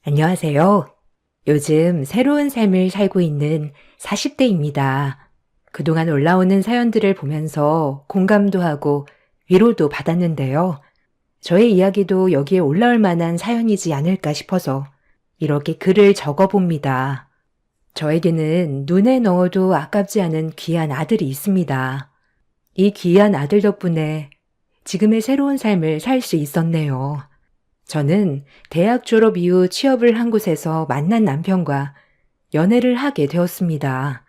안녕하세요. 요즘 새로운 삶을 살고 있는 40대입니다. 그동안 올라오는 사연들을 보면서 공감도 하고 위로도 받았는데요. 저의 이야기도 여기에 올라올 만한 사연이지 않을까 싶어서 이렇게 글을 적어봅니다. 저에게는 눈에 넣어도 아깝지 않은 귀한 아들이 있습니다. 이 귀한 아들 덕분에 지금의 새로운 삶을 살 수 있었네요. 저는 대학 졸업 이후 취업을 한 곳에서 만난 남편과 연애를 하게 되었습니다.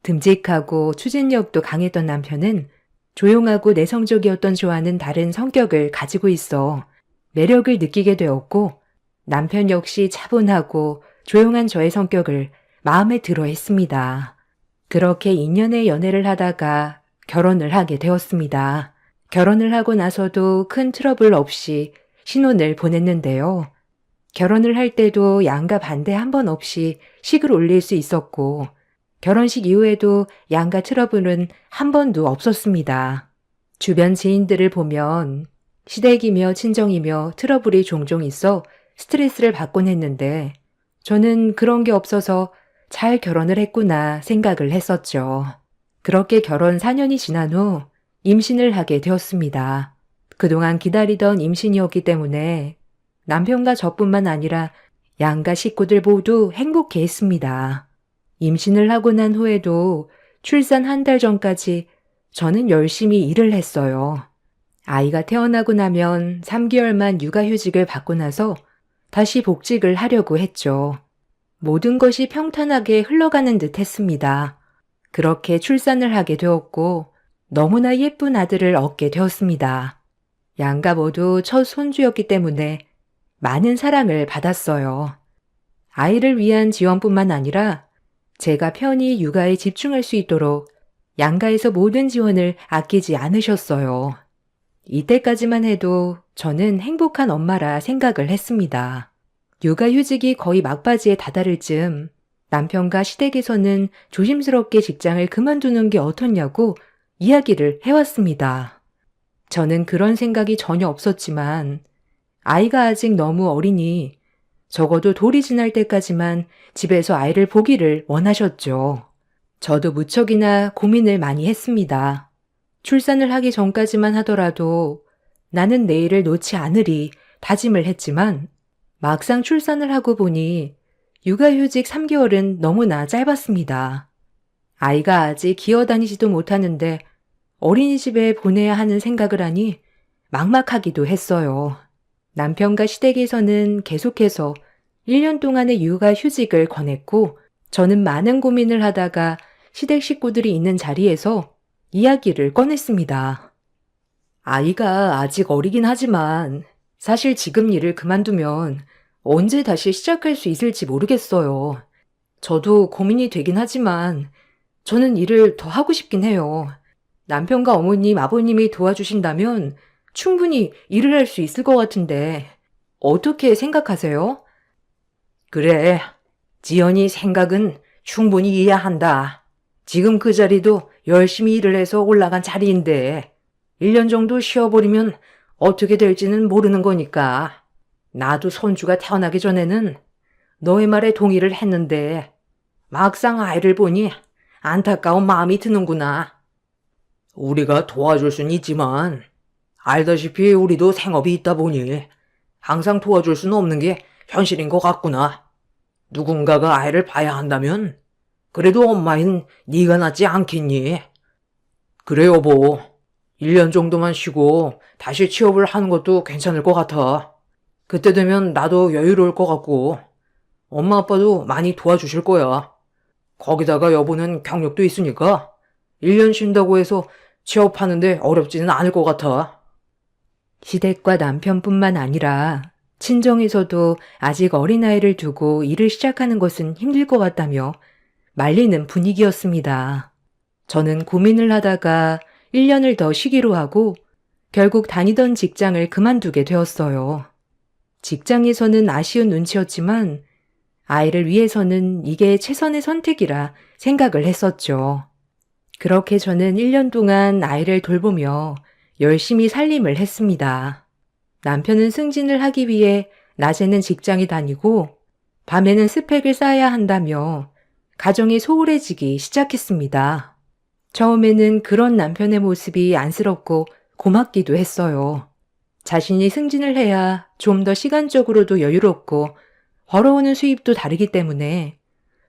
듬직하고 추진력도 강했던 남편은 조용하고 내성적이었던 저와는 다른 성격을 가지고 있어 매력을 느끼게 되었고, 남편 역시 차분하고 조용한 저의 성격을 마음에 들어 했습니다. 그렇게 2년의 연애를 하다가 결혼을 하게 되었습니다. 결혼을 하고 나서도 큰 트러블 없이 신혼을 보냈는데요. 결혼을 할 때도 양가 반대 한 번 없이 식을 올릴 수 있었고, 결혼식 이후에도 양가 트러블은 한 번도 없었습니다. 주변 지인들을 보면 시댁이며 친정이며 트러블이 종종 있어 스트레스를 받곤 했는데, 저는 그런 게 없어서 잘 결혼을 했구나 생각을 했었죠. 그렇게 결혼 4년이 지난 후 임신을 하게 되었습니다. 그동안 기다리던 임신이었기 때문에 남편과 저뿐만 아니라 양가 식구들 모두 행복해 했습니다. 임신을 하고 난 후에도 출산 한 달 전까지 저는 열심히 일을 했어요. 아이가 태어나고 나면 3개월만 육아휴직을 받고 나서 다시 복직을 하려고 했죠. 모든 것이 평탄하게 흘러가는 듯 했습니다. 그렇게 출산을 하게 되었고 너무나 예쁜 아들을 얻게 되었습니다. 양가 모두 첫 손주였기 때문에 많은 사랑을 받았어요. 아이를 위한 지원뿐만 아니라 제가 편히 육아에 집중할 수 있도록 양가에서 모든 지원을 아끼지 않으셨어요. 이때까지만 해도 저는 행복한 엄마라 생각을 했습니다. 육아휴직이 거의 막바지에 다다를 즈음 남편과 시댁에서는 조심스럽게 직장을 그만두는 게 어떻냐고 이야기를 해왔습니다. 저는 그런 생각이 전혀 없었지만 아이가 아직 너무 어리니 적어도 돌이 지날 때까지만 집에서 아이를 보기를 원하셨죠. 저도 무척이나 고민을 많이 했습니다. 출산을 하기 전까지만 하더라도 나는 내일을 놓지 않으리 다짐을 했지만 막상 출산을 하고 보니 육아휴직 3개월은 너무나 짧았습니다. 아이가 아직 기어다니지도 못하는데 어린이집에 보내야 하는 생각을 하니 막막하기도 했어요. 남편과 시댁에서는 계속해서 1년 동안의 육아휴직을 권했고, 저는 많은 고민을 하다가 시댁 식구들이 있는 자리에서 이야기를 꺼냈습니다. 아이가 아직 어리긴 하지만 사실 지금 일을 그만두면 언제 다시 시작할 수 있을지 모르겠어요. 저도 고민이 되긴 하지만 저는 일을 더 하고 싶긴 해요. 남편과 어머님, 아버님이 도와주신다면 충분히 일을 할 수 있을 것 같은데 어떻게 생각하세요? 그래, 지연이 생각은 충분히 이해한다. 지금 그 자리도 열심히 일을 해서 올라간 자리인데 1년 정도 쉬어버리면 어떻게 될지는 모르는 거니까. 나도 손주가 태어나기 전에는 너의 말에 동의를 했는데 막상 아이를 보니 안타까운 마음이 드는구나. 우리가 도와줄 순 있지만 알다시피 우리도 생업이 있다 보니 항상 도와줄 수는 없는 게 현실인 것 같구나. 누군가가 아이를 봐야 한다면 그래도 엄마인 네가 낫지 않겠니? 그래 여보, 1년 정도만 쉬고 다시 취업을 하는 것도 괜찮을 것 같아. 그때 되면 나도 여유로울 것 같고 엄마 아빠도 많이 도와주실 거야. 거기다가 여보는 경력도 있으니까 1년 쉰다고 해서 취업하는데 어렵지는 않을 것 같아. 시댁과 남편뿐만 아니라 친정에서도 아직 어린아이를 두고 일을 시작하는 것은 힘들 것 같다며 말리는 분위기였습니다. 저는 고민을 하다가 1년을 더 쉬기로 하고 결국 다니던 직장을 그만두게 되었어요. 직장에서는 아쉬운 눈치였지만 아이를 위해서는 이게 최선의 선택이라 생각을 했었죠. 그렇게 저는 1년 동안 아이를 돌보며 열심히 살림을 했습니다. 남편은 승진을 하기 위해 낮에는 직장에 다니고 밤에는 스펙을 쌓아야 한다며 가정이 소홀해지기 시작했습니다. 처음에는 그런 남편의 모습이 안쓰럽고 고맙기도 했어요. 자신이 승진을 해야 좀 더 시간적으로도 여유롭고 벌어오는 수입도 다르기 때문에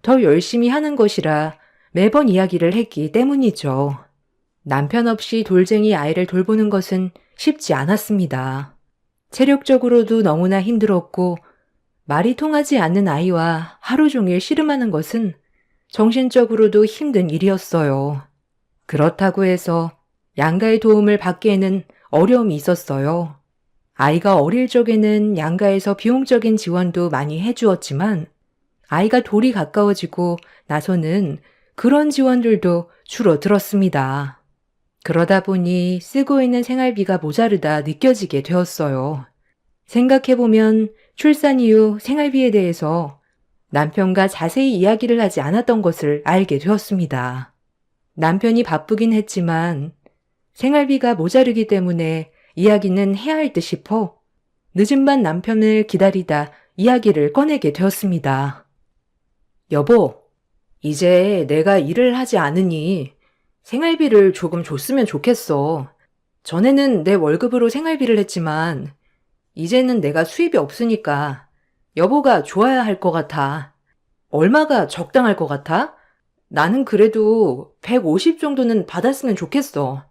더 열심히 하는 것이라 매번 이야기를 했기 때문이죠. 남편 없이 돌쟁이 아이를 돌보는 것은 쉽지 않았습니다. 체력적으로도 너무나 힘들었고 말이 통하지 않는 아이와 하루 종일 씨름하는 것은 정신적으로도 힘든 일이었어요. 그렇다고 해서 양가의 도움을 받기에는 어려움이 있었어요. 아이가 어릴 적에는 양가에서 비용적인 지원도 많이 해주었지만 아이가 돌이 가까워지고 나서는 그런 지원들도 줄어들었습니다. 그러다 보니 쓰고 있는 생활비가 모자르다 느껴지게 되었어요. 생각해보면 출산 이후 생활비에 대해서 남편과 자세히 이야기를 하지 않았던 것을 알게 되었습니다. 남편이 바쁘긴 했지만 생활비가 모자르기 때문에 이야기는 해야 할 듯 싶어 늦은 밤 남편을 기다리다 이야기를 꺼내게 되었습니다. 여보, 이제 내가 일을 하지 않으니 생활비를 조금 줬으면 좋겠어. 전에는 내 월급으로 생활비를 했지만 이제는 내가 수입이 없으니까 여보가 줘야 할 것 같아. 얼마가 적당할 것 같아? 나는 그래도 150 정도는 받았으면 좋겠어.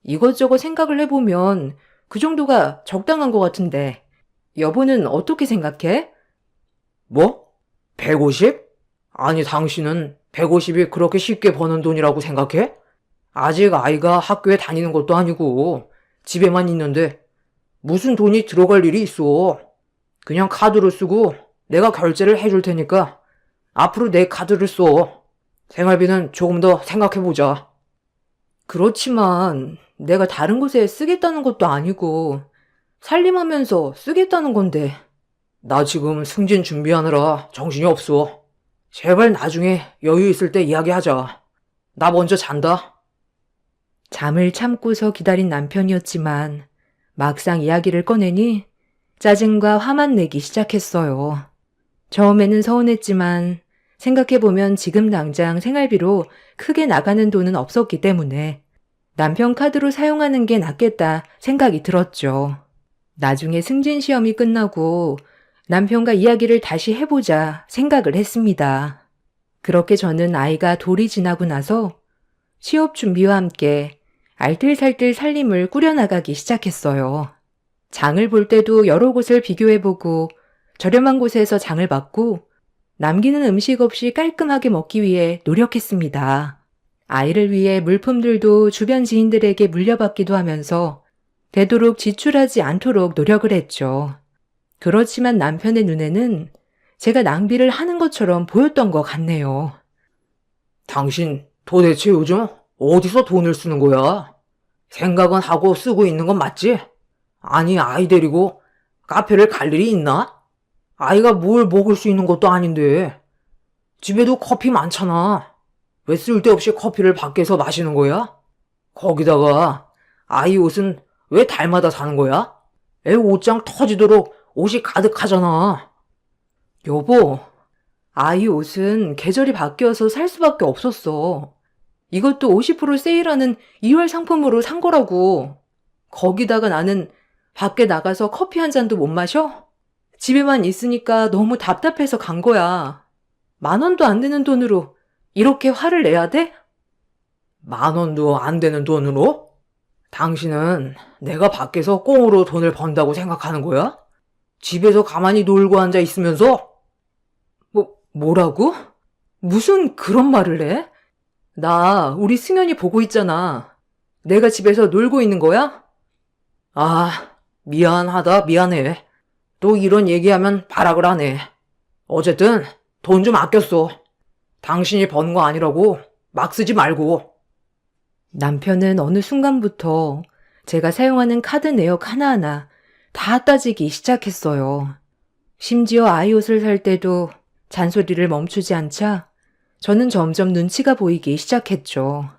이것저것 생각을 해보면 그 정도가 적당한 것 같은데 여보는 어떻게 생각해? 뭐? 150? 아니, 당신은 150이 그렇게 쉽게 버는 돈이라고 생각해? 아직 아이가 학교에 다니는 것도 아니고 집에만 있는데 무슨 돈이 들어갈 일이 있어. 그냥 카드로 쓰고 내가 결제를 해줄 테니까 앞으로 내 카드를 써. 생활비는 조금 더 생각해보자. 그렇지만 내가 다른 곳에 쓰겠다는 것도 아니고 살림하면서 쓰겠다는 건데. 나 지금 승진 준비하느라 정신이 없어. 제발 나중에 여유 있을 때 이야기하자. 나 먼저 잔다. 잠을 참고서 기다린 남편이었지만 막상 이야기를 꺼내니 짜증과 화만 내기 시작했어요. 처음에는 서운했지만 생각해보면 지금 당장 생활비로 크게 나가는 돈은 없었기 때문에 남편 카드로 사용하는 게 낫겠다 생각이 들었죠. 나중에 승진 시험이 끝나고 남편과 이야기를 다시 해보자 생각을 했습니다. 그렇게 저는 아이가 돌이 지나고 나서 취업 준비와 함께 알뜰살뜰 살림을 꾸려나가기 시작했어요. 장을 볼 때도 여러 곳을 비교해보고 저렴한 곳에서 장을 봤고 남기는 음식 없이 깔끔하게 먹기 위해 노력했습니다. 아이를 위해 물품들도 주변 지인들에게 물려받기도 하면서 되도록 지출하지 않도록 노력을 했죠. 그렇지만 남편의 눈에는 제가 낭비를 하는 것처럼 보였던 것 같네요. 당신 도대체 요즘 어디서 돈을 쓰는 거야? 생각은 하고 쓰고 있는 건 맞지? 아니, 아이 데리고 카페를 갈 일이 있나? 아이가 뭘 먹을 수 있는 것도 아닌데. 집에도 커피 많잖아. 왜 쓸데없이 커피를 밖에서 마시는 거야? 거기다가 아이 옷은 왜 달마다 사는 거야? 애 옷장 터지도록 옷이 가득하잖아. 여보, 아이 옷은 계절이 바뀌어서 살 수밖에 없었어. 이것도 50% 세일하는 2월 상품으로 산 거라고. 거기다가 나는 밖에 나가서 커피 한 잔도 못 마셔? 집에만 있으니까 너무 답답해서 간 거야. 10,000원도 안 되는 돈으로 이렇게 화를 내야 돼? 10,000원도 안 되는 돈으로? 당신은 내가 밖에서 꽁으로 돈을 번다고 생각하는 거야? 집에서 가만히 놀고 앉아 있으면서? 뭐라고? 무슨 그런 말을 해? 나 우리 승현이 보고 있잖아. 내가 집에서 놀고 있는 거야? 아, 미안하다, 미안해. 또 이런 얘기하면 발악을 하네. 어쨌든 돈 좀 아껴 써. 당신이 번 거 아니라고 막 쓰지 말고. 남편은 어느 순간부터 제가 사용하는 카드 내역 하나하나 다 따지기 시작했어요. 심지어 아이 옷을 살 때도 잔소리를 멈추지 않자 저는 점점 눈치가 보이기 시작했죠.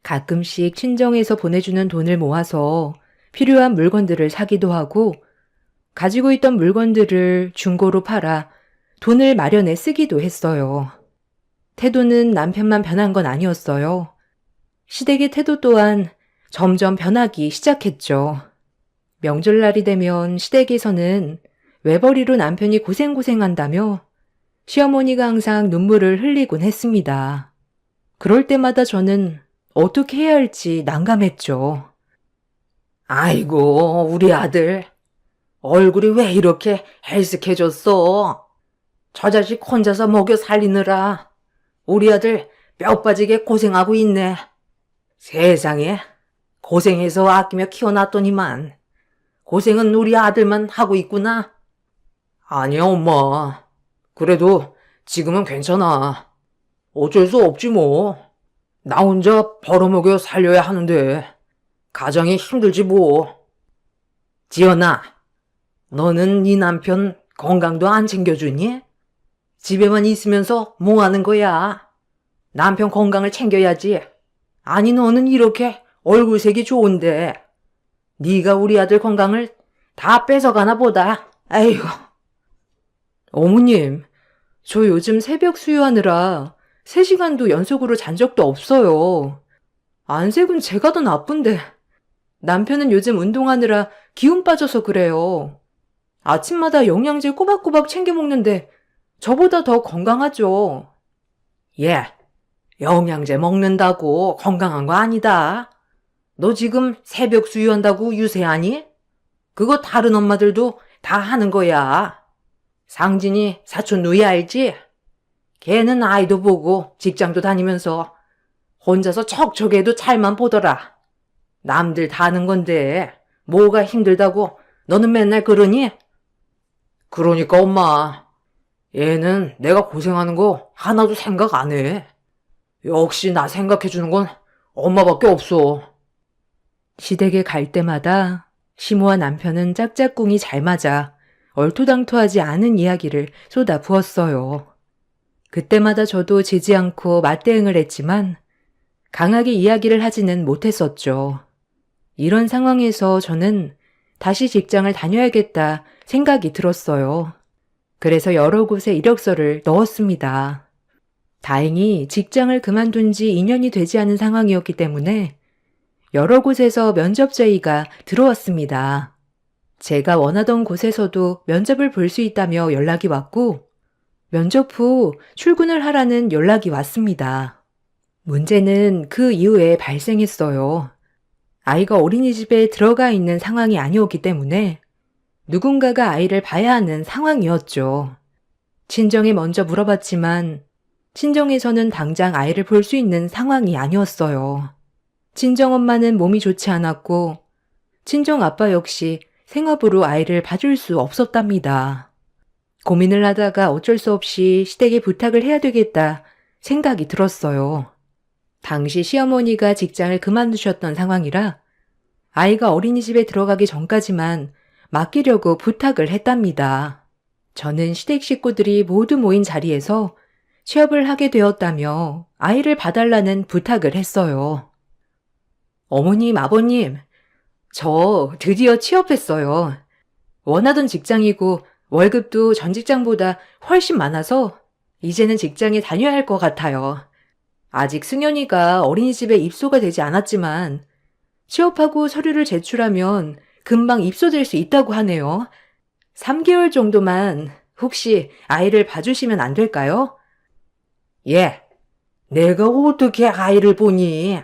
가끔씩 친정에서 보내주는 돈을 모아서 필요한 물건들을 사기도 하고 가지고 있던 물건들을 중고로 팔아 돈을 마련해 쓰기도 했어요. 태도는 남편만 변한 건 아니었어요. 시댁의 태도 또한 점점 변하기 시작했죠. 명절날이 되면 시댁에서는 외벌이로 남편이 고생한다며 시어머니가 항상 눈물을 흘리곤 했습니다. 그럴 때마다 저는 어떻게 해야 할지 난감했죠. 아이고, 우리 아들. 얼굴이 왜 이렇게 헬쓱해졌어? 저 자식 혼자서 먹여 살리느라 우리 아들 뼈 빠지게 고생하고 있네. 세상에, 고생해서 아끼며 키워놨더니만 고생은 우리 아들만 하고 있구나. 아니야, 엄마. 그래도 지금은 괜찮아. 어쩔 수 없지 뭐. 나 혼자 벌어먹여 살려야 하는데 가정이 힘들지 뭐. 지연아, 너는 네 남편 건강도 안 챙겨주니? 집에만 있으면서 뭐 하는 거야? 남편 건강을 챙겨야지. 아니, 너는 이렇게 얼굴색이 좋은데 네가 우리 아들 건강을 다 뺏어가나 보다. 아이고. 어머님, 저 요즘 새벽 수유하느라 3시간도 연속으로 잔 적도 없어요. 안색은 제가 더 나쁜데 남편은 요즘 운동하느라 기운 빠져서 그래요. 아침마다 영양제 꼬박꼬박 챙겨 먹는데 저보다 더 건강하죠. 얘, 영양제 먹는다고 건강한 거 아니다. 너 지금 새벽 수유한다고 유세하니? 그거 다른 엄마들도 다 하는 거야. 상진이 사촌 누이 알지? 걔는 아이도 보고 직장도 다니면서 혼자서 척척해도 잘만 보더라. 남들 다 하는 건데 뭐가 힘들다고 너는 맨날 그러니? 그러니까 엄마, 얘는 내가 고생하는 거 하나도 생각 안 해. 역시 나 생각해주는 건 엄마밖에 없어. 시댁에 갈 때마다 시모와 남편은 짝짝꿍이 잘 맞아 얼토당토하지 않은 이야기를 쏟아 부었어요. 그때마다 저도 지지 않고 맞대응을 했지만 강하게 이야기를 하지는 못했었죠. 이런 상황에서 저는 다시 직장을 다녀야겠다 생각이 들었어요. 그래서 여러 곳에 이력서를 넣었습니다. 다행히 직장을 그만둔 지 2년이 되지 않은 상황이었기 때문에 여러 곳에서 면접 제의가 들어왔습니다. 제가 원하던 곳에서도 면접을 볼 수 있다며 연락이 왔고 면접 후 출근을 하라는 연락이 왔습니다. 문제는 그 이후에 발생했어요. 아이가 어린이집에 들어가 있는 상황이 아니었기 때문에 누군가가 아이를 봐야 하는 상황이었죠. 친정에 먼저 물어봤지만 친정에서는 당장 아이를 볼 수 있는 상황이 아니었어요. 친정엄마는 몸이 좋지 않았고 친정아빠 역시 생업으로 아이를 봐줄 수 없었답니다. 고민을 하다가 어쩔 수 없이 시댁에 부탁을 해야 되겠다 생각이 들었어요. 당시 시어머니가 직장을 그만두셨던 상황이라 아이가 어린이집에 들어가기 전까지만 맡기려고 부탁을 했답니다. 저는 시댁 식구들이 모두 모인 자리에서 취업을 하게 되었다며 아이를 봐달라는 부탁을 했어요. 어머님, 아버님, 저 드디어 취업했어요. 원하던 직장이고 월급도 전 직장보다 훨씬 많아서 이제는 직장에 다녀야 할 것 같아요. 아직 승연이가 어린이집에 입소가 되지 않았지만 취업하고 서류를 제출하면 금방 입소될 수 있다고 하네요. 3개월 정도만 혹시 아이를 봐주시면 안 될까요? 얘, 내가 어떻게 아이를 보니?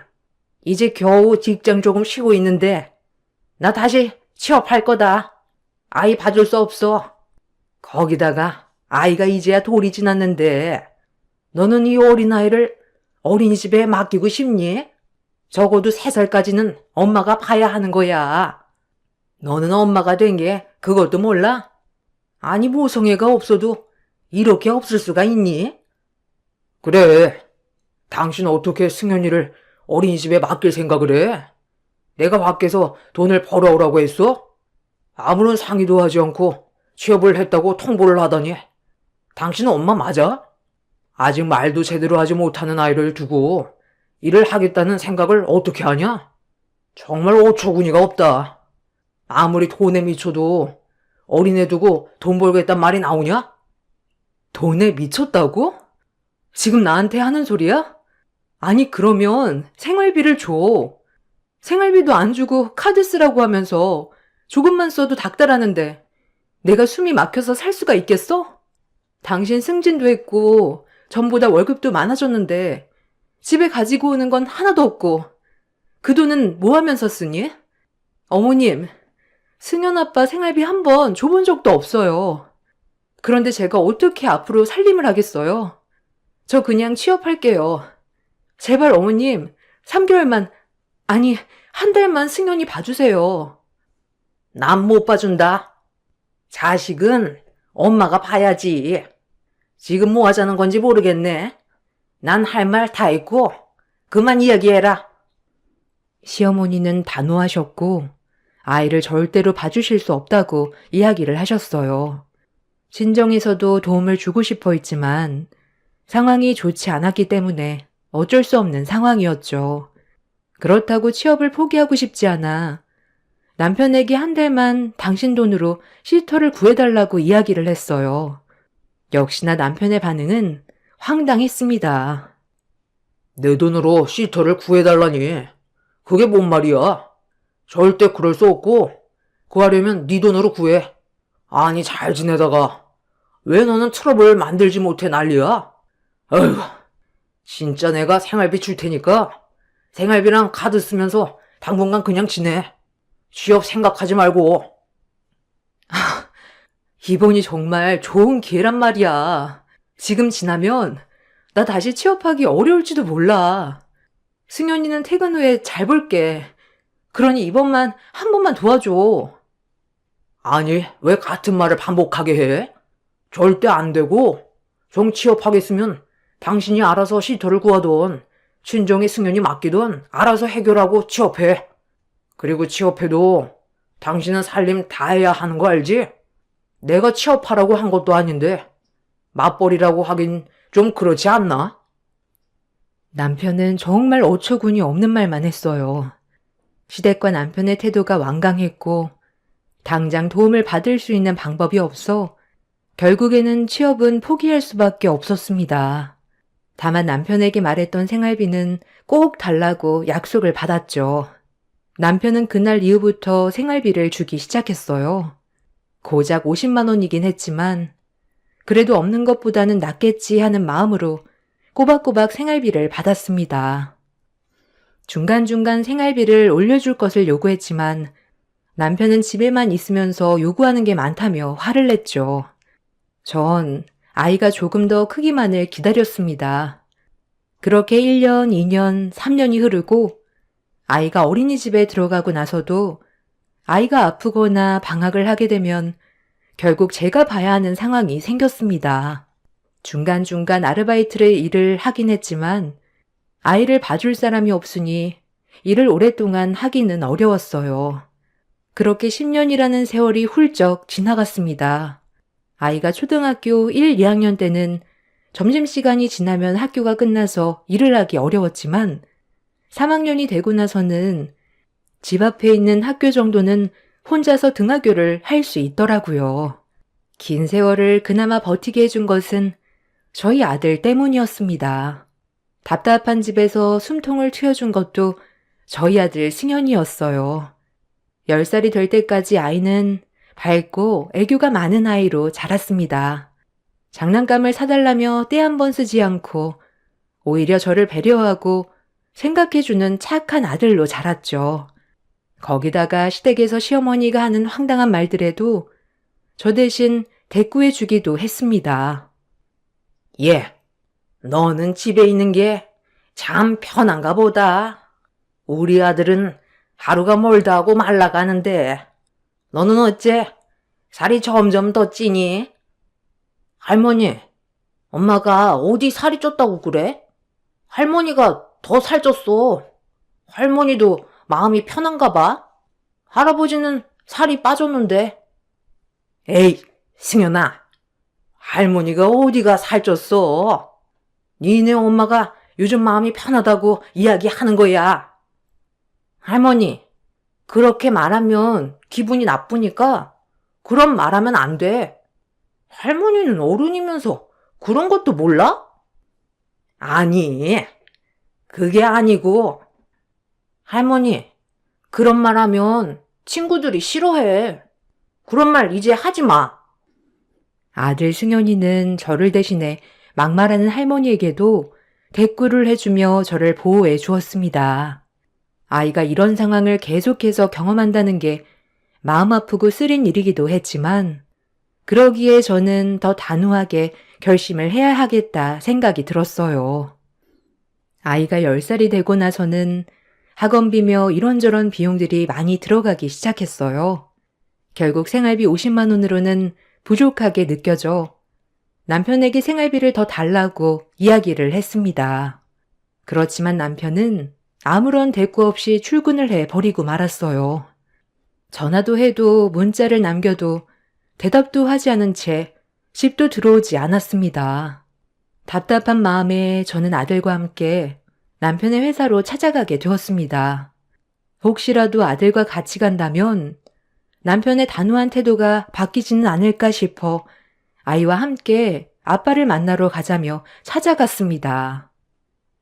이제 겨우 직장 조금 쉬고 있는데 나 다시 취업할 거다. 아이 봐줄 수 없어. 거기다가 아이가 이제야 돌이 지났는데 너는 이 어린아이를 어린이집에 맡기고 싶니? 적어도 3살까지는 엄마가 봐야 하는 거야. 너는 엄마가 된 게 그것도 몰라? 아니, 모성애가 없어도 이렇게 없을 수가 있니? 그래. 당신 어떻게 승현이를 어린이집에 맡길 생각을 해? 내가 밖에서 돈을 벌어오라고 했어? 아무런 상의도 하지 않고 취업을 했다고 통보를 하더니 당신은 엄마 맞아? 아직 말도 제대로 하지 못하는 아이를 두고 일을 하겠다는 생각을 어떻게 하냐? 정말 어처구니가 없다. 아무리 돈에 미쳐도 어린애 두고 돈 벌겠단 말이 나오냐? 돈에 미쳤다고? 지금 나한테 하는 소리야? 아니, 그러면 생활비를 줘. 생활비도 안 주고 카드 쓰라고 하면서 조금만 써도 닥달하는데 내가 숨이 막혀서 살 수가 있겠어? 당신 승진도 했고 전보다 월급도 많아졌는데 집에 가지고 오는 건 하나도 없고 그 돈은 뭐 하면서 쓰니? 어머님, 승현 아빠 생활비 한 번 줘본 적도 없어요. 그런데 제가 어떻게 앞으로 살림을 하겠어요? 저 그냥 취업할게요. 제발 어머님, 3개월만, 아니, 한 달만 승현이 봐주세요. 난 못 봐준다. 자식은 엄마가 봐야지. 지금 뭐 하자는 건지 모르겠네. 난 할 말 다 했고, 그만 이야기해라. 시어머니는 단호하셨고 아이를 절대로 봐주실 수 없다고 이야기를 하셨어요. 친정에서도 도움을 주고 싶어 했지만 상황이 좋지 않았기 때문에 어쩔 수 없는 상황이었죠. 그렇다고 취업을 포기하고 싶지 않아 남편에게 한 달만 당신 돈으로 시터를 구해달라고 이야기를 했어요. 역시나 남편의 반응은 황당했습니다. 내 돈으로 시터를 구해달라니. 그게 뭔 말이야? 절대 그럴 수 없고, 구하려면 네 돈으로 구해. 아니, 잘 지내다가 왜 너는 트러블 만들지 못해 난리야? 아휴, 진짜 내가 생활비 줄 테니까 생활비랑 카드 쓰면서 당분간 그냥 지내. 취업 생각하지 말고. 이번이 정말 좋은 기회란 말이야. 지금 지나면 나 다시 취업하기 어려울지도 몰라. 승현이는 퇴근 후에 잘 볼게. 그러니 이번만 한 번만 도와줘. 아니, 왜 같은 말을 반복하게 해? 절대 안 되고, 정 취업하겠으면 당신이 알아서 시터를 구하던 친정의 승연이 맡기던 알아서 해결하고 취업해. 그리고 취업해도 당신은 살림 다 해야 하는 거 알지? 내가 취업하라고 한 것도 아닌데 맞벌이라고 하긴 좀 그렇지 않나? 남편은 정말 어처구니 없는 말만 했어요. 시댁과 남편의 태도가 완강했고 당장 도움을 받을 수 있는 방법이 없어 결국에는 취업은 포기할 수밖에 없었습니다. 다만 남편에게 말했던 생활비는 꼭 달라고 약속을 받았죠. 남편은 그날 이후부터 생활비를 주기 시작했어요. 고작 50만 원이긴 했지만 그래도 없는 것보다는 낫겠지 하는 마음으로 꼬박꼬박 생활비를 받았습니다. 중간중간 생활비를 올려줄 것을 요구했지만 남편은 집에만 있으면서 요구하는 게 많다며 화를 냈죠. 전 아이가 조금 더 크기만을 기다렸습니다. 그렇게 1년, 2년, 3년이 흐르고 아이가 어린이집에 들어가고 나서도 아이가 아프거나 방학을 하게 되면 결국 제가 봐야 하는 상황이 생겼습니다. 중간중간 아르바이트를 일을 하긴 했지만 아이를 봐줄 사람이 없으니 일을 오랫동안 하기는 어려웠어요. 그렇게 10년이라는 세월이 훌쩍 지나갔습니다. 아이가 초등학교 1, 2학년 때는 점심시간이 지나면 학교가 끝나서 일을 하기 어려웠지만 3학년이 되고 나서는 집 앞에 있는 학교 정도는 혼자서 등하교를 할 수 있더라고요. 긴 세월을 그나마 버티게 해준 것은 저희 아들 때문이었습니다. 답답한 집에서 숨통을 트여준 것도 저희 아들 승현이었어요. 10살이 될 때까지 아이는 밝고 애교가 많은 아이로 자랐습니다. 장난감을 사달라며 떼 한 번 쓰지 않고 오히려 저를 배려하고 생각해주는 착한 아들로 자랐죠. 거기다가 시댁에서 시어머니가 하는 황당한 말들에도 저 대신 대꾸해주기도 했습니다. 예, 너는 집에 있는 게 참 편한가 보다. 우리 아들은 하루가 멀다 하고 말라가는데 너는 어째 살이 점점 더 찌니? 할머니, 엄마가 어디 살이 쪘다고 그래? 할머니가 더 살쪘어. 할머니도 마음이 편한가 봐. 할아버지는 살이 빠졌는데. 에이, 승현아. 할머니가 어디가 살쪘어? 니네 엄마가 요즘 마음이 편하다고 이야기하는 거야. 할머니, 그렇게 말하면 기분이 나쁘니까 그럼 말하면 안 돼. 할머니는 어른이면서 그런 것도 몰라? 아니, 그게 아니고, 할머니, 그런 말 하면 친구들이 싫어해. 그런 말 이제 하지 마. 아들 승현이는 저를 대신해 막말하는 할머니에게도 대꾸를 해주며 저를 보호해 주었습니다. 아이가 이런 상황을 계속해서 경험한다는 게 마음 아프고 쓰린 일이기도 했지만 그러기에 저는 더 단호하게 결심을 해야 하겠다 생각이 들었어요. 아이가 10살이 되고 나서는 학원비며 이런저런 비용들이 많이 들어가기 시작했어요. 결국 생활비 50만 원으로는 부족하게 느껴져 남편에게 생활비를 더 달라고 이야기를 했습니다. 그렇지만 남편은 아무런 대꾸 없이 출근을 해 버리고 말았어요. 전화도 해도 문자를 남겨도 대답도 하지 않은 채 집도 들어오지 않았습니다. 답답한 마음에 저는 아들과 함께 남편의 회사로 찾아가게 되었습니다. 혹시라도 아들과 같이 간다면 남편의 단호한 태도가 바뀌지는 않을까 싶어 아이와 함께 아빠를 만나러 가자며 찾아갔습니다.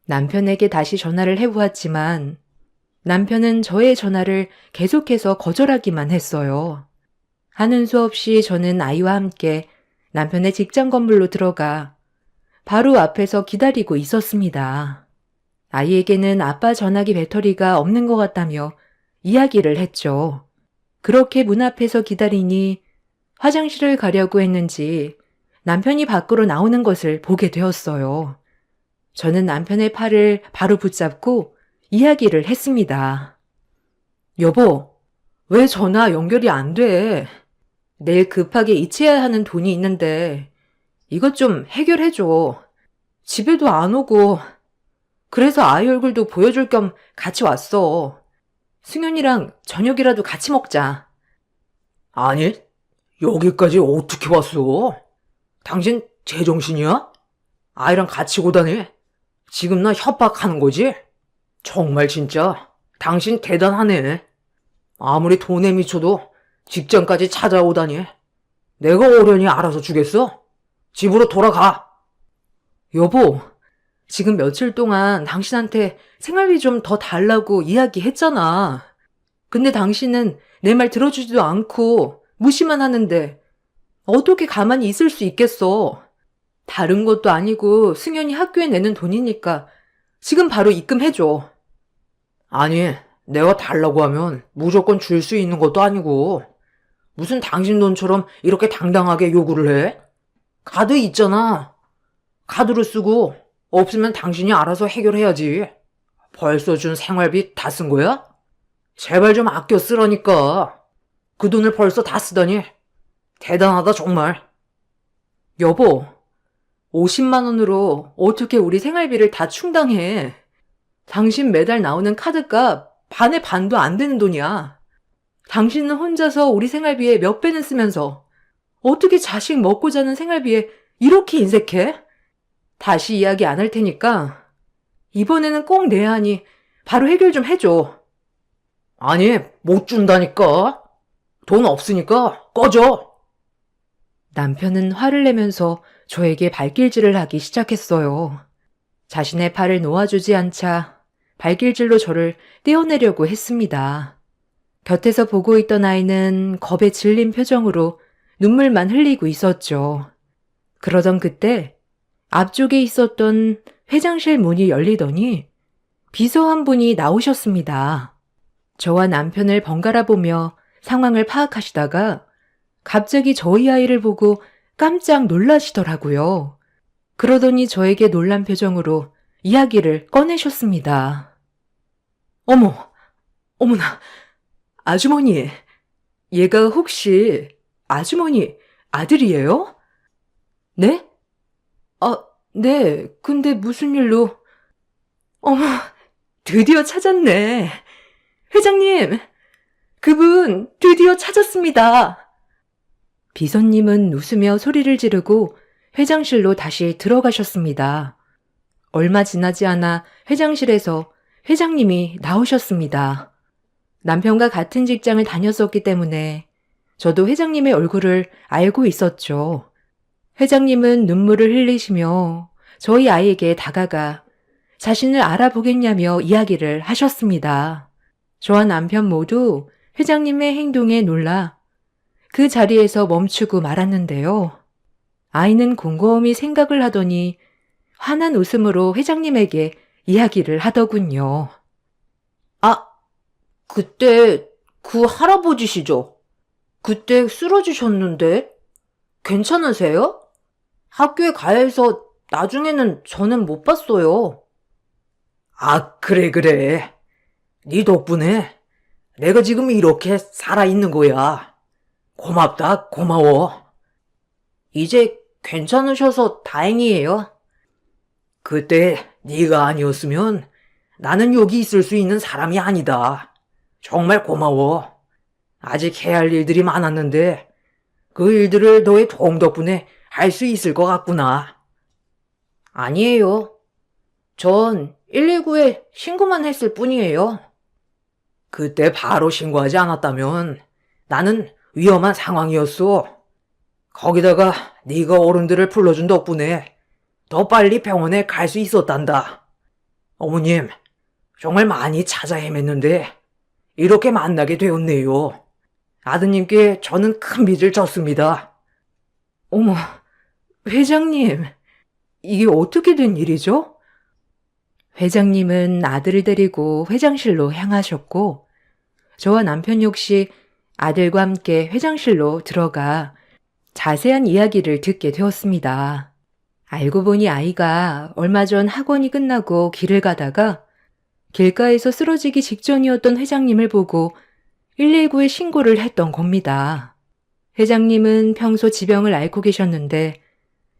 남편에게 다시 전화를 해보았지만 남편은 저의 전화를 계속해서 거절하기만 했어요. 하는 수 없이 저는 아이와 함께 남편의 직장 건물로 들어가 바로 앞에서 기다리고 있었습니다. 아이에게는 아빠 전화기 배터리가 없는 것 같다며 이야기를 했죠. 그렇게 문 앞에서 기다리니 화장실을 가려고 했는지 남편이 밖으로 나오는 것을 보게 되었어요. 저는 남편의 팔을 바로 붙잡고 이야기를 했습니다. 여보, 왜 전화 연결이 안 돼? 내일 급하게 이체해야 하는 돈이 있는데 이것 좀 해결해줘. 집에도 안 오고 그래서 아이 얼굴도 보여줄 겸 같이 왔어. 승현이랑 저녁이라도 같이 먹자. 아니, 여기까지 어떻게 왔어? 당신 제정신이야? 아이랑 같이 오다니? 지금 나 협박하는 거지? 정말 진짜 당신 대단하네. 아무리 돈에 미쳐도 직장까지 찾아오다니. 내가 어련히 알아서 주겠어? 집으로 돌아가. 여보, 지금 며칠 동안 당신한테 생활비 좀 더 달라고 이야기했잖아. 근데 당신은 내 말 들어주지도 않고 무시만 하는데 어떻게 가만히 있을 수 있겠어. 다른 것도 아니고 승현이 학교에 내는 돈이니까 지금 바로 입금해줘. 아니, 내가 달라고 하면 무조건 줄 수 있는 것도 아니고 무슨 당신 돈처럼 이렇게 당당하게 요구를 해? 카드 있잖아. 카드로 쓰고 없으면 당신이 알아서 해결해야지. 벌써 준 생활비 다 쓴 거야? 제발 좀 아껴 쓰라니까. 그 돈을 벌써 다 쓰다니. 대단하다 정말. 여보, 50만 원으로 어떻게 우리 생활비를 다 충당해. 당신 매달 나오는 카드값 반의 반도 안 되는 돈이야. 당신은 혼자서 우리 생활비에 몇 배는 쓰면서 어떻게 자식 먹고 자는 생활비에 이렇게 인색해? 다시 이야기 안 할 테니까 이번에는 꼭 내야 하니 바로 해결 좀 해줘. 아니, 못 준다니까. 돈 없으니까 꺼져. 남편은 화를 내면서 저에게 발길질을 하기 시작했어요. 자신의 팔을 놓아주지 않자 발길질로 저를 떼어내려고 했습니다. 곁에서 보고 있던 아이는 겁에 질린 표정으로 눈물만 흘리고 있었죠. 그러던 그때 앞쪽에 있었던 회장실 문이 열리더니 비서 한 분이 나오셨습니다. 저와 남편을 번갈아 보며 상황을 파악하시다가 갑자기 저희 아이를 보고 깜짝 놀라시더라고요. 그러더니 저에게 놀란 표정으로 이야기를 꺼내셨습니다. 어머나, 아주머니, 얘가 혹시 아주머니 아들이에요? 네? 네, 근데 무슨 일로? 어머, 드디어 찾았네. 회장님, 그분 드디어 찾았습니다. 비서님은 웃으며 소리를 지르고 회장실로 다시 들어가셨습니다. 얼마 지나지 않아 회장실에서 회장님이 나오셨습니다. 남편과 같은 직장을 다녔었기 때문에 저도 회장님의 얼굴을 알고 있었죠. 회장님은 눈물을 흘리시며 저희 아이에게 다가가 자신을 알아보겠냐며 이야기를 하셨습니다. 저와 남편 모두 회장님의 행동에 놀라 그 자리에서 멈추고 말았는데요. 아이는 곰곰이 생각을 하더니 환한 웃음으로 회장님에게 이야기를 하더군요. 아, 그때 그 할아버지시죠? 그때 쓰러지셨는데 괜찮으세요? 학교에 가야 해서 나중에는 저는 못 봤어요. 아, 그래. 네 덕분에 내가 지금 이렇게 살아있는 거야. 고맙다, 고마워. 이제 괜찮으셔서 다행이에요. 그때 네가 아니었으면 나는 여기 있을 수 있는 사람이 아니다. 정말 고마워. 아직 해야 할 일들이 많았는데 그 일들을 너의 도움 덕분에 할 수 있을 것 같구나. 아니에요. 전 119에 신고만 했을 뿐이에요. 그때 바로 신고하지 않았다면 나는 위험한 상황이었어. 거기다가 네가 어른들을 불러준 덕분에 더 빨리 병원에 갈 수 있었단다. 어머님, 정말 많이 찾아 헤맸는데 이렇게 만나게 되었네요. 아드님께 저는 큰 빚을 졌습니다. 어머, 회장님, 이게 어떻게 된 일이죠? 회장님은 아들을 데리고 회장실로 향하셨고, 저와 남편 역시 아들과 함께 회장실로 들어가 자세한 이야기를 듣게 되었습니다. 알고 보니 아이가 얼마 전 학원이 끝나고 길을 가다가 길가에서 쓰러지기 직전이었던 회장님을 보고 119에 신고를 했던 겁니다. 회장님은 평소 지병을 앓고 계셨는데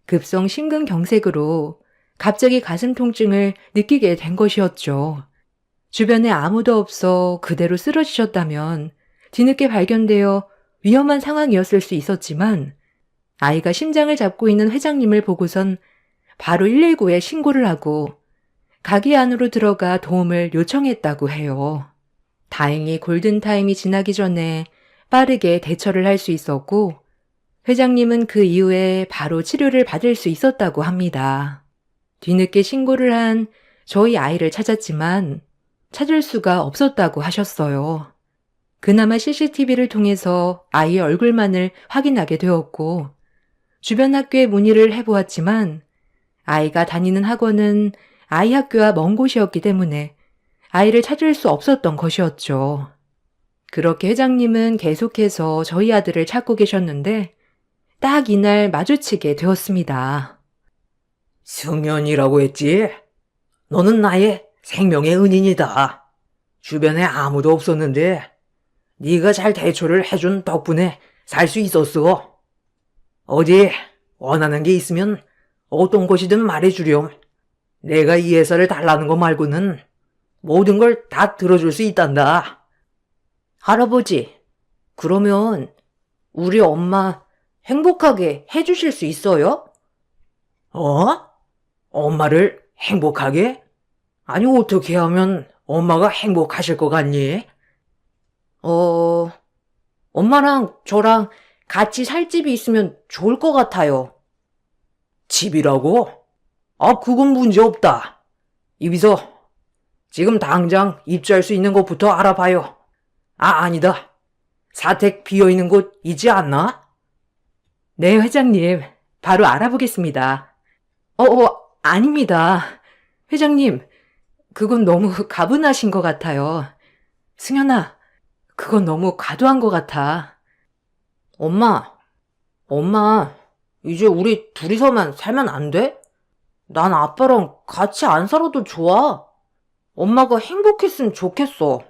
급성 심근경색으로 갑자기 가슴 통증을 느끼게 된 것이었죠. 주변에 아무도 없어 그대로 쓰러지셨다면 뒤늦게 발견되어 위험한 상황이었을 수 있었지만 아이가 심장을 잡고 있는 회장님을 보고선 바로 119에 신고를 하고 가게 안으로 들어가 도움을 요청했다고 해요. 다행히 골든타임이 지나기 전에 빠르게 대처를 할 수 있었고 회장님은 그 이후에 바로 치료를 받을 수 있었다고 합니다. 뒤늦게 신고를 한 저희 아이를 찾았지만 찾을 수가 없었다고 하셨어요. 그나마 CCTV를 통해서 아이의 얼굴만을 확인하게 되었고 주변 학교에 문의를 해보았지만 아이가 다니는 학원은 아이 학교와 먼 곳이었기 때문에 아이를 찾을 수 없었던 것이었죠. 그렇게 회장님은 계속해서 저희 아들을 찾고 계셨는데 딱 이날 마주치게 되었습니다. 승연이라고 했지? 너는 나의 생명의 은인이다. 주변에 아무도 없었는데 네가 잘 대처를 해준 덕분에 살 수 있었어. 어디 원하는 게 있으면 어떤 것이든 말해주렴. 내가 이 회사를 달라는 거 말고는 모든 걸 다 들어줄 수 있단다. 할아버지, 그러면 우리 엄마 행복하게 해주실 수 있어요? 어? 엄마를 행복하게? 아니, 어떻게 하면 엄마가 행복하실 것 같니? 엄마랑 저랑 같이 살 집이 있으면 좋을 것 같아요. 집이라고? 아, 그건 문제 없다. 여기서 지금 당장 입주할 수 있는 곳부터 알아봐요. 아, 아니다. 사택 비어있는 곳 있지 않나? 네, 회장님. 바로 알아보겠습니다. 아닙니다. 회장님, 그건 너무 가분하신 것 같아요. 승현아, 그건 너무 과도한 것 같아. 엄마, 이제 우리 둘이서만 살면 안 돼? 난 아빠랑 같이 안 살아도 좋아. 엄마가 행복했으면 좋겠어.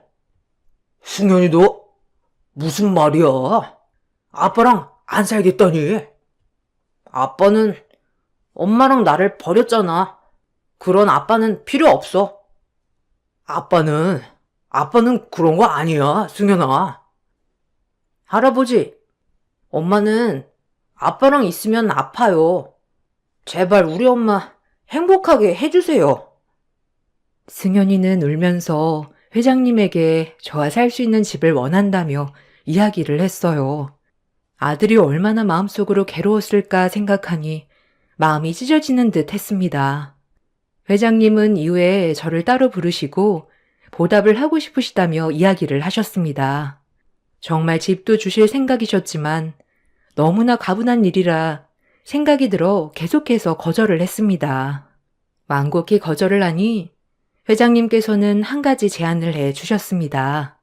승현이 너 무슨 말이야? 아빠랑 안 살겠다니? 아빠는 엄마랑 나를 버렸잖아. 그런 아빠는 필요 없어. 아빠는 그런 거 아니야, 승현아. 할아버지, 엄마는 아빠랑 있으면 아파요. 제발 우리 엄마 행복하게 해주세요. 승현이는 울면서 회장님에게 저와 살 수 있는 집을 원한다며 이야기를 했어요. 아들이 얼마나 마음속으로 괴로웠을까 생각하니 마음이 찢어지는 듯 했습니다. 회장님은 이후에 저를 따로 부르시고 보답을 하고 싶으시다며 이야기를 하셨습니다. 정말 집도 주실 생각이셨지만 너무나 가분한 일이라 생각이 들어 계속해서 거절을 했습니다. 완곡히 거절을 하니 회장님께서는 한 가지 제안을 해 주셨습니다.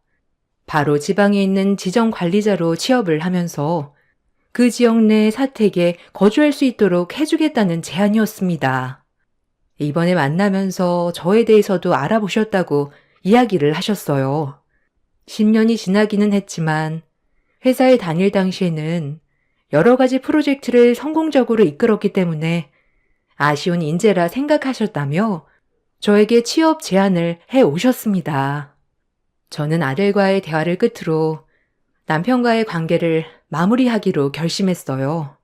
바로 지방에 있는 지정관리자로 취업을 하면서 그 지역 내 사택에 거주할 수 있도록 해주겠다는 제안이었습니다. 이번에 만나면서 저에 대해서도 알아보셨다고 이야기를 하셨어요. 10년이 지나기는 했지만 회사에 다닐 당시에는 여러 가지 프로젝트를 성공적으로 이끌었기 때문에 아쉬운 인재라 생각하셨다며 저에게 취업 제안을 해 오셨습니다. 저는 아들과의 대화를 끝으로 남편과의 관계를 마무리하기로 결심했어요.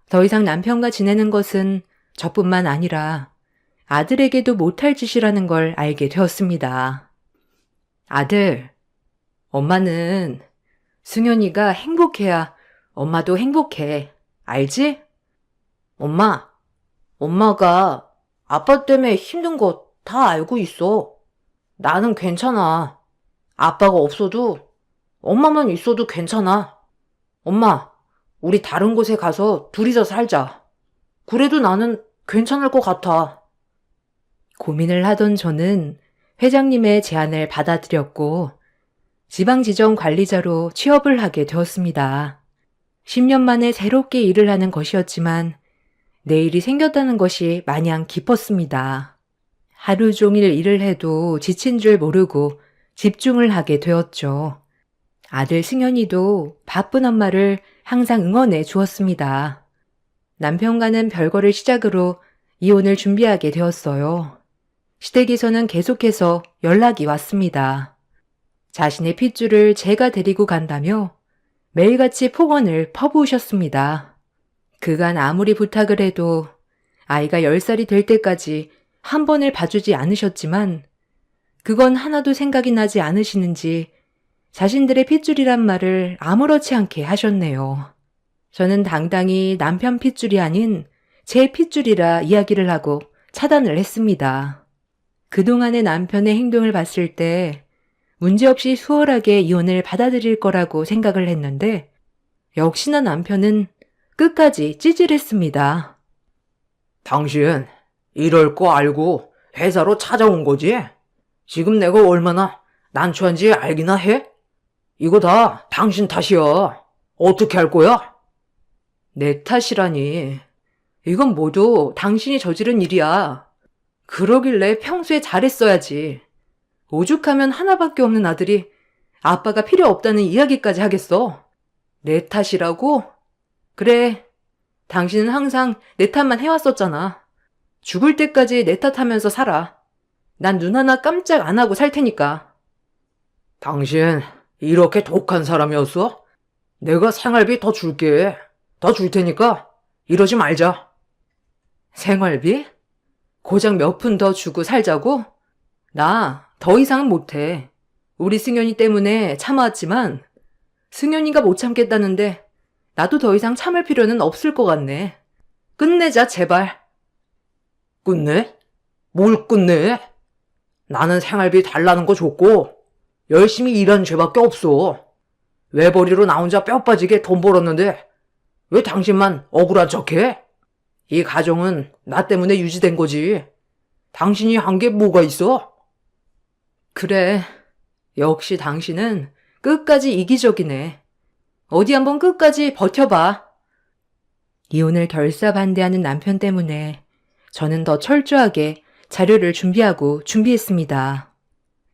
더 이상 남편과 지내는 것은 저뿐만 아니라 아들에게도 못할 짓이라는 걸 알게 되었습니다. 아들, 엄마는 승현이가 행복해야 엄마도 행복해. 알지? 엄마가 아빠 때문에 힘든 거 다 알고 있어. 나는 괜찮아. 아빠가 없어도 엄마만 있어도 괜찮아. 엄마, 우리 다른 곳에 가서 둘이서 살자. 그래도 나는 괜찮을 것 같아. 고민을 하던 저는 회장님의 제안을 받아들였고 지방지정관리자로 취업을 하게 되었습니다. 10년 만에 새롭게 일을 하는 것이었지만 내일이 생겼다는 것이 마냥 기뻤습니다. 하루 종일 일을 해도 지친 줄 모르고 집중을 하게 되었죠. 아들 승현이도 바쁜 엄마를 항상 응원해 주었습니다. 남편과는 별거를 시작으로 이혼을 준비하게 되었어요. 시댁에서는 계속해서 연락이 왔습니다. 자신의 핏줄을 제가 데리고 간다며 매일같이 폭언을 퍼부으셨습니다. 그간 아무리 부탁을 해도 아이가 10살이 될 때까지 한 번을 봐주지 않으셨지만 그건 하나도 생각이 나지 않으시는지 자신들의 핏줄이란 말을 아무렇지 않게 하셨네요. 저는 당당히 남편 핏줄이 아닌 제 핏줄이라 이야기를 하고 차단을 했습니다. 그동안의 남편의 행동을 봤을 때 문제없이 수월하게 이혼을 받아들일 거라고 생각을 했는데 역시나 남편은 끝까지 찌질했습니다. 당신 이럴 거 알고 회사로 찾아온 거지? 지금 내가 얼마나 난처한지 알기나 해? 이거 다 당신 탓이야. 어떻게 할 거야? 내 탓이라니. 이건 모두 당신이 저지른 일이야. 그러길래 평소에 잘했어야지. 오죽하면 하나밖에 없는 아들이 아빠가 필요 없다는 이야기까지 하겠어. 내 탓이라고? 그래, 당신은 항상 내 탓만 해왔었잖아. 죽을 때까지 내 탓하면서 살아. 난 눈 하나 깜짝 안 하고 살 테니까. 당신 이렇게 독한 사람이었어? 내가 생활비 더 줄게. 더 줄 테니까 이러지 말자. 생활비? 고작 몇 푼 더 주고 살자고? 나 더 이상은 못해. 우리 승현이 때문에 참아왔지만 승현이가 못 참겠다는데 나도 더 이상 참을 필요는 없을 것 같네. 끝내자, 제발. 끝내? 뭘 끝내? 나는 생활비 달라는 거 줬고 열심히 일한 죄밖에 없어. 외벌이로 나 혼자 뼈 빠지게 돈 벌었는데 왜 당신만 억울한 척해? 이 가정은 나 때문에 유지된 거지. 당신이 한 게 뭐가 있어? 그래, 역시 당신은 끝까지 이기적이네. 어디 한번 끝까지 버텨봐. 이혼을 결사반대하는 남편 때문에 저는 더 철저하게 자료를 준비했습니다.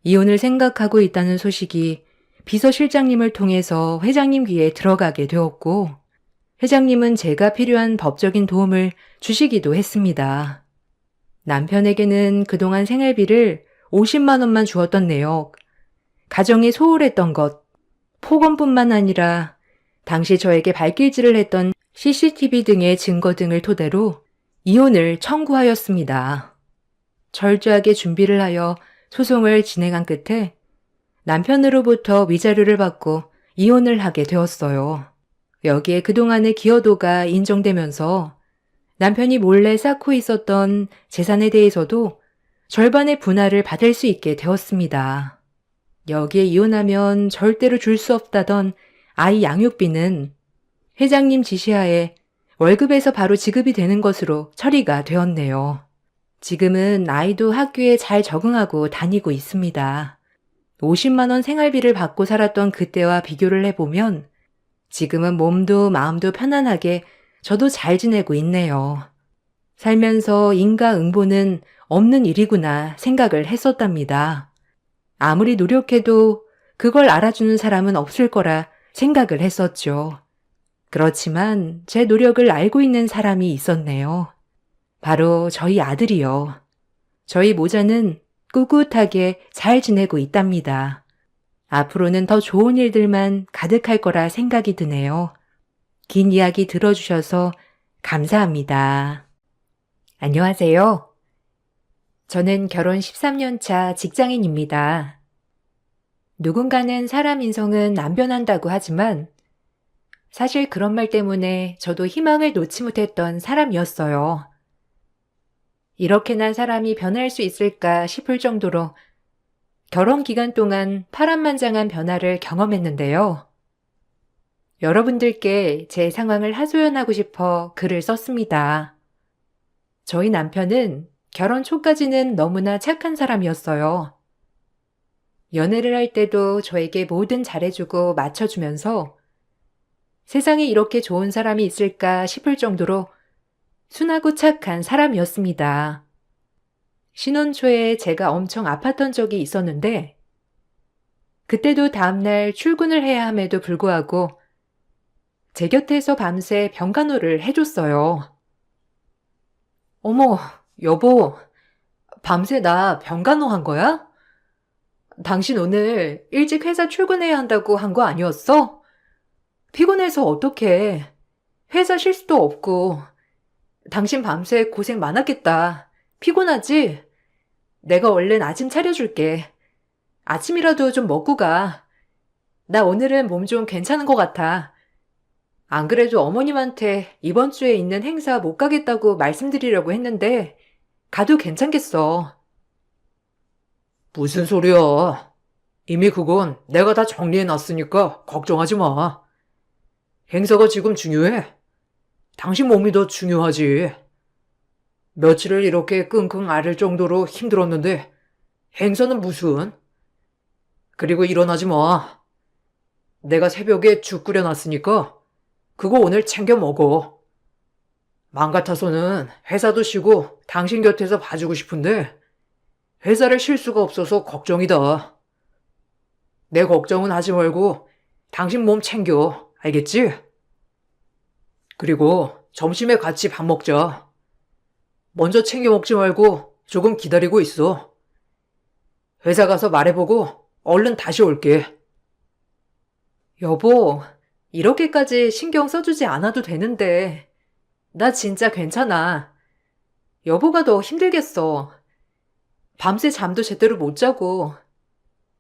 이혼을 생각하고 있다는 소식이 비서실장님을 통해서 회장님 귀에 들어가게 되었고, 회장님은 제가 필요한 법적인 도움을 주시기도 했습니다. 남편에게는 그동안 생활비를 50만 원만 주었던 내역, 가정이 소홀했던 것, 폭언뿐만 아니라 당시 저에게 발길질을 했던 CCTV 등의 증거 등을 토대로 이혼을 청구하였습니다. 철저하게 준비를 하여 소송을 진행한 끝에 남편으로부터 위자료를 받고 이혼을 하게 되었어요. 여기에 그동안의 기여도가 인정되면서 남편이 몰래 쌓고 있었던 재산에 대해서도 절반의 분할을 받을 수 있게 되었습니다. 여기에 이혼하면 절대로 줄 수 없다던 아이 양육비는 회장님 지시하에 월급에서 바로 지급이 되는 것으로 처리가 되었네요. 지금은 아이도 학교에 잘 적응하고 다니고 있습니다. 50만 원 생활비를 받고 살았던 그때와 비교를 해보면 지금은 몸도 마음도 편안하게 저도 잘 지내고 있네요. 살면서 인과응보는 없는 일이구나 생각을 했었답니다. 아무리 노력해도 그걸 알아주는 사람은 없을 거라 생각을 했었죠. 그렇지만 제 노력을 알고 있는 사람이 있었네요. 바로 저희 아들이요. 저희 모자는 꿋꿋하게 잘 지내고 있답니다. 앞으로는 더 좋은 일들만 가득할 거라 생각이 드네요. 긴 이야기 들어주셔서 감사합니다. 안녕하세요. 저는 결혼 13년 차 직장인입니다. 누군가는 사람 인성은 안 변한다고 하지만 사실 그런 말 때문에 저도 희망을 놓지 못했던 사람이었어요. 이렇게나 사람이 변할 수 있을까 싶을 정도로 결혼 기간 동안 파란만장한 변화를 경험했는데요. 여러분들께 제 상황을 하소연하고 싶어 글을 썼습니다. 저희 남편은 결혼 초까지는 너무나 착한 사람이었어요. 연애를 할 때도 저에게 뭐든 잘해주고 맞춰주면서 세상에 이렇게 좋은 사람이 있을까 싶을 정도로 순하고 착한 사람이었습니다. 신혼 초에 제가 엄청 아팠던 적이 있었는데 그때도 다음날 출근을 해야 함에도 불구하고 제 곁에서 밤새 병간호를 해줬어요. 어머, 여보, 밤새 나 병간호 한 거야? 당신 오늘 일찍 회사 출근해야 한다고 한 거 아니었어? 피곤해서 어떡해. 회사 쉴 수도 없고. 당신 밤새 고생 많았겠다. 피곤하지? 내가 얼른 아침 차려줄게. 아침이라도 좀 먹고 가. 나 오늘은 몸 좀 괜찮은 것 같아. 안 그래도 어머님한테 이번 주에 있는 행사 못 가겠다고 말씀드리려고 했는데 가도 괜찮겠어. 무슨 소리야. 이미 그건 내가 다 정리해놨으니까 걱정하지 마. 행사가 지금 중요해? 당신 몸이 더 중요하지. 며칠을 이렇게 끙끙 앓을 정도로 힘들었는데 행사는 무슨? 그리고 일어나지 마. 내가 새벽에 죽 끓여놨으니까 그거 오늘 챙겨 먹어. 맘 같아서는 회사도 쉬고 당신 곁에서 봐주고 싶은데 회사를 쉴 수가 없어서 걱정이다. 내 걱정은 하지 말고 당신 몸 챙겨. 알겠지? 그리고 점심에 같이 밥 먹자. 먼저 챙겨 먹지 말고 조금 기다리고 있어. 회사 가서 말해보고 얼른 다시 올게. 여보, 이렇게까지 신경 써주지 않아도 되는데 나 진짜 괜찮아. 여보가 더 힘들겠어. 밤새 잠도 제대로 못 자고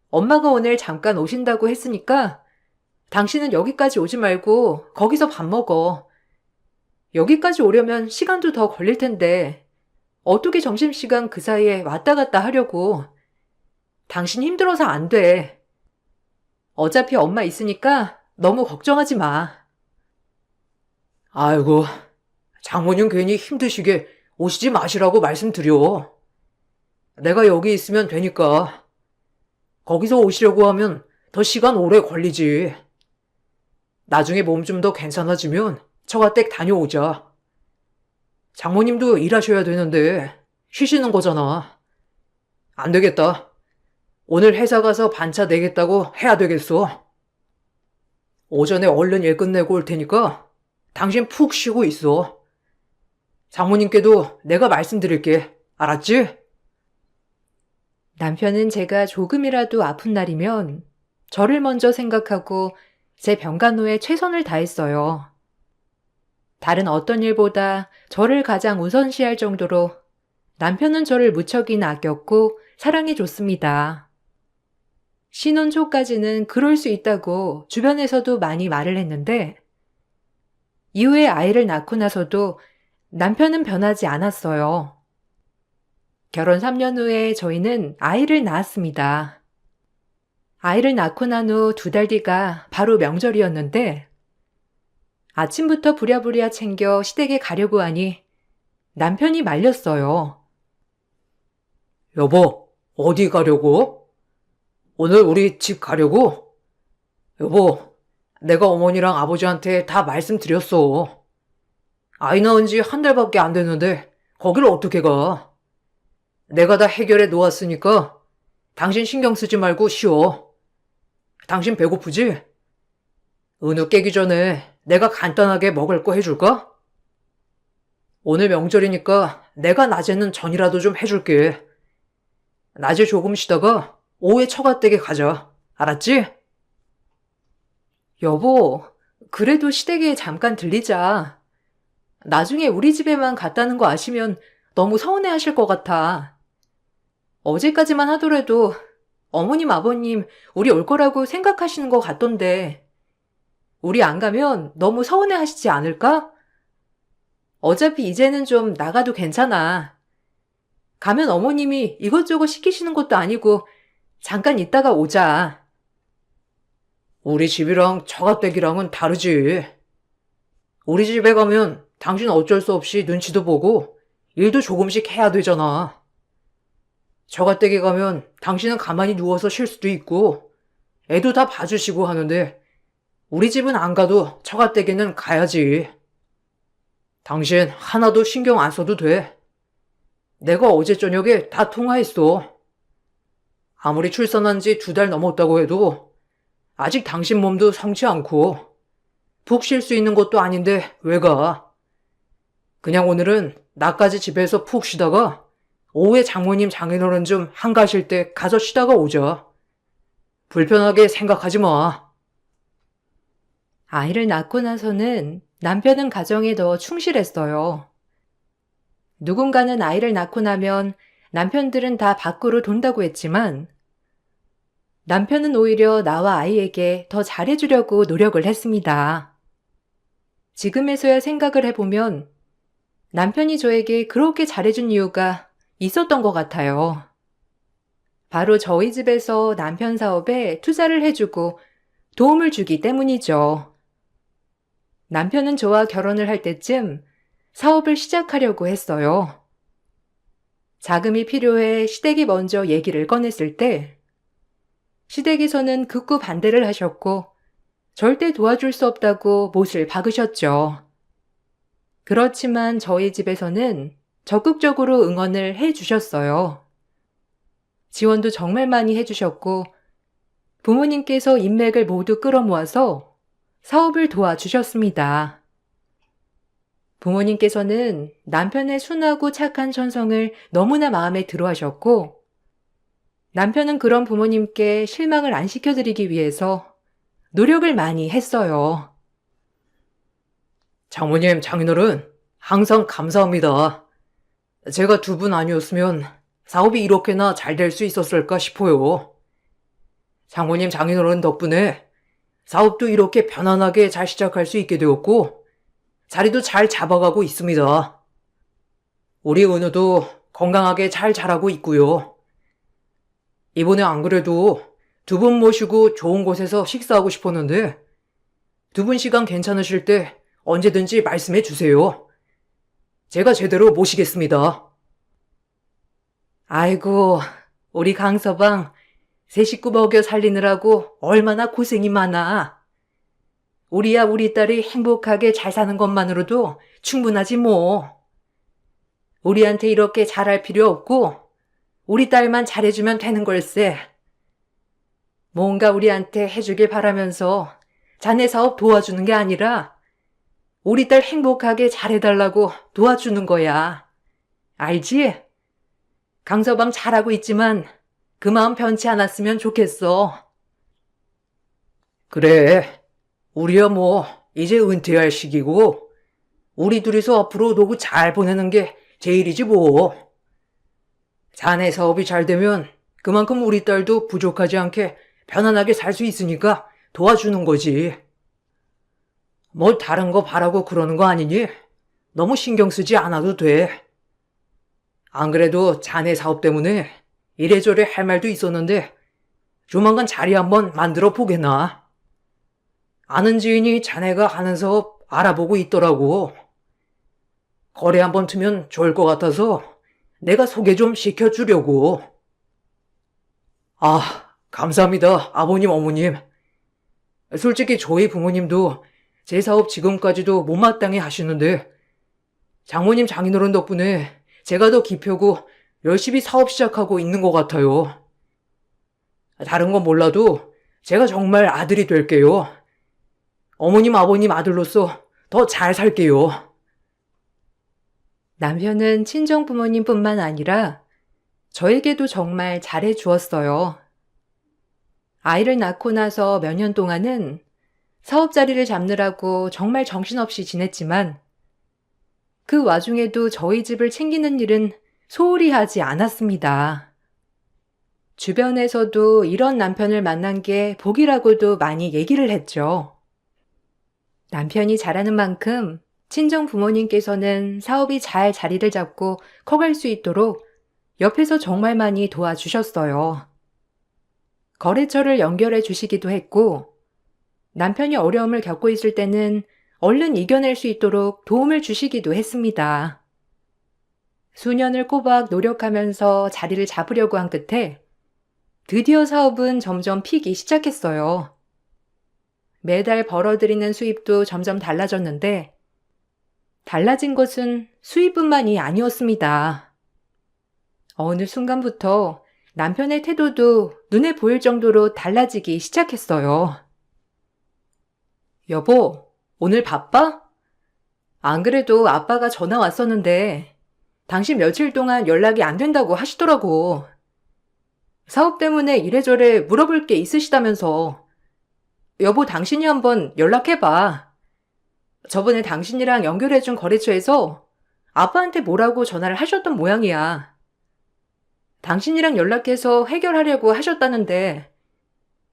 엄마가 오늘 잠깐 오신다고 했으니까 당신은 여기까지 오지 말고 거기서 밥 먹어. 여기까지 오려면 시간도 더 걸릴 텐데 어떻게 점심시간 그 사이에 왔다 갔다 하려고. 당신 힘들어서 안 돼. 어차피 엄마 있으니까 너무 걱정하지 마. 아이고, 장모님 괜히 힘드시게 오시지 마시라고 말씀드려. 내가 여기 있으면 되니까. 거기서 오시려고 하면 더 시간 오래 걸리지. 나중에 몸 좀 더 괜찮아지면 처가댁 다녀오자. 장모님도 일하셔야 되는데 쉬시는 거잖아. 안 되겠다. 오늘 회사 가서 반차 내겠다고 해야 되겠어. 오전에 얼른 일 끝내고 올 테니까 당신 푹 쉬고 있어. 장모님께도 내가 말씀드릴게. 알았지? 남편은 제가 조금이라도 아픈 날이면 저를 먼저 생각하고 제 병간호에 최선을 다했어요. 다른 어떤 일보다 저를 가장 우선시할 정도로 남편은 저를 무척이나 아꼈고 사랑해줬습니다. 신혼 초까지는 그럴 수 있다고 주변에서도 많이 말을 했는데 이후에 아이를 낳고 나서도 남편은 변하지 않았어요. 결혼 3년 후에 저희는 아이를 낳았습니다. 아이를 낳고 난 후 2달 뒤가 바로 명절이었는데 아침부터 부랴부랴 챙겨 시댁에 가려고 하니 남편이 말렸어요. 여보, 어디 가려고? 오늘 우리 집 가려고? 여보, 내가 어머니랑 아버지한테 다 말씀드렸어. 아이 낳은 지 1달밖에 안 됐는데 거길 어떻게 가? 내가 다 해결해 놓았으니까 당신 신경 쓰지 말고 쉬어. 당신 배고프지? 은우 깨기 전에 내가 간단하게 먹을 거 해줄까? 오늘 명절이니까 내가 낮에는 전이라도 좀 해줄게. 낮에 조금 쉬다가 오후에 처갓댁에 가자. 알았지? 여보, 그래도 시댁에 잠깐 들리자. 나중에 우리 집에만 갔다는 거 아시면 너무 서운해 하실 것 같아. 어제까지만 하더라도 어머님, 아버님, 우리 올 거라고 생각하시는 것 같던데. 우리 안 가면 너무 서운해 하시지 않을까? 어차피 이제는 좀 나가도 괜찮아. 가면 어머님이 이것저것 시키시는 것도 아니고 잠깐 있다가 오자. 우리 집이랑 처갓댁이랑은 다르지. 우리 집에 가면 당신 어쩔 수 없이 눈치도 보고 일도 조금씩 해야 되잖아. 처갓댁에 가면 당신은 가만히 누워서 쉴 수도 있고 애도 다 봐주시고 하는데 우리 집은 안 가도 처갓댁에는 가야지. 당신 하나도 신경 안 써도 돼. 내가 어제 저녁에 다 통화했어. 아무리 출산한 지 2달 넘었다고 해도 아직 당신 몸도 성치 않고 푹 쉴 수 있는 것도 아닌데 왜 가? 그냥 오늘은 나까지 집에서 푹 쉬다가 오후에 장모님 장인어른 좀 한가하실 때 가서 쉬다가 오자. 불편하게 생각하지 마. 아이를 낳고 나서는 남편은 가정에 더 충실했어요. 누군가는 아이를 낳고 나면 남편들은 다 밖으로 돈다고 했지만 남편은 오히려 나와 아이에게 더 잘해주려고 노력을 했습니다. 지금에서야 생각을 해보면 남편이 저에게 그렇게 잘해준 이유가 있었던 것 같아요. 바로 저희 집에서 남편 사업에 투자를 해주고 도움을 주기 때문이죠. 남편은 저와 결혼을 할 때쯤 사업을 시작하려고 했어요. 자금이 필요해 시댁이 먼저 얘기를 꺼냈을 때 시댁에서는 극구 반대를 하셨고 절대 도와줄 수 없다고 못을 박으셨죠. 그렇지만 저희 집에서는 적극적으로 응원을 해 주셨어요. 지원도 정말 많이 해 주셨고 부모님께서 인맥을 모두 끌어모아서 사업을 도와주셨습니다. 부모님께서는 남편의 순하고 착한 천성을 너무나 마음에 들어 하셨고 남편은 그런 부모님께 실망을 안 시켜드리기 위해서 노력을 많이 했어요. 장모님, 장인어른, 항상 감사합니다. 제가 2분 아니었으면 사업이 이렇게나 잘 될 수 있었을까 싶어요. 장모님, 장인어른 덕분에 사업도 이렇게 편안하게 잘 시작할 수 있게 되었고 자리도 잘 잡아가고 있습니다. 우리 은우도 건강하게 잘 자라고 있고요. 이번에 안 그래도 2분 모시고 좋은 곳에서 식사하고 싶었는데 2분 시간 괜찮으실 때 언제든지 말씀해 주세요. 제가 제대로 모시겠습니다. 아이고, 우리 강서방 세 식구 먹여 살리느라고 얼마나 고생이 많아. 우리야 우리 딸이 행복하게 잘 사는 것만으로도 충분하지 뭐. 우리한테 이렇게 잘할 필요 없고 우리 딸만 잘해주면 되는 걸세. 뭔가 우리한테 해주길 바라면서 자네 사업 도와주는 게 아니라 우리 딸 행복하게 잘해달라고 도와주는 거야. 알지? 강서방 잘하고 있지만 그 마음 변치 않았으면 좋겠어. 그래, 우리야 뭐 이제 은퇴할 시기고 우리 둘이서 앞으로 노후 잘 보내는 게 제일이지 뭐. 자네 사업이 잘 되면 그만큼 우리 딸도 부족하지 않게 편안하게 살 수 있으니까 도와주는 거지. 뭘 다른 거 바라고 그러는 거 아니니? 너무 신경 쓰지 않아도 돼. 안 그래도 자네 사업 때문에 이래저래 할 말도 있었는데 조만간 자리 한번 만들어 보게나. 아는 지인이 자네가 하는 사업 알아보고 있더라고. 거래 한번 트면 좋을 것 같아서 내가 소개 좀 시켜주려고. 아, 감사합니다, 아버님, 어머님. 솔직히 저희 부모님도 제 사업 지금까지도 못마땅해 하시는데 장모님 장인어른 덕분에 제가 더 기펴고 열심히 사업 시작하고 있는 것 같아요. 다른 건 몰라도 제가 정말 아들이 될게요. 어머님, 아버님 아들로서 더 잘 살게요. 남편은 친정 부모님뿐만 아니라 저에게도 정말 잘해 주었어요. 아이를 낳고 나서 몇 년 동안은 사업 자리를 잡느라고 정말 정신없이 지냈지만 그 와중에도 저희 집을 챙기는 일은 소홀히 하지 않았습니다. 주변에서도 이런 남편을 만난 게 복이라고도 많이 얘기를 했죠. 남편이 잘하는 만큼 친정 부모님께서는 사업이 잘 자리를 잡고 커갈 수 있도록 옆에서 정말 많이 도와주셨어요. 거래처를 연결해 주시기도 했고, 남편이 어려움을 겪고 있을 때는 얼른 이겨낼 수 있도록 도움을 주시기도 했습니다. 수년을 꼬박 노력하면서 자리를 잡으려고 한 끝에 드디어 사업은 점점 피기 시작했어요. 매달 벌어들이는 수입도 점점 달라졌는데 달라진 것은 수입뿐만이 아니었습니다. 어느 순간부터 남편의 태도도 눈에 보일 정도로 달라지기 시작했어요. 여보, 오늘 바빠? 안 그래도 아빠가 전화 왔었는데 당신 며칠 동안 연락이 안 된다고 하시더라고. 사업 때문에 이래저래 물어볼 게 있으시다면서. 여보, 당신이 한번 연락해봐. 저번에 당신이랑 연결해준 거래처에서 아빠한테 뭐라고 전화를 하셨던 모양이야. 당신이랑 연락해서 해결하려고 하셨다는데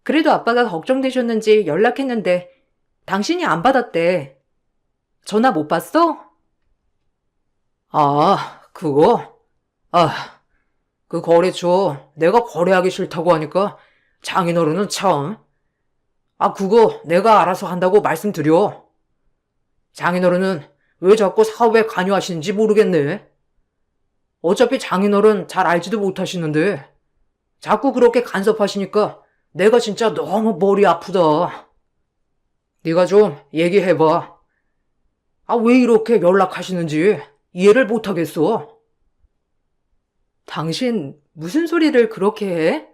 그래도 아빠가 걱정되셨는지 연락했는데 당신이 안 받았대. 전화 못 받았어? 아, 그거? 아, 그 거래처 내가 거래하기 싫다고 하니까 장인어른은 참. 아, 그거 내가 알아서 한다고 말씀드려. 장인어른은 왜 자꾸 사업에 관여하시는지 모르겠네. 어차피 장인어른 잘 알지도 못하시는데 자꾸 그렇게 간섭하시니까 내가 진짜 너무 머리 아프다. 네가 좀 얘기해봐. 아, 왜 이렇게 연락하시는지 이해를 못하겠어. 당신 무슨 소리를 그렇게 해?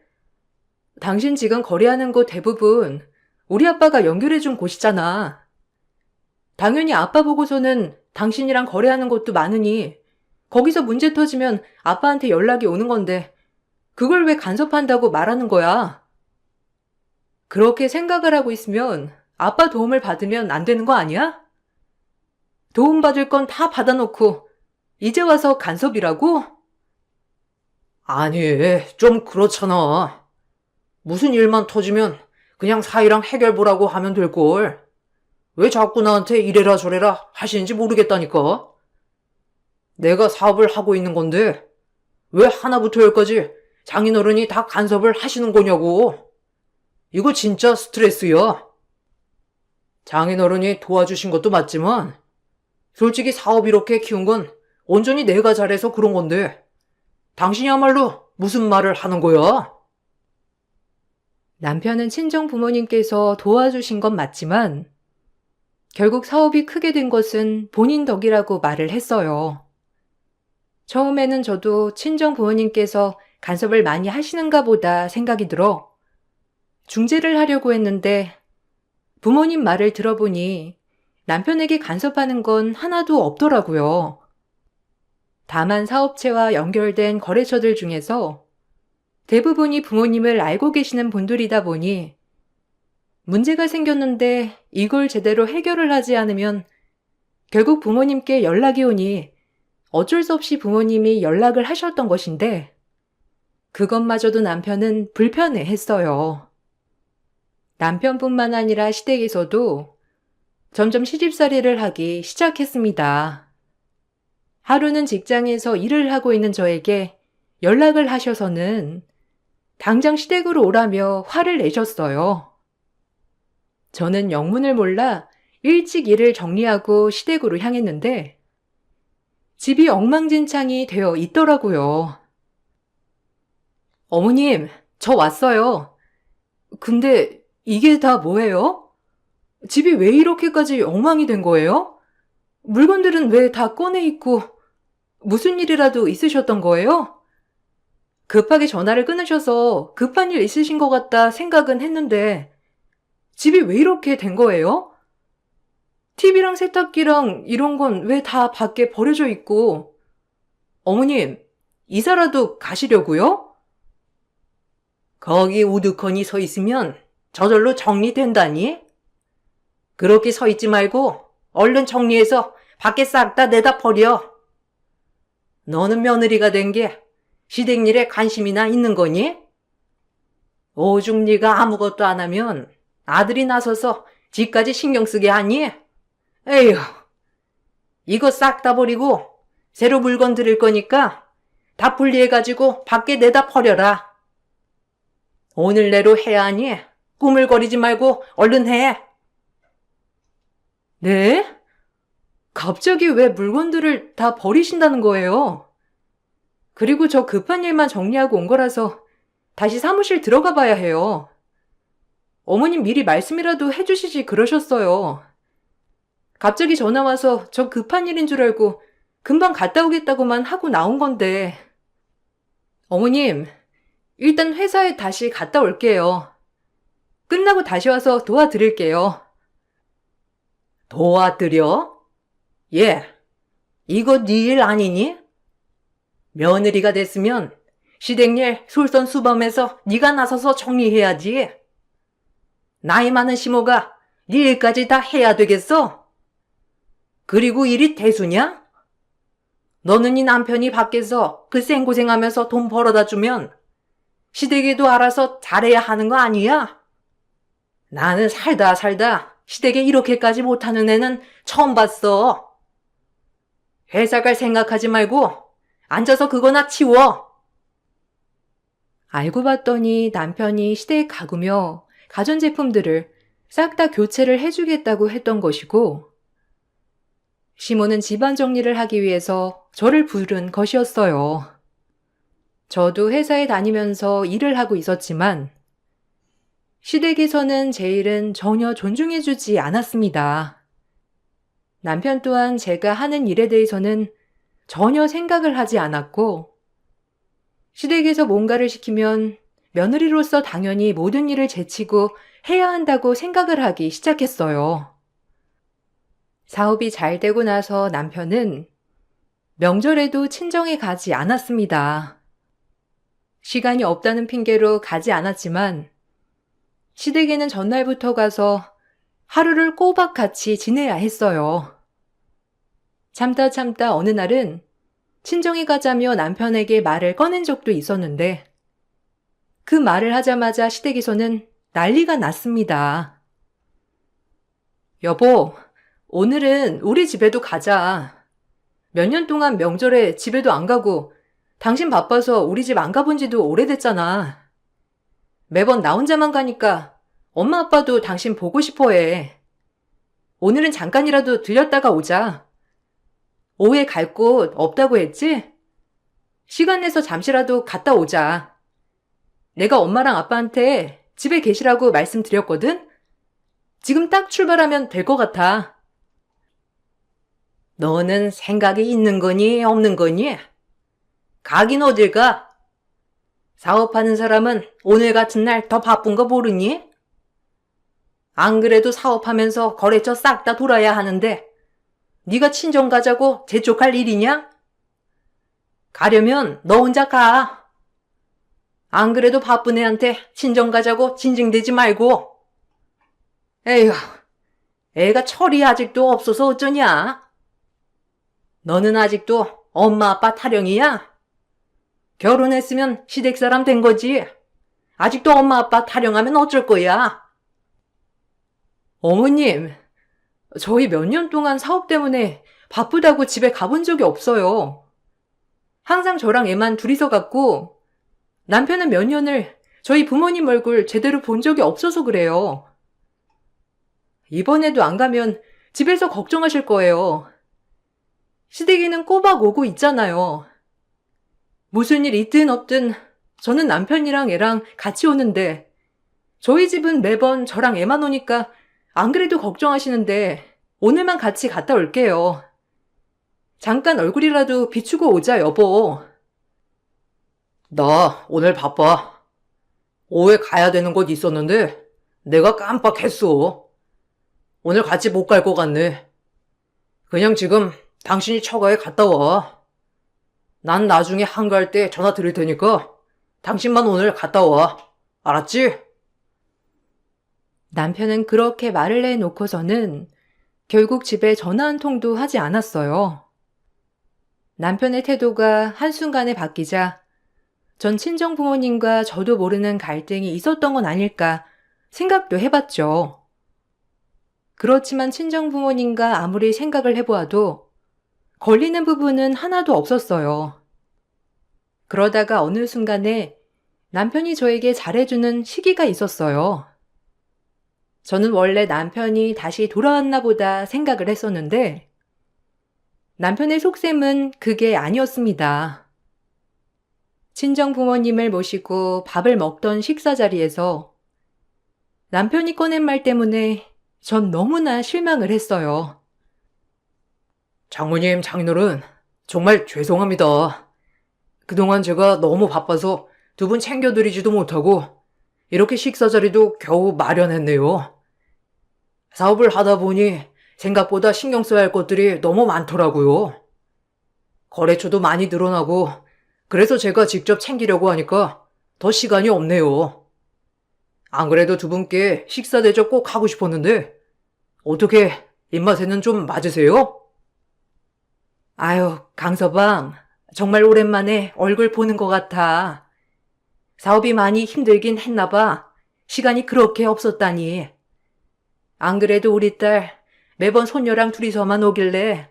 당신 지금 거래하는 곳 대부분 우리 아빠가 연결해준 곳이잖아. 당연히 아빠 보고서는 당신이랑 거래하는 곳도 많으니 거기서 문제 터지면 아빠한테 연락이 오는 건데 그걸 왜 간섭한다고 말하는 거야? 그렇게 생각을 하고 있으면 아빠 도움을 받으면 안 되는 거 아니야? 도움받을 건 다 받아놓고 이제 와서 간섭이라고? 아니, 좀 그렇잖아. 무슨 일만 터지면 그냥 사이랑 해결 보라고 하면 될걸. 왜 자꾸 나한테 이래라 저래라 하시는지 모르겠다니까. 내가 사업을 하고 있는 건데 왜 하나부터 열까지 장인어른이 다 간섭을 하시는 거냐고. 이거 진짜 스트레스야. 장인어른이 도와주신 것도 맞지만 솔직히 사업 이렇게 키운 건 온전히 내가 잘해서 그런 건데 당신이야말로 무슨 말을 하는 거야? 남편은 친정 부모님께서 도와주신 건 맞지만 결국 사업이 크게 된 것은 본인 덕이라고 말을 했어요. 처음에는 저도 친정 부모님께서 간섭을 많이 하시는가 보다 생각이 들어 중재를 하려고 했는데 부모님 말을 들어보니 남편에게 간섭하는 건 하나도 없더라고요. 다만 사업체와 연결된 거래처들 중에서 대부분이 부모님을 알고 계시는 분들이다 보니 문제가 생겼는데 이걸 제대로 해결을 하지 않으면 결국 부모님께 연락이 오니 어쩔 수 없이 부모님이 연락을 하셨던 것인데 그것마저도 남편은 불편해했어요. 남편뿐만 아니라 시댁에서도 점점 시집살이를 하기 시작했습니다. 하루는 직장에서 일을 하고 있는 저에게 연락을 하셔서는 당장 시댁으로 오라며 화를 내셨어요. 저는 영문을 몰라 일찍 일을 정리하고 시댁으로 향했는데 집이 엉망진창이 되어 있더라고요. 어머님, 저 왔어요. 근데 이게 다 뭐예요? 집이 왜 이렇게까지 엉망이 된 거예요? 물건들은 왜 다 꺼내 있고 무슨 일이라도 있으셨던 거예요? 급하게 전화를 끊으셔서 급한 일 있으신 것 같다 생각은 했는데 집이 왜 이렇게 된 거예요? TV랑 세탁기랑 이런 건 왜 다 밖에 버려져 있고 어머님, 이사라도 가시려고요? 거기 우두커니 서 있으면 저절로 정리된다니? 그렇게 서 있지 말고 얼른 정리해서 밖에 싹 다 내다 버려. 너는 며느리가 된 게 시댁 일에 관심이나 있는 거니? 오죽 네가 아무것도 안 하면 아들이 나서서 집까지 신경 쓰게 하니? 에휴, 이거 싹 다 버리고 새로 물건 들일 거니까 다 분리해가지고 밖에 내다 버려라. 오늘 내로 해야 하니 꾸물거리지 말고 얼른 해. 네? 갑자기 왜 물건들을 다 버리신다는 거예요? 그리고 저 급한 일만 정리하고 온 거라서 다시 사무실 들어가 봐야 해요. 어머님 미리 말씀이라도 해주시지 그러셨어요. 갑자기 전화 와서 저 급한 일인 줄 알고 금방 갔다 오겠다고만 하고 나온 건데. 어머님, 일단 회사에 다시 갔다 올게요. 끝나고 다시 와서 도와드릴게요. 도와드려? 예, 이거 네 일 아니니? 며느리가 됐으면 시댁일 솔선수범해서 네가 나서서 정리해야지. 나이 많은 시모가 네 일까지 다 해야 되겠어? 그리고 일이 대수냐? 너는 네 남편이 밖에서 그 생고생하면서 돈 벌어다 주면 시댁에도 알아서 잘해야 하는 거 아니야? 나는 살다 시댁에 이렇게까지 못하는 애는 처음 봤어. 회사 갈 생각하지 말고 앉아서 그거나 치워. 알고 봤더니 남편이 시댁 가구며 가전제품들을 싹 다 교체를 해주겠다고 했던 것이고 시모는 집안 정리를 하기 위해서 저를 부른 것이었어요. 저도 회사에 다니면서 일을 하고 있었지만 시댁에서는 제 일은 전혀 존중해주지 않았습니다. 남편 또한 제가 하는 일에 대해서는 전혀 생각을 하지 않았고 시댁에서 뭔가를 시키면 며느리로서 당연히 모든 일을 제치고 해야 한다고 생각을 하기 시작했어요. 사업이 잘 되고 나서 남편은 명절에도 친정에 가지 않았습니다. 시간이 없다는 핑계로 가지 않았지만 시댁에는 전날부터 가서 하루를 꼬박 같이 지내야 했어요. 참다 어느 날은 친정에 가자며 남편에게 말을 꺼낸 적도 있었는데 그 말을 하자마자 시댁에서는 난리가 났습니다. 여보, 오늘은 우리 집에도 가자. 몇 년 동안 명절에 집에도 안 가고 당신 바빠서 우리 집 안 가본 지도 오래됐잖아. 매번 나 혼자만 가니까 엄마 아빠도 당신 보고 싶어 해. 오늘은 잠깐이라도 들렸다가 오자. 오후에 갈 곳 없다고 했지? 시간 내서 잠시라도 갔다 오자. 내가 엄마랑 아빠한테 집에 계시라고 말씀드렸거든? 지금 딱 출발하면 될 것 같아. 너는 생각이 있는 거니 없는 거니? 가긴 어딜 가? 사업하는 사람은 오늘 같은 날 더 바쁜 거 모르니? 안 그래도 사업하면서 거래처 싹 다 돌아야 하는데 네가 친정 가자고 재촉할 일이냐? 가려면 너 혼자 가. 안 그래도 바쁜 애한테 친정 가자고 징징대지 말고. 에휴, 애가 철이 아직도 없어서 어쩌냐? 너는 아직도 엄마 아빠 타령이야? 결혼했으면 시댁 사람 된 거지. 아직도 엄마 아빠 타령하면 어쩔 거야? 어머님, 저희 몇 년 동안 사업 때문에 바쁘다고 집에 가본 적이 없어요. 항상 저랑 애만 둘이서 갔고, 남편은 몇 년을 저희 부모님 얼굴 제대로 본 적이 없어서 그래요. 이번에도 안 가면 집에서 걱정하실 거예요. 시댁이는 꼬박 오고 있잖아요. 무슨 일 있든 없든 저는 남편이랑 애랑 같이 오는데, 저희 집은 매번 저랑 애만 오니까 안 그래도 걱정하시는데 오늘만 같이 갔다 올게요. 잠깐 얼굴이라도 비추고 오자, 여보. 나 오늘 바빠. 오후에 가야 되는 곳 있었는데 내가 깜빡했어. 오늘 같이 못 갈 것 같네. 그냥 지금 당신이 처가에 갔다 와. 난 나중에 한가할 때 전화 드릴 테니까 당신만 오늘 갔다 와. 알았지? 남편은 그렇게 말을 해놓고서는 결국 집에 전화 한 통도 하지 않았어요. 남편의 태도가 한순간에 바뀌자 전 친정 부모님과 저도 모르는 갈등이 있었던 건 아닐까 생각도 해봤죠. 그렇지만 친정 부모님과 아무리 생각을 해보아도 걸리는 부분은 하나도 없었어요. 그러다가 어느 순간에 남편이 저에게 잘해주는 시기가 있었어요. 저는 원래 남편이 다시 돌아왔나 보다 생각을 했었는데 남편의 속셈은 그게 아니었습니다. 친정 부모님을 모시고 밥을 먹던 식사 자리에서 남편이 꺼낸 말 때문에 전 너무나 실망을 했어요. 장모님, 장인어른, 정말 죄송합니다. 그동안 제가 너무 바빠서 두 분 챙겨드리지도 못하고 이렇게 식사 자리도 겨우 마련했네요. 사업을 하다 보니 생각보다 신경 써야 할 것들이 너무 많더라고요. 거래처도 많이 늘어나고 그래서 제가 직접 챙기려고 하니까 더 시간이 없네요. 안 그래도 두 분께 식사 대접 꼭 하고 싶었는데 어떻게 입맛에는 좀 맞으세요? 아유, 강서방, 정말 오랜만에 얼굴 보는 것 같아. 사업이 많이 힘들긴 했나 봐. 시간이 그렇게 없었다니. 안 그래도 우리 딸 매번 손녀랑 둘이서만 오길래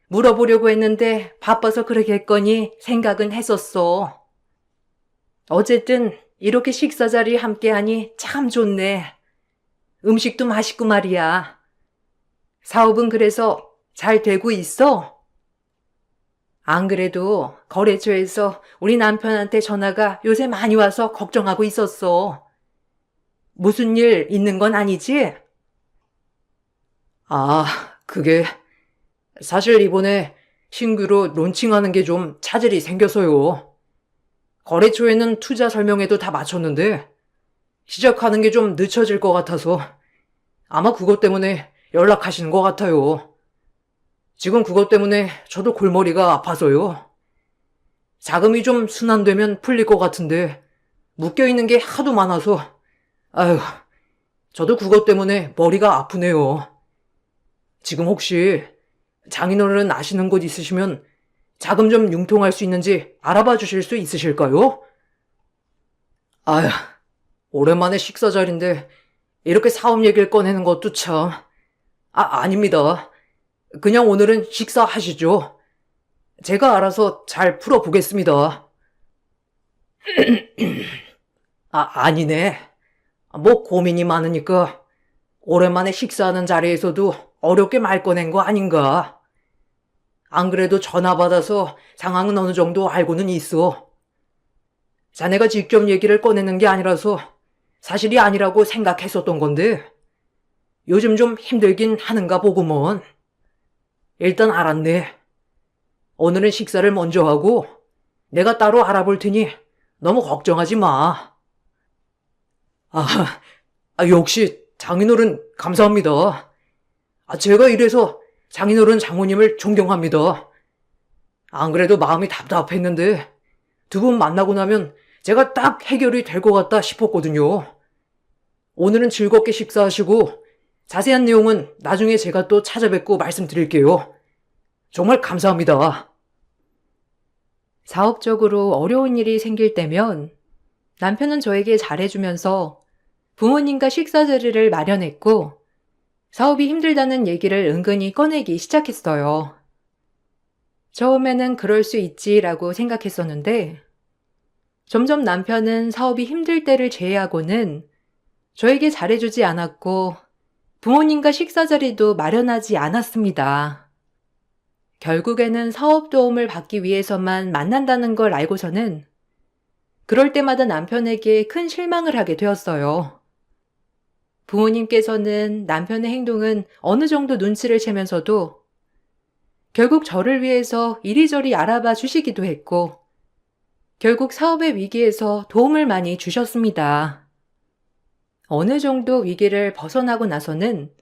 물어보려고 했는데 바빠서 그러겠거니 생각은 했었어. 어쨌든 이렇게 식사 자리 함께하니 참 좋네. 음식도 맛있고 말이야. 사업은 그래서 잘 되고 있어? 안 그래도 거래처에서 우리 남편한테 전화가 요새 많이 와서 걱정하고 있었어. 무슨 일 있는 건 아니지? 그게 사실 이번에 신규로 론칭하는 게 좀 차질이 생겨서요. 거래처에는 투자 설명회도 다 마쳤는데 시작하는 게 좀 늦춰질 것 같아서 아마 그것 때문에 연락하시는 것 같아요. 지금 그것 때문에 저도 골머리가 아파서요. 자금이 좀 순환되면 풀릴 것 같은데 묶여있는 게 하도 많아서 아휴, 저도 그것 때문에 머리가 아프네요. 지금 혹시 장인어른 아시는 곳 있으시면 자금 좀 융통할 수 있는지 알아봐 주실 수 있으실까요? 아휴, 오랜만에 식사 자리인데 이렇게 사업 얘기를 꺼내는 것도 참... 아닙니다. 그냥 오늘은 식사하시죠. 제가 알아서 잘 풀어보겠습니다. 아니네. 뭐 고민이 많으니까 오랜만에 식사하는 자리에서도 어렵게 말 꺼낸 거 아닌가. 안 그래도 전화 받아서 상황은 어느 정도 알고는 있어. 자네가 직접 얘기를 꺼내는 게 아니라서 사실이 아니라고 생각했었던 건데 요즘 좀 힘들긴 하는가 보구먼. 일단 알았네. 오늘은 식사를 먼저 하고 내가 따로 알아볼 테니 너무 걱정하지 마. 역시 장인어른 감사합니다. 제가 이래서 장인어른 장모님을 존경합니다. 안 그래도 마음이 답답했는데 두 분 만나고 나면 제가 딱 해결이 될 것 같다 싶었거든요. 오늘은 즐겁게 식사하시고 자세한 내용은 나중에 제가 또 찾아뵙고 말씀드릴게요. 정말 감사합니다. 사업적으로 어려운 일이 생길 때면 남편은 저에게 잘해주면서 부모님과 식사 자리를 마련했고 사업이 힘들다는 얘기를 은근히 꺼내기 시작했어요. 처음에는 그럴 수 있지라고 생각했었는데 점점 남편은 사업이 힘들 때를 제외하고는 저에게 잘해주지 않았고 부모님과 식사 자리도 마련하지 않았습니다. 결국에는 사업 도움을 받기 위해서만 만난다는 걸 알고서는 그럴 때마다 남편에게 큰 실망을 하게 되었어요. 부모님께서는 남편의 행동은 어느 정도 눈치를 채면서도 결국 저를 위해서 이리저리 알아봐 주시기도 했고 결국 사업의 위기에서 도움을 많이 주셨습니다. 어느 정도 위기를 벗어나고 나서는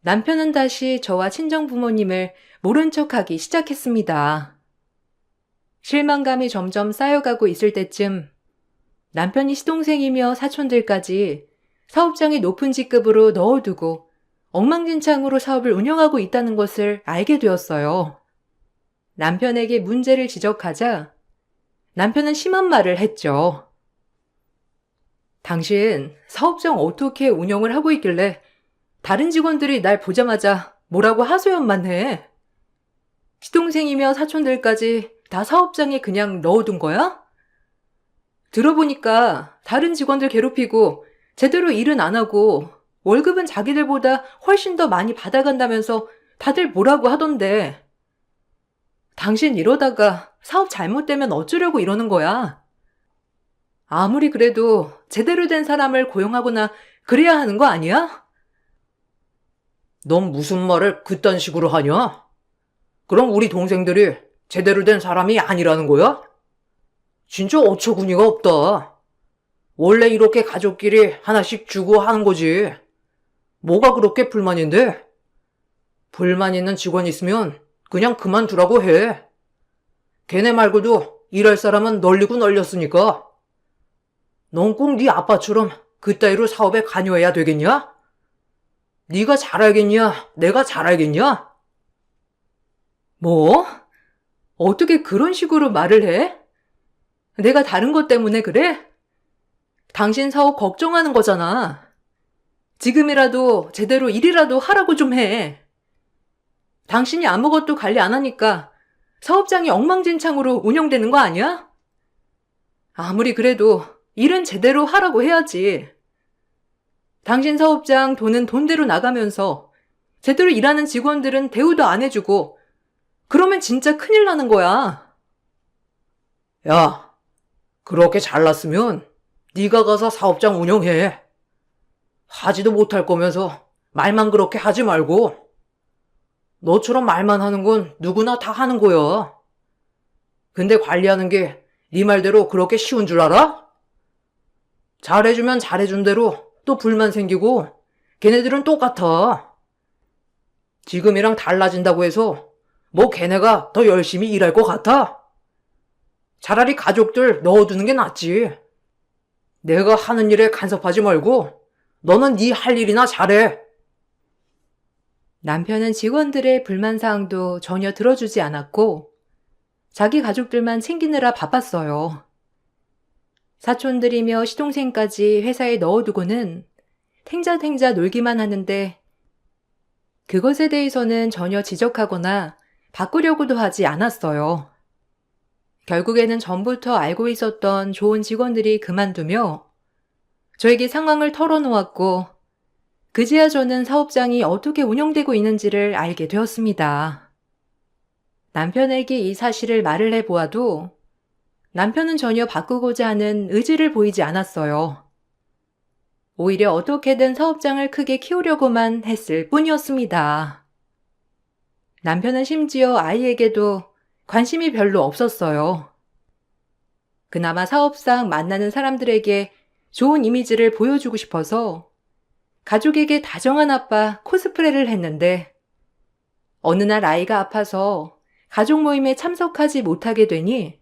남편은 다시 저와 친정 부모님을 모른 척하기 시작했습니다. 실망감이 점점 쌓여가고 있을 때쯤 남편이 시동생이며 사촌들까지 사업장의 높은 직급으로 넣어두고 엉망진창으로 사업을 운영하고 있다는 것을 알게 되었어요. 남편에게 문제를 지적하자 남편은 심한 말을 했죠. 당신 사업장 어떻게 운영을 하고 있길래 다른 직원들이 날 보자마자 뭐라고 하소연만 해. 시동생이며 사촌들까지 다 사업장에 그냥 넣어둔 거야? 들어보니까 다른 직원들 괴롭히고 제대로 일은 안 하고 월급은 자기들보다 훨씬 더 많이 받아간다면서 다들 뭐라고 하던데. 당신 이러다가 사업 잘못되면 어쩌려고 이러는 거야? 아무리 그래도 제대로 된 사람을 고용하거나 그래야 하는 거 아니야? 넌 무슨 말을 그딴 식으로 하냐? 그럼 우리 동생들이 제대로 된 사람이 아니라는 거야? 진짜 어처구니가 없다. 원래 이렇게 가족끼리 하나씩 주고 하는 거지. 뭐가 그렇게 불만인데? 불만 있는 직원 있으면 그냥 그만두라고 해. 걔네 말고도 일할 사람은 널리고 널렸으니까. 넌 꼭 네 아빠처럼 그따위로 사업에 관여해야 되겠냐? 네가 잘 알겠냐? 내가 잘 알겠냐? 뭐? 어떻게 그런 식으로 말을 해? 내가 다른 것 때문에 그래? 당신 사업 걱정하는 거잖아. 지금이라도 제대로 일이라도 하라고 좀 해. 당신이 아무것도 관리 안 하니까 사업장이 엉망진창으로 운영되는 거 아니야? 아무리 그래도 일은 제대로 하라고 해야지. 당신 사업장 돈은 돈대로 나가면서 제대로 일하는 직원들은 대우도 안 해주고 그러면 진짜 큰일 나는 거야. 야, 그렇게 잘났으면 네가 가서 사업장 운영해. 하지도 못할 거면서 말만 그렇게 하지 말고. 너처럼 말만 하는 건 누구나 다 하는 거야. 근데 관리하는 게 네 말대로 그렇게 쉬운 줄 알아? 잘해주면 잘해준 대로 또 불만 생기고 걔네들은 똑같아. 지금이랑 달라진다고 해서 뭐 걔네가 더 열심히 일할 것 같아? 차라리 가족들 넣어두는 게 낫지. 내가 하는 일에 간섭하지 말고 너는 네 할 일이나 잘해. 남편은 직원들의 불만사항도 전혀 들어주지 않았고 자기 가족들만 챙기느라 바빴어요. 사촌들이며 시동생까지 회사에 넣어두고는 탱자탱자 놀기만 하는데 그것에 대해서는 전혀 지적하거나 바꾸려고도 하지 않았어요. 결국에는 전부터 알고 있었던 좋은 직원들이 그만두며 저에게 상황을 털어놓았고 그제야 저는 사업장이 어떻게 운영되고 있는지를 알게 되었습니다. 남편에게 이 사실을 말을 해보아도 남편은 전혀 바꾸고자 하는 의지를 보이지 않았어요. 오히려 어떻게든 사업장을 크게 키우려고만 했을 뿐이었습니다. 남편은 심지어 아이에게도 관심이 별로 없었어요. 그나마 사업상 만나는 사람들에게 좋은 이미지를 보여주고 싶어서 가족에게 다정한 아빠 코스프레를 했는데 어느 날 아이가 아파서 가족 모임에 참석하지 못하게 되니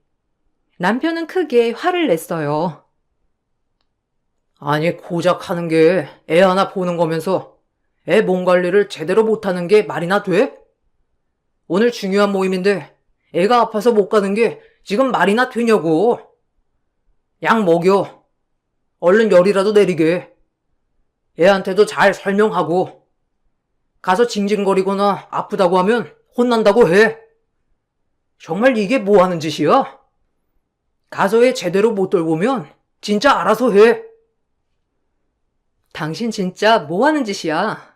남편은 크게 화를 냈어요. 아니 고작 하는 게 애 하나 보는 거면서 애 몸 관리를 제대로 못하는 게 말이나 돼? 오늘 중요한 모임인데 애가 아파서 못 가는 게 지금 말이나 되냐고. 약 먹여. 얼른 열이라도 내리게. 애한테도 잘 설명하고. 가서 징징거리거나 아프다고 하면 혼난다고 해. 정말 이게 뭐 하는 짓이야? 가서 애 제대로 못 돌보면 진짜 알아서 해. 당신 진짜 뭐 하는 짓이야?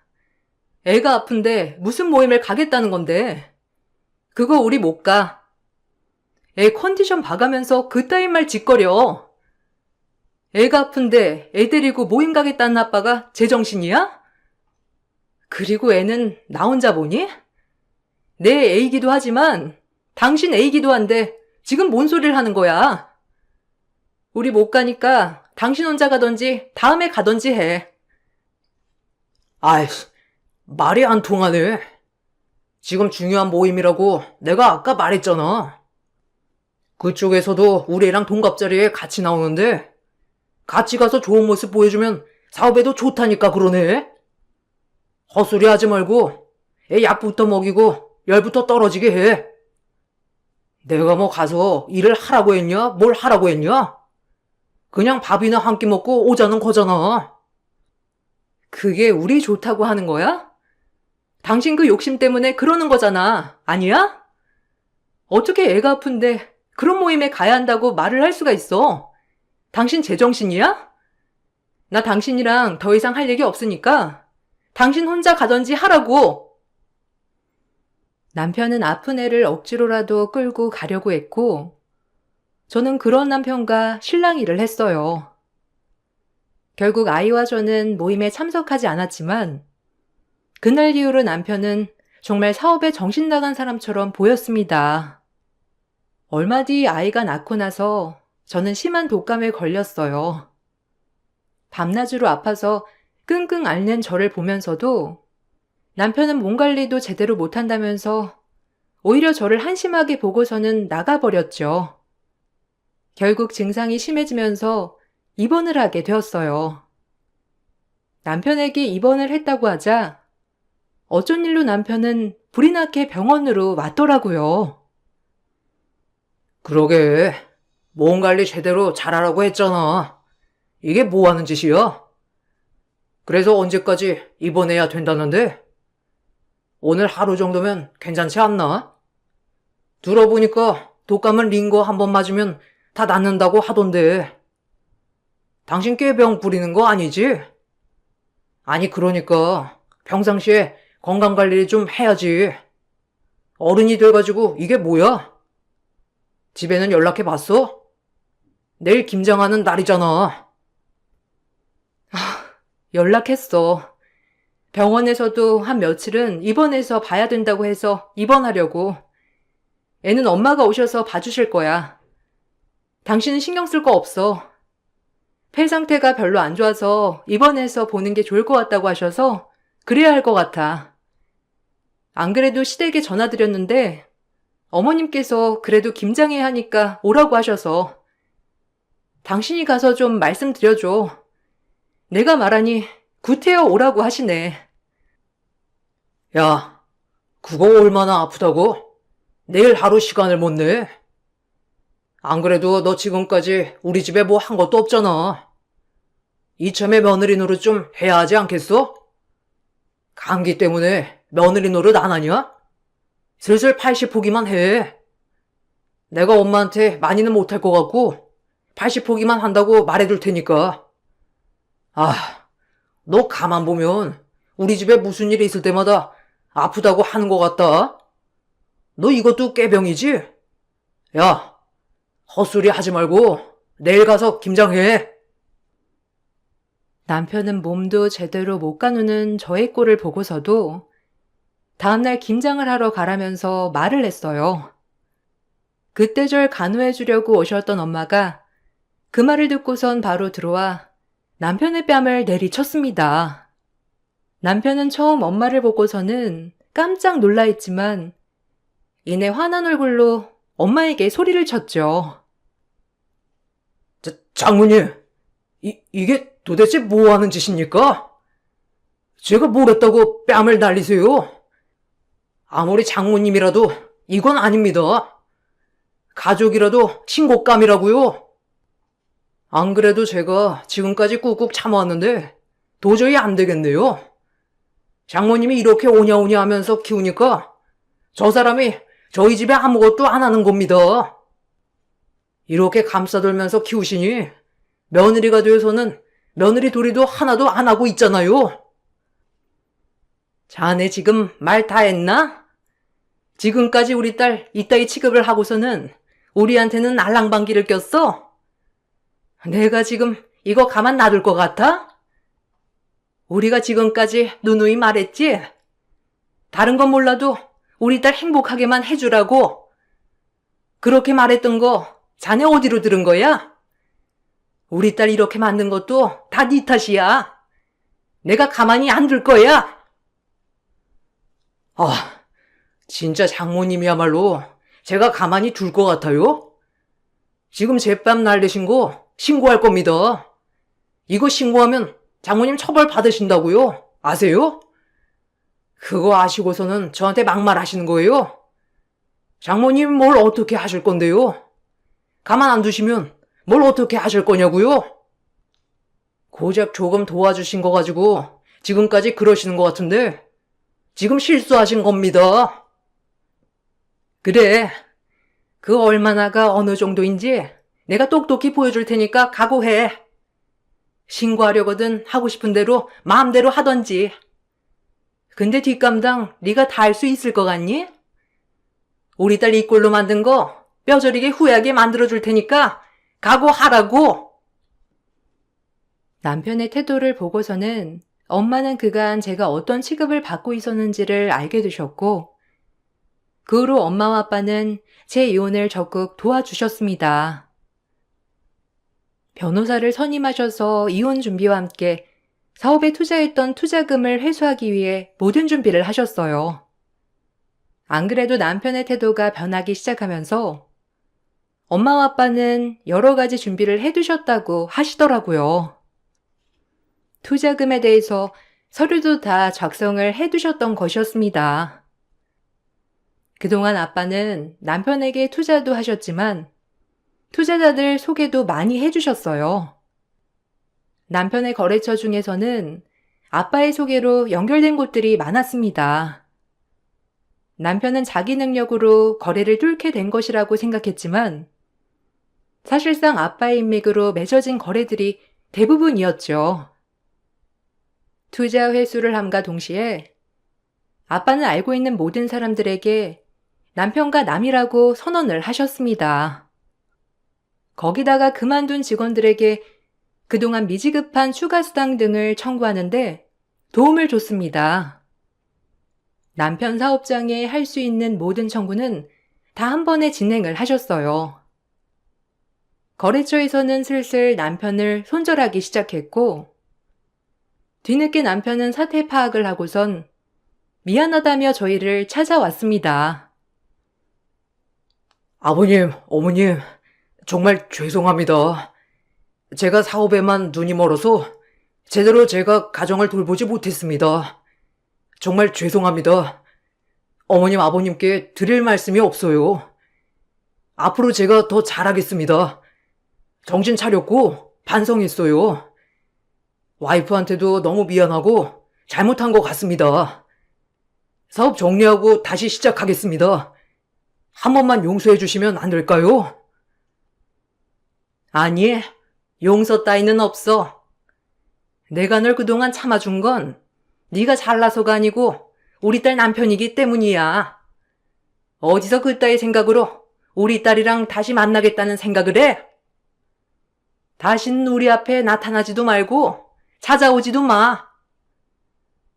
애가 아픈데 무슨 모임을 가겠다는 건데. 그거 우리 못 가. 애 컨디션 봐가면서 그따위 말 짓거려. 애가 아픈데 애 데리고 모임 가겠다는 아빠가 제정신이야? 그리고 애는 나 혼자 보니? 내 애이기도 하지만 당신 애이기도 한데 지금 뭔 소리를 하는 거야? 우리 못 가니까 당신 혼자 가던지 다음에 가던지 해. 아이씨, 말이 안 통하네. 지금 중요한 모임이라고 내가 아까 말했잖아. 그쪽에서도 우리 애랑 동갑자리에 같이 나오는데 같이 가서 좋은 모습 보여주면 사업에도 좋다니까 그러네. 헛소리 하지 말고 애 약부터 먹이고 열부터 떨어지게 해. 내가 뭐 가서 일을 하라고 했냐? 뭘 하라고 했냐? 그냥 밥이나 한 끼 먹고 오자는 거잖아. 그게 우리 좋다고 하는 거야? 당신 그 욕심 때문에 그러는 거잖아. 아니야? 어떻게 애가 아픈데 그런 모임에 가야 한다고 말을 할 수가 있어? 당신 제정신이야? 나 당신이랑 더 이상 할 얘기 없으니까 당신 혼자 가던지 하라고. 남편은 아픈 애를 억지로라도 끌고 가려고 했고 저는 그런 남편과 실랑이를 했어요. 결국 아이와 저는 모임에 참석하지 않았지만 그날 이후로 남편은 정말 사업에 정신 나간 사람처럼 보였습니다. 얼마 뒤 아이가 낳고 나서 저는 심한 독감에 걸렸어요. 밤낮으로 아파서 끙끙 앓는 저를 보면서도 남편은 몸 관리도 제대로 못한다면서 오히려 저를 한심하게 보고서는 나가버렸죠. 결국 증상이 심해지면서 입원을 하게 되었어요. 남편에게 입원을 했다고 하자 어쩐 일로 남편은 불이 나게 병원으로 왔더라고요. 그러게, 몸 관리 제대로 잘하라고 했잖아. 이게 뭐 하는 짓이야? 그래서 언제까지 입원해야 된다는데? 오늘 하루 정도면 괜찮지 않나? 들어보니까 독감은 링거 한 번 맞으면 다 낫는다고 하던데. 당신 꾀병 부리는 거 아니지? 아니 그러니까 평상시에 건강관리 좀 해야지. 어른이 돼가지고 이게 뭐야? 집에는 연락해봤어? 내일 김장하는 날이잖아. 연락했어. 병원에서도 한 며칠은 입원해서 봐야 된다고 해서 입원하려고. 애는 엄마가 오셔서 봐주실 거야. 당신은 신경 쓸 거 없어. 폐 상태가 별로 안 좋아서 입원해서 보는 게 좋을 것 같다고 하셔서 그래야 할 것 같아. 안 그래도 시댁에 전화드렸는데 어머님께서 그래도 김장해야 하니까 오라고 하셔서 당신이 가서 좀 말씀드려줘. 내가 말하니 구태여 오라고 하시네. 야, 그거 얼마나 아프다고? 내일 하루 시간을 못 내. 안 그래도 너 지금까지 우리 집에 뭐 한 것도 없잖아. 이참에 며느리 노릇 좀 해야 하지 않겠어? 감기 때문에 며느리 노릇 안 하냐? 슬슬 80포기만 해. 내가 엄마한테 많이는 못할 것 같고 80포기만 한다고 말해둘 테니까. 아, 너 가만 보면 우리 집에 무슨 일이 있을 때마다 아프다고 하는 것 같다. 너 이것도 꾀병이지? 야, 헛소리 하지 말고 내일 가서 김장해. 남편은 몸도 제대로 못 가누는 저의 꼴을 보고서도 다음날 김장을 하러 가라면서 말을 했어요. 그때 절 간호해 주려고 오셨던 엄마가 그 말을 듣고선 바로 들어와 남편의 뺨을 내리쳤습니다. 남편은 처음 엄마를 보고서는 깜짝 놀라 했지만 이내 화난 얼굴로 엄마에게 소리를 쳤죠. 장모님, 이게 도대체 뭐 하는 짓입니까? 제가 뭘 했다고 뺨을 날리세요? 아무리 장모님이라도 이건 아닙니다. 가족이라도 친곡감이라고요. 안 그래도 제가 지금까지 꾹꾹 참아왔는데 도저히 안 되겠네요. 장모님이 이렇게 오냐오냐 하면서 키우니까 저 사람이 저희 집에 아무것도 안 하는 겁니다. 이렇게 감싸들면서 키우시니 며느리가 되어서는 며느리 도리도 하나도 안 하고 있잖아요. 자네 지금 말 다 했나? 지금까지 우리 딸 이따위 취급을 하고서는 우리한테는 알랑방귀를 꼈어? 내가 지금 이거 가만 놔둘 것 같아? 우리가 지금까지 누누이 말했지? 다른 건 몰라도 우리 딸 행복하게만 해주라고. 그렇게 말했던 거 자네 어디로 들은 거야? 우리 딸 이렇게 만든 것도 다 네 탓이야. 내가 가만히 안 둘 거야. 아, 진짜 장모님이야말로 제가 가만히 둘 것 같아요? 지금 제밥 날리신 거 신고할 겁니다. 이거 신고하면 장모님 처벌 받으신다고요? 아세요? 그거 아시고서는 저한테 막말하시는 거예요? 장모님 뭘 어떻게 하실 건데요? 가만 안 두시면 뭘 어떻게 하실 거냐고요? 고작 조금 도와주신 거 가지고 지금까지 그러시는 것 같은데 지금 실수하신 겁니다. 그래, 그 얼마나가 어느 정도인지 내가 똑똑히 보여줄 테니까 각오해. 신고하려거든 하고 싶은 대로 마음대로 하던지. 근데 뒷감당 네가 다 할 수 있을 것 같니? 우리 딸 이 꼴로 만든 거 뼈저리게 후회하게 만들어줄 테니까 각오하라고. 남편의 태도를 보고서는 엄마는 그간 제가 어떤 취급을 받고 있었는지를 알게 되셨고, 그 후로 엄마와 아빠는 제 이혼을 적극 도와주셨습니다. 변호사를 선임하셔서 이혼 준비와 함께 사업에 투자했던 투자금을 회수하기 위해 모든 준비를 하셨어요. 안 그래도 남편의 태도가 변하기 시작하면서 엄마와 아빠는 여러 가지 준비를 해두셨다고 하시더라고요. 투자금에 대해서 서류도 다 작성을 해두셨던 것이었습니다. 그동안 아빠는 남편에게 투자도 하셨지만 투자자들 소개도 많이 해주셨어요. 남편의 거래처 중에서는 아빠의 소개로 연결된 곳들이 많았습니다. 남편은 자기 능력으로 거래를 뚫게 된 것이라고 생각했지만 사실상 아빠의 인맥으로 맺어진 거래들이 대부분이었죠. 투자 회수를 함과 동시에 아빠는 알고 있는 모든 사람들에게 남편과 남이라고 선언을 하셨습니다. 거기다가 그만둔 직원들에게 그동안 미지급한 추가 수당 등을 청구하는데 도움을 줬습니다. 남편 사업장에 할 수 있는 모든 청구는 다 한 번에 진행을 하셨어요. 거래처에서는 슬슬 남편을 손절하기 시작했고, 뒤늦게 남편은 사태 파악을 하고선 미안하다며 저희를 찾아왔습니다. 아버님, 어머님, 정말 죄송합니다. 제가 사업에만 눈이 멀어서 제대로 제가 가정을 돌보지 못했습니다. 정말 죄송합니다. 어머님, 아버님께 드릴 말씀이 없어요. 앞으로 제가 더 잘하겠습니다. 정신 차렸고 반성했어요. 와이프한테도 너무 미안하고 잘못한 것 같습니다. 사업 정리하고 다시 시작하겠습니다. 한 번만 용서해 주시면 안 될까요? 아니, 용서 따위는 없어. 내가 널 그동안 참아준 건 네가 잘나서가 아니고 우리 딸 남편이기 때문이야. 어디서 그따위 생각으로 우리 딸이랑 다시 만나겠다는 생각을 해? 다신 우리 앞에 나타나지도 말고 찾아오지도 마.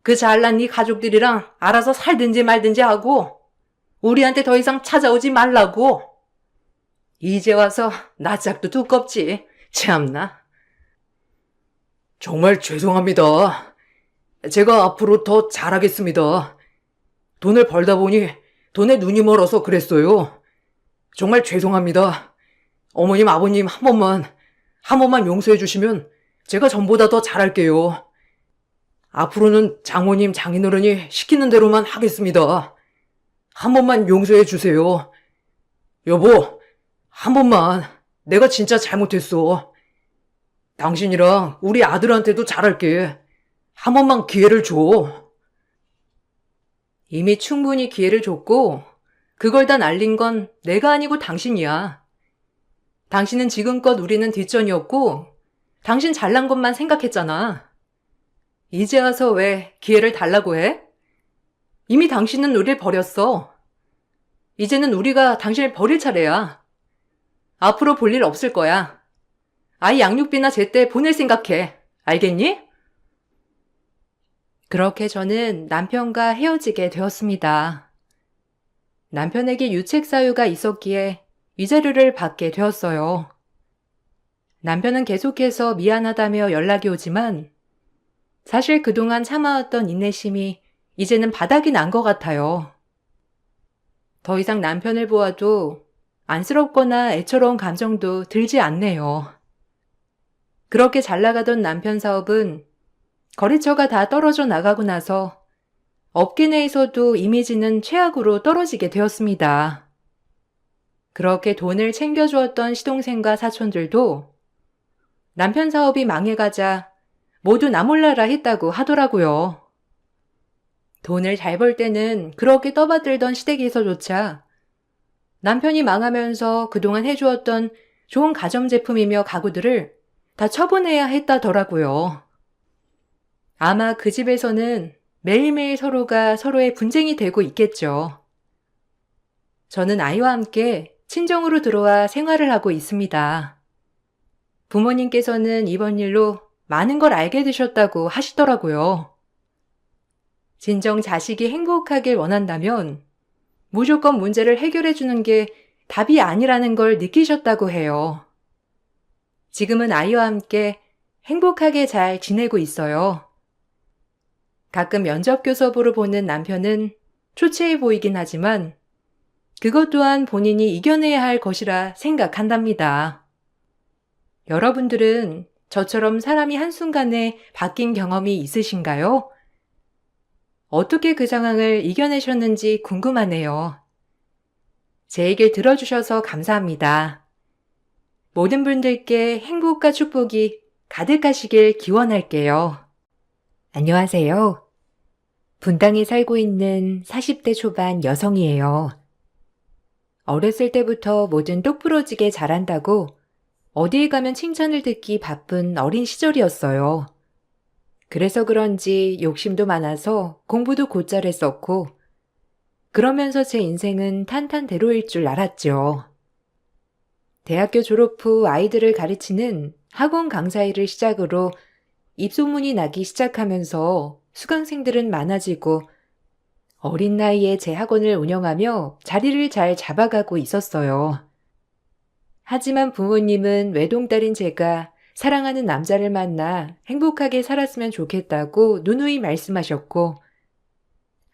그 잘난 네 가족들이랑 알아서 살든지 말든지 하고 우리한테 더 이상 찾아오지 말라고. 이제 와서 낯짝도 두껍지. 참나. 정말 죄송합니다. 제가 앞으로 더 잘하겠습니다. 돈을 벌다 보니 돈에 눈이 멀어서 그랬어요. 정말 죄송합니다. 어머님, 아버님 한 번만 용서해 주시면 제가 전보다 더 잘할게요. 앞으로는 장모님, 장인어른이 시키는 대로만 하겠습니다. 한 번만 용서해 주세요. 여보, 한 번만. 내가 진짜 잘못했어. 당신이랑 우리 아들한테도 잘할게. 한 번만 기회를 줘. 이미 충분히 기회를 줬고 그걸 다 날린 건 내가 아니고 당신이야. 당신은 지금껏 우리는 뒷전이었고 당신 잘난 것만 생각했잖아. 이제 와서 왜 기회를 달라고 해? 이미 당신은 우릴 버렸어. 이제는 우리가 당신을 버릴 차례야. 앞으로 볼 일 없을 거야. 아이 양육비나 제때 보낼 생각해. 알겠니? 그렇게 저는 남편과 헤어지게 되었습니다. 남편에게 유책 사유가 있었기에 위자료를 받게 되었어요. 남편은 계속해서 미안하다며 연락이 오지만 사실 그동안 참아왔던 인내심이 이제는 바닥이 난 것 같아요. 더 이상 남편을 보아도 안쓰럽거나 애처로운 감정도 들지 않네요. 그렇게 잘 나가던 남편 사업은 거래처가 다 떨어져 나가고 나서 업계 내에서도 이미지는 최악으로 떨어지게 되었습니다. 그렇게 돈을 챙겨주었던 시동생과 사촌들도 남편 사업이 망해가자 모두 나 몰라라 했다고 하더라고요. 돈을 잘 벌 때는 그렇게 떠받들던 시댁에서조차 남편이 망하면서 그동안 해주었던 좋은 가전제품이며 가구들을 다 처분해야 했다더라고요. 아마 그 집에서는 매일매일 서로가 서로의 분쟁이 되고 있겠죠. 저는 아이와 함께 친정으로 들어와 생활을 하고 있습니다. 부모님께서는 이번 일로 많은 걸 알게 되셨다고 하시더라고요. 진정 자식이 행복하길 원한다면 무조건 문제를 해결해 주는 게 답이 아니라는 걸 느끼셨다고 해요. 지금은 아이와 함께 행복하게 잘 지내고 있어요. 가끔 면접 교섭으로 보는 남편은 초췌해 보이긴 하지만 그것 또한 본인이 이겨내야 할 것이라 생각한답니다. 여러분들은 저처럼 사람이 한순간에 바뀐 경험이 있으신가요? 어떻게 그 상황을 이겨내셨는지 궁금하네요. 제 얘기를 들어주셔서 감사합니다. 모든 분들께 행복과 축복이 가득하시길 기원할게요. 안녕하세요. 분당에 살고 있는 40대 초반 여성이에요. 어렸을 때부터 뭐든 똑부러지게 잘한다고 어디에 가면 칭찬을 듣기 바쁜 어린 시절이었어요. 그래서 그런지 욕심도 많아서 공부도 곧잘 했었고 그러면서 제 인생은 탄탄대로일 줄 알았죠. 대학교 졸업 후 아이들을 가르치는 학원 강사 일을 시작으로 입소문이 나기 시작하면서 수강생들은 많아지고 어린 나이에 제 학원을 운영하며 자리를 잘 잡아가고 있었어요. 하지만 부모님은 외동딸인 제가 사랑하는 남자를 만나 행복하게 살았으면 좋겠다고 누누이 말씀하셨고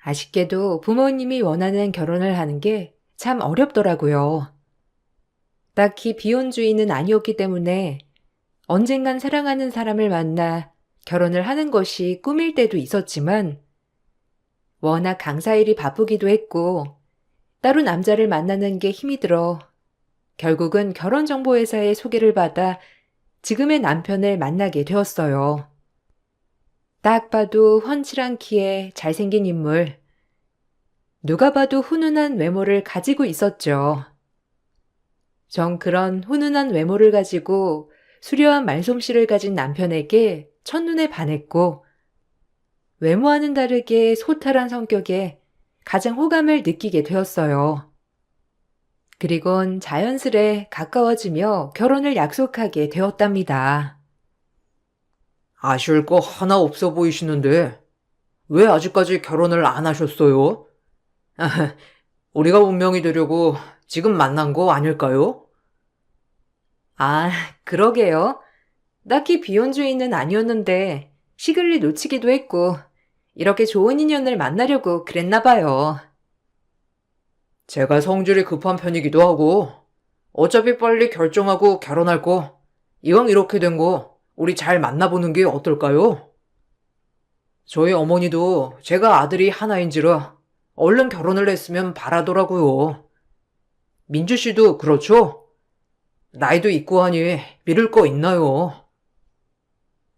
아쉽게도 부모님이 원하는 결혼을 하는 게 참 어렵더라고요. 딱히 비혼주의는 아니었기 때문에 언젠간 사랑하는 사람을 만나 결혼을 하는 것이 꿈일 때도 있었지만 워낙 강사 일이 바쁘기도 했고 따로 남자를 만나는 게 힘이 들어 결국은 결혼정보회사의 소개를 받아 지금의 남편을 만나게 되었어요. 딱 봐도 훤칠한 키에 잘생긴 인물. 누가 봐도 훈훈한 외모를 가지고 있었죠. 전 그런 훈훈한 외모를 가지고 수려한 말솜씨를 가진 남편에게 첫눈에 반했고 외모와는 다르게 소탈한 성격에 가장 호감을 느끼게 되었어요. 그리곤 자연스레 가까워지며 결혼을 약속하게 되었답니다. 아쉬울 거 하나 없어 보이시는데 왜 아직까지 결혼을 안 하셨어요? 우리가 운명이 되려고 지금 만난 거 아닐까요? 아, 그러게요. 딱히 비혼주의는 아니었는데 시글리 놓치기도 했고 이렇게 좋은 인연을 만나려고 그랬나 봐요. 제가 성질이 급한 편이기도 하고 어차피 빨리 결정하고 결혼할 거 이왕 이렇게 된 거 우리 잘 만나보는 게 어떨까요? 저희 어머니도 제가 아들이 하나인지라 얼른 결혼을 했으면 바라더라고요. 민주 씨도 그렇죠? 나이도 있고 하니 미룰 거 있나요?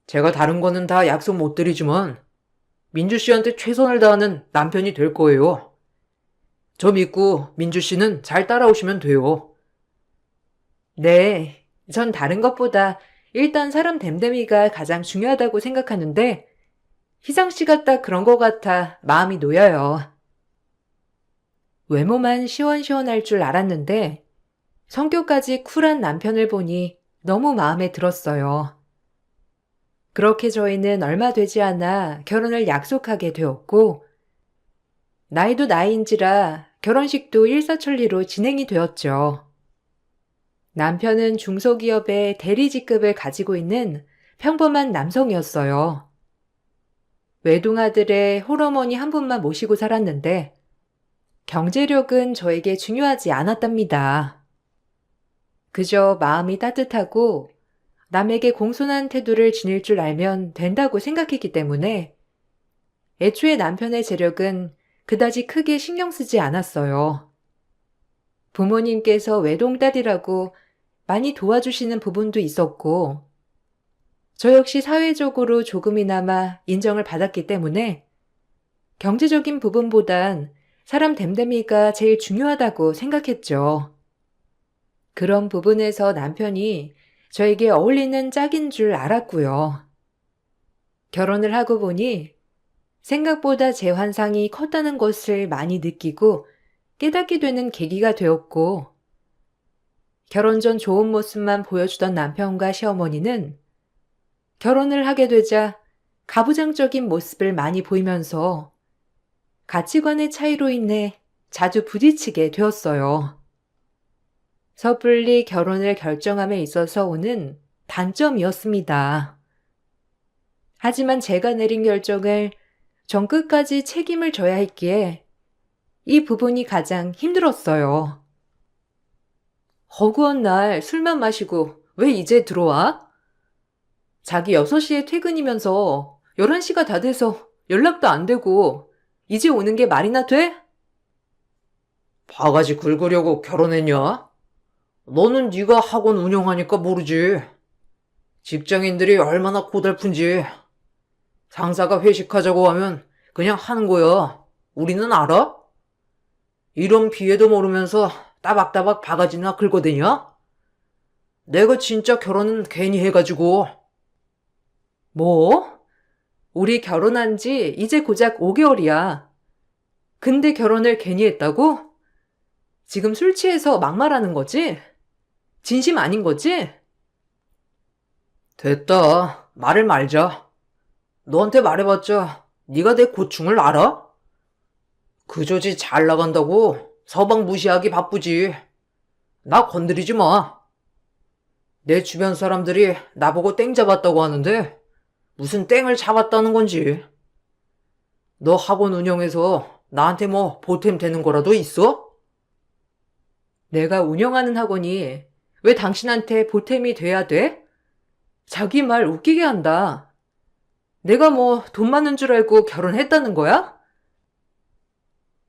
제가 다른 거는 다 약속 못 드리지만 민주 씨한테 최선을 다하는 남편이 될 거예요. 저 믿고 민주 씨는 잘 따라오시면 돼요. 네, 전 다른 것보다 일단 사람 됨됨이가 가장 중요하다고 생각하는데 희상 씨가 딱 그런 것 같아 마음이 놓여요. 외모만 시원시원할 줄 알았는데 성격까지 쿨한 남편을 보니 너무 마음에 들었어요. 그렇게 저희는 얼마 되지 않아 결혼을 약속하게 되었고 나이도 나이인지라 결혼식도 일사천리로 진행이 되었죠. 남편은 중소기업의 대리 직급을 가지고 있는 평범한 남성이었어요. 외동아들의 홀어머니 한 분만 모시고 살았는데 경제력은 저에게 중요하지 않았답니다. 그저 마음이 따뜻하고 남에게 공손한 태도를 지닐 줄 알면 된다고 생각했기 때문에 애초에 남편의 재력은 그다지 크게 신경 쓰지 않았어요. 부모님께서 외동딸이라고 많이 도와주시는 부분도 있었고 저 역시 사회적으로 조금이나마 인정을 받았기 때문에 경제적인 부분보단 사람 됨됨이가 제일 중요하다고 생각했죠. 그런 부분에서 남편이 저에게 어울리는 짝인 줄 알았고요. 결혼을 하고 보니 생각보다 제 환상이 컸다는 것을 많이 느끼고 깨닫게 되는 계기가 되었고 결혼 전 좋은 모습만 보여주던 남편과 시어머니는 결혼을 하게 되자 가부장적인 모습을 많이 보이면서 가치관의 차이로 인해 자주 부딪히게 되었어요. 섣불리 결혼을 결정함에 있어서 오는 단점이었습니다. 하지만 제가 내린 결정을 전 끝까지 책임을 져야 했기에 이 부분이 가장 힘들었어요. 허구한 날 술만 마시고 왜 이제 들어와? 자기 6시에 퇴근이면서 11시가 다 돼서 연락도 안 되고 이제 오는 게 말이나 돼? 바가지 긁으려고 결혼했냐? 너는 네가 학원 운영하니까 모르지. 직장인들이 얼마나 고달픈지. 상사가 회식하자고 하면 그냥 하는 거야. 우리는 알아? 이런 비애도 모르면서 따박따박 바가지나 긁어대냐? 내가 진짜 결혼은 괜히 해가지고. 뭐? 우리 결혼한 지 이제 고작 5개월이야. 근데 결혼을 괜히 했다고? 지금 술 취해서 막말하는 거지? 진심 아닌 거지? 됐다. 말을 말자. 너한테 말해봤자 네가 내 고충을 알아? 그저지 잘 나간다고 서방 무시하기 바쁘지. 나 건드리지 마. 내 주변 사람들이 나보고 땡 잡았다고 하는데 무슨 땡을 잡았다는 건지. 너 학원 운영해서 나한테 뭐 보탬 되는 거라도 있어? 내가 운영하는 학원이 왜 당신한테 보탬이 돼야 돼? 자기 말 웃기게 한다. 내가 뭐 돈 많은 줄 알고 결혼했다는 거야?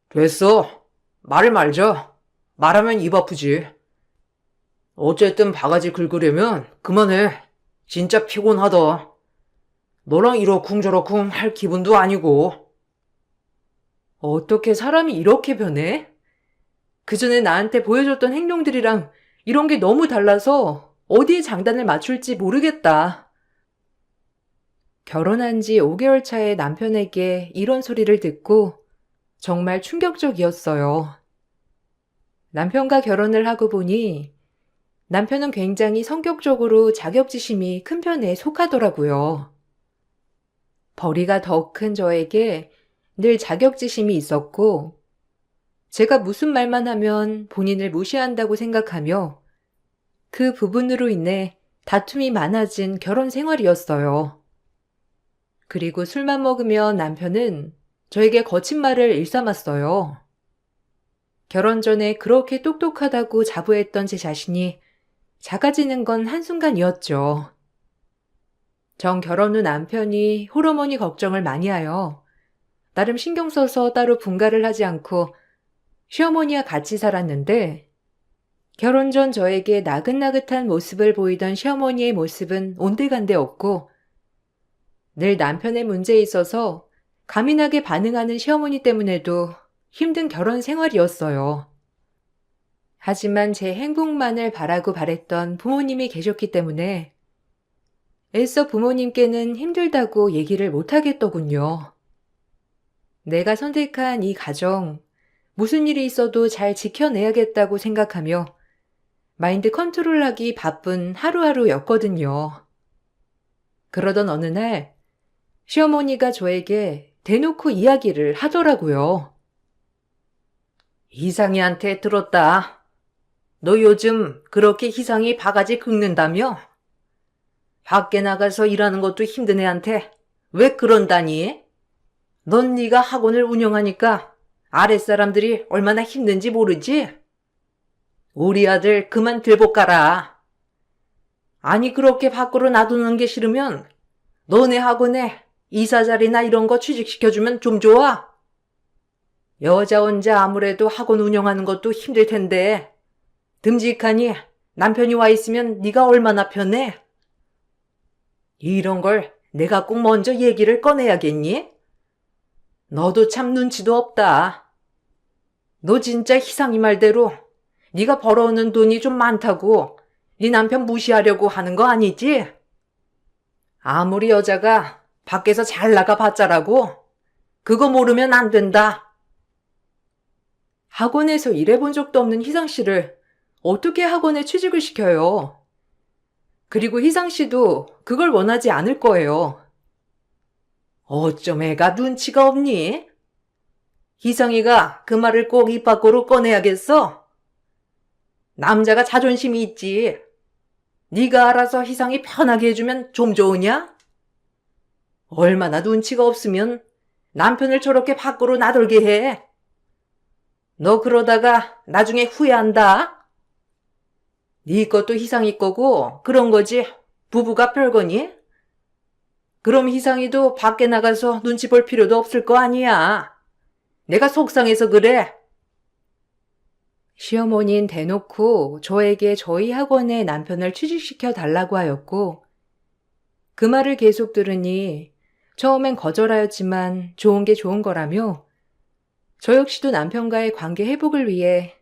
됐어. 말을 말자. 말하면 입 아프지. 어쨌든 바가지 긁으려면 그만해. 진짜 피곤하다. 너랑 이러쿵저러쿵 할 기분도 아니고. 어떻게 사람이 이렇게 변해? 그전에 나한테 보여줬던 행동들이랑 이런 게 너무 달라서 어디에 장단을 맞출지 모르겠다. 결혼한 지 5개월 차의 남편에게 이런 소리를 듣고 정말 충격적이었어요. 남편과 결혼을 하고 보니 남편은 굉장히 성격적으로 자격지심이 큰 편에 속하더라고요. 벌이가 더 큰 저에게 늘 자격지심이 있었고 제가 무슨 말만 하면 본인을 무시한다고 생각하며 그 부분으로 인해 다툼이 많아진 결혼 생활이었어요. 그리고 술만 먹으면 남편은 저에게 거친 말을 일삼았어요. 결혼 전에 그렇게 똑똑하다고 자부했던 제 자신이 작아지는 건 한순간이었죠. 전 결혼 후 남편이 호르몬이 걱정을 많이 하여 나름 신경 써서 따로 분가를 하지 않고 시어머니와 같이 살았는데 결혼 전 저에게 나긋나긋한 모습을 보이던 시어머니의 모습은 온데간데 없고 늘 남편의 문제에 있어서 가민하게 반응하는 시어머니 때문에도 힘든 결혼 생활이었어요. 하지만 제 행복만을 바라고 바랬던 부모님이 계셨기 때문에 애써 부모님께는 힘들다고 얘기를 못하겠더군요. 내가 선택한 이 가정, 무슨 일이 있어도 잘 지켜내야겠다고 생각하며 마인드 컨트롤하기 바쁜 하루하루였거든요. 그러던 어느 날 시어머니가 저에게 대놓고 이야기를 하더라고요. 희상이한테 들었다. 너 요즘 그렇게 희상이 바가지 긁는다며? 밖에 나가서 일하는 것도 힘든 애한테 왜 그런다니? 넌 네가 학원을 운영하니까 아랫사람들이 얼마나 힘든지 모르지? 우리 아들 그만 들복 가라. 아니 그렇게 밖으로 놔두는 게 싫으면 너네 학원에 이사 자리나 이런 거 취직시켜주면 좀 좋아. 여자 혼자 아무래도 학원 운영하는 것도 힘들 텐데 듬직하니 남편이 와 있으면 네가 얼마나 편해? 이런 걸 내가 꼭 먼저 얘기를 꺼내야겠니? 너도 참 눈치도 없다. 너 진짜 희상이 말대로 네가 벌어오는 돈이 좀 많다고 네 남편 무시하려고 하는 거 아니지? 아무리 여자가 밖에서 잘 나가봤자라고 그거 모르면 안 된다. 학원에서 일해본 적도 없는 희상 씨를 어떻게 학원에 취직을 시켜요? 그리고 희상 씨도 그걸 원하지 않을 거예요. 어쩜 애가 눈치가 없니? 희성이가 그 말을 꼭 입 밖으로 꺼내야겠어? 남자가 자존심이 있지. 네가 알아서 희성이 편하게 해주면 좀 좋으냐? 얼마나 눈치가 없으면 남편을 저렇게 밖으로 나돌게 해. 너 그러다가 나중에 후회한다. 네 것도 희상이 거고 그런 거지 부부가 별거니? 그럼 희상이도 밖에 나가서 눈치 볼 필요도 없을 거 아니야. 내가 속상해서 그래. 시어머니는 대놓고 저에게 저희 학원에 남편을 취직시켜 달라고 하였고 그 말을 계속 들으니 처음엔 거절하였지만 좋은 게 좋은 거라며 저 역시도 남편과의 관계 회복을 위해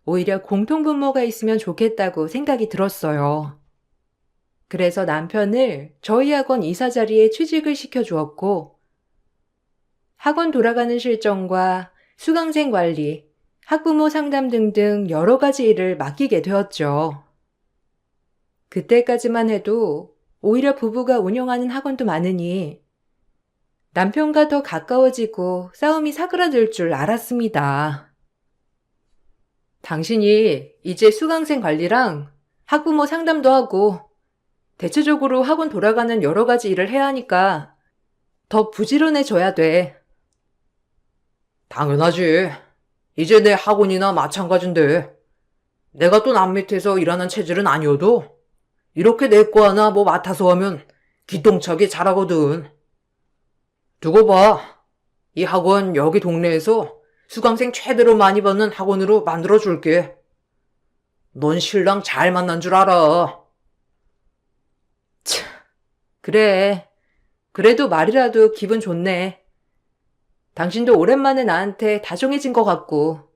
오히려 공통분모가 있으면 좋겠다고 생각이 들었어요. 그래서 남편을 저희 학원 이사 자리에 취직을 시켜주었고 학원 돌아가는 실정과 수강생 관리, 학부모 상담 등등 여러 가지 일을 맡기게 되었죠. 그때까지만 해도 오히려 부부가 운영하는 학원도 많으니 남편과 더 가까워지고 싸움이 사그라들 줄 알았습니다. 당신이 이제 수강생 관리랑 학부모 상담도 하고 대체적으로 학원 돌아가는 여러 가지 일을 해야 하니까 더 부지런해져야 돼. 당연하지. 이제 내 학원이나 마찬가지인데 내가 또 남 밑에서 일하는 체질은 아니어도 이렇게 내 거 하나 뭐 맡아서 하면 기똥차게 잘하거든. 두고 봐. 이 학원 여기 동네에서 수강생 최대로 많이 받는 학원으로 만들어줄게. 넌 신랑 잘 만난 줄 알아. 그래. 그래도 말이라도 기분 좋네. 당신도 오랜만에 나한테 다정해진 것 같고.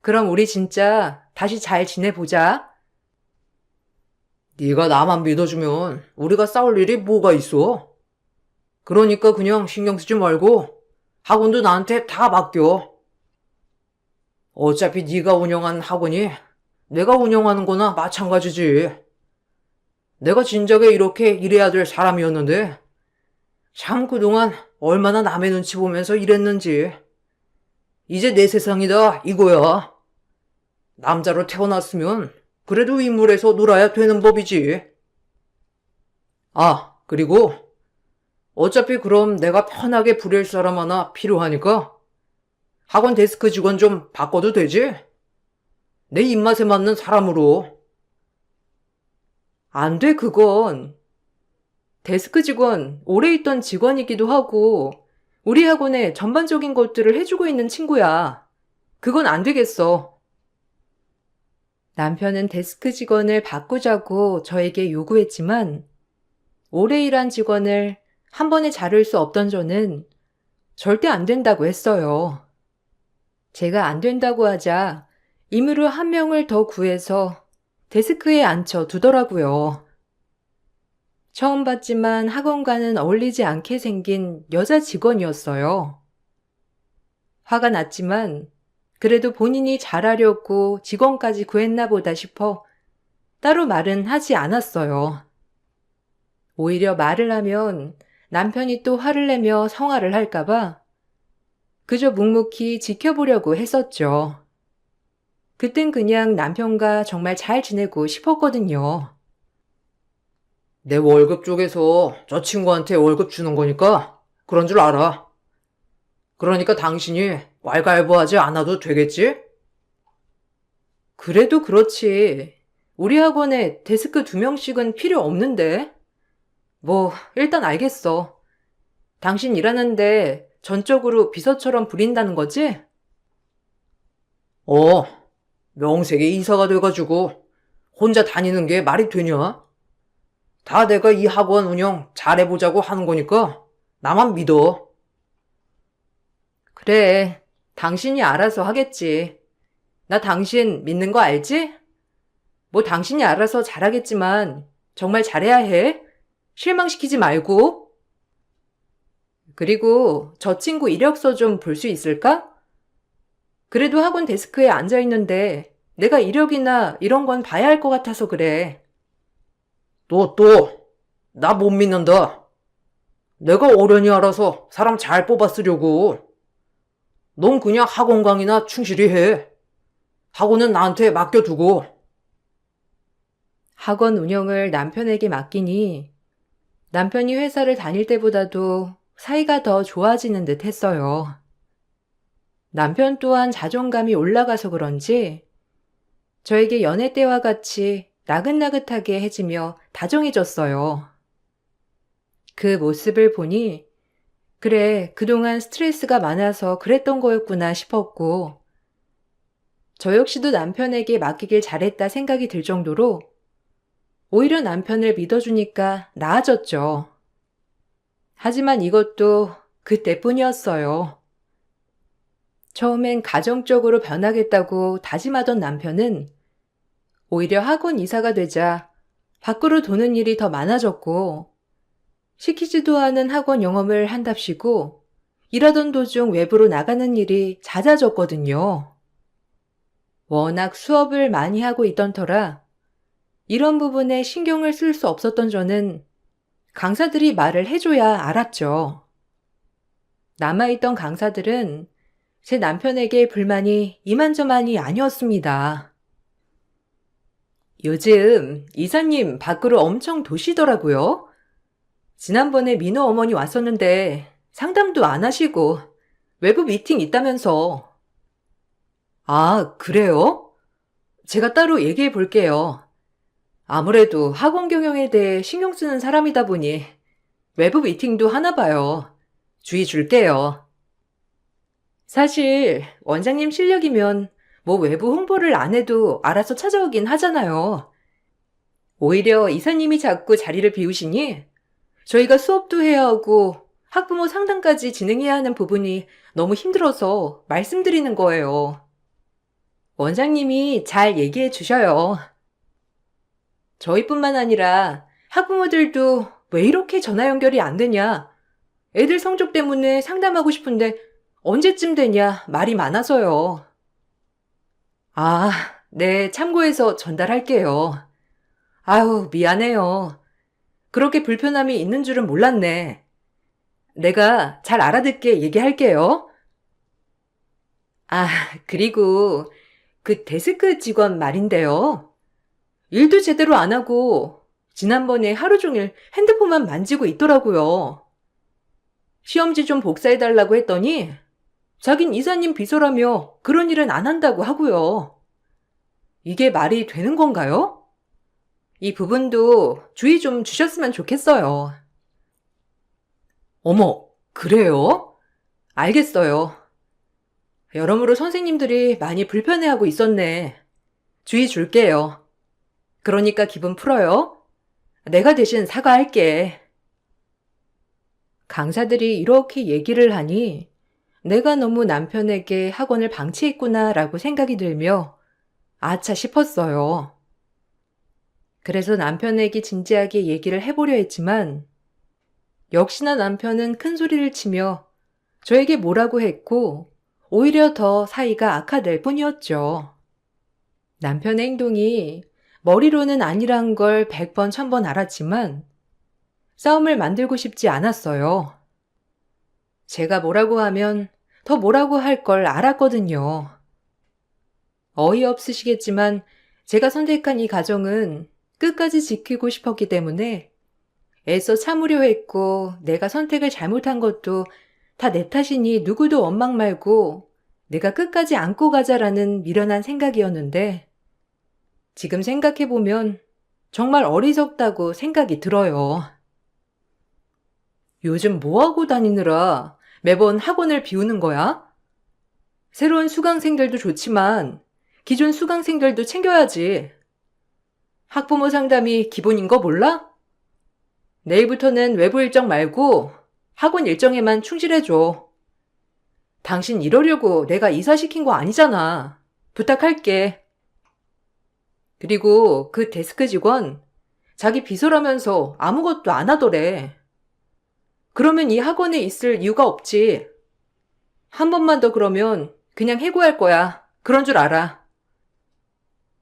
그럼 우리 진짜 다시 잘 지내보자. 네가 나만 믿어주면 우리가 싸울 일이 뭐가 있어? 그러니까 그냥 신경 쓰지 말고 학원도 나한테 다 맡겨. 어차피 네가 운영하는 학원이 내가 운영하는 거나 마찬가지지. 내가 진작에 이렇게 일해야 될 사람이었는데 참 그동안 얼마나 남의 눈치 보면서 일했는지. 이제 내 세상이다 이거야. 남자로 태어났으면 그래도 윗물에서 놀아야 되는 법이지. 아, 그리고 어차피 그럼 내가 편하게 부릴 사람 하나 필요하니까 학원 데스크 직원 좀 바꿔도 되지? 내 입맛에 맞는 사람으로. 안 돼, 그건. 데스크 직원, 오래 있던 직원이기도 하고, 우리 학원에 전반적인 것들을 해주고 있는 친구야. 그건 안 되겠어. 남편은 데스크 직원을 바꾸자고 저에게 요구했지만, 오래 일한 직원을 한 번에 자를 수 없던 저는 절대 안 된다고 했어요. 제가 안 된다고 하자 임의로 한 명을 더 구해서 데스크에 앉혀 두더라고요. 처음 봤지만 학원과는 어울리지 않게 생긴 여자 직원이었어요. 화가 났지만 그래도 본인이 잘하려고 직원까지 구했나 보다 싶어 따로 말은 하지 않았어요. 오히려 말을 하면 남편이 또 화를 내며 성화를 할까봐 그저 묵묵히 지켜보려고 했었죠. 그땐 그냥 남편과 정말 잘 지내고 싶었거든요. 내 월급 쪽에서 저 친구한테 월급 주는 거니까 그런 줄 알아. 그러니까 당신이 왈가왈부하지 않아도 되겠지? 그래도 그렇지. 우리 학원에 데스크 2명씩은 필요 없는데. 뭐, 일단 알겠어. 당신 일하는데 전적으로 비서처럼 부린다는 거지? 어, 명색이 이사가 돼가지고 혼자 다니는 게 말이 되냐? 다 내가 이 학원 운영 잘해보자고 하는 거니까 나만 믿어. 그래, 당신이 알아서 하겠지. 나 당신 믿는 거 알지? 뭐 당신이 알아서 잘하겠지만 정말 잘해야 해. 실망시키지 말고. 그리고 저 친구 이력서 좀 볼 수 있을까? 그래도 학원 데스크에 앉아 있는데 내가 이력이나 이런 건 봐야 할 것 같아서 그래. 나 못 믿는다. 내가 어련히 알아서 사람 잘 뽑아 쓰려고. 넌 그냥 학원 강의나 충실히 해. 학원은 나한테 맡겨두고. 학원 운영을 남편에게 맡기니 남편이 회사를 다닐 때보다도 사이가 더 좋아지는 듯 했어요. 남편 또한 자존감이 올라가서 그런지 저에게 연애 때와 같이 나긋나긋하게 해지며 다정해졌어요. 그 모습을 보니 그래, 그동안 스트레스가 많아서 그랬던 거였구나 싶었고 저 역시도 남편에게 맡기길 잘했다 생각이 들 정도로 오히려 남편을 믿어주니까 나아졌죠. 하지만 이것도 그때뿐이었어요. 처음엔 가정적으로 변하겠다고 다짐하던 남편은 오히려 학원 이사가 되자 밖으로 도는 일이 더 많아졌고 시키지도 않은 학원 영업을 한답시고 일하던 도중 외부로 나가는 일이 잦아졌거든요. 워낙 수업을 많이 하고 있던 터라 이런 부분에 신경을 쓸 수 없었던 저는 강사들이 말을 해줘야 알았죠. 남아있던 강사들은 제 남편에게 불만이 이만저만이 아니었습니다. 요즘 이사님 밖으로 엄청 도시더라고요. 지난번에 민호 어머니 왔었는데 상담도 안 하시고 외부 미팅 있다면서. 아, 그래요? 제가 따로 얘기해 볼게요. 아무래도 학원 경영에 대해 신경 쓰는 사람이다 보니 외부 미팅도 하나 봐요. 주의 줄게요. 사실 원장님 실력이면 뭐 외부 홍보를 안 해도 알아서 찾아오긴 하잖아요. 오히려 이사님이 자꾸 자리를 비우시니 저희가 수업도 해야 하고 학부모 상담까지 진행해야 하는 부분이 너무 힘들어서 말씀드리는 거예요. 원장님이 잘 얘기해 주셔요. 저희뿐만 아니라 학부모들도 왜 이렇게 전화 연결이 안 되냐? 애들 성적 때문에 상담하고 싶은데 언제쯤 되냐 말이 많아서요. 아, 네, 참고해서 전달할게요. 아유, 미안해요. 그렇게 불편함이 있는 줄은 몰랐네. 내가 잘 알아듣게 얘기할게요. 아, 그리고 그 데스크 직원 말인데요. 일도 제대로 안 하고 지난번에 하루 종일 핸드폰만 만지고 있더라고요. 시험지 좀 복사해달라고 했더니 자긴 이사님 비서라며 그런 일은 안 한다고 하고요. 이게 말이 되는 건가요? 이 부분도 주의 좀 주셨으면 좋겠어요. 어머, 그래요? 알겠어요. 여러모로 선생님들이 많이 불편해하고 있었네. 주의 줄게요. 그러니까 기분 풀어요. 내가 대신 사과할게. 강사들이 이렇게 얘기를 하니 내가 너무 남편에게 학원을 방치했구나라고 생각이 들며 아차 싶었어요. 그래서 남편에게 진지하게 얘기를 해보려 했지만 역시나 남편은 큰 소리를 치며 저에게 뭐라고 했고 오히려 더 사이가 악화될 뿐이었죠. 남편의 행동이 머리로는 아니란 걸 100번, 1000번 알았지만 싸움을 만들고 싶지 않았어요. 제가 뭐라고 하면 더 뭐라고 할 걸 알았거든요. 어이없으시겠지만 제가 선택한 이 가정은 끝까지 지키고 싶었기 때문에 애써 참으려 했고 내가 선택을 잘못한 것도 다 내 탓이니 누구도 원망 말고 내가 끝까지 안고 가자라는 미련한 생각이었는데 지금 생각해보면 정말 어리석다고 생각이 들어요. 요즘 뭐하고 다니느라 매번 학원을 비우는 거야? 새로운 수강생들도 좋지만 기존 수강생들도 챙겨야지. 학부모 상담이 기본인 거 몰라? 내일부터는 외부 일정 말고 학원 일정에만 충실해줘. 당신 이러려고 내가 이사시킨 거 아니잖아. 부탁할게. 그리고 그 데스크 직원 자기 비서라면서 아무것도 안 하더래. 그러면 이 학원에 있을 이유가 없지. 한 번만 더 그러면 그냥 해고할 거야. 그런 줄 알아.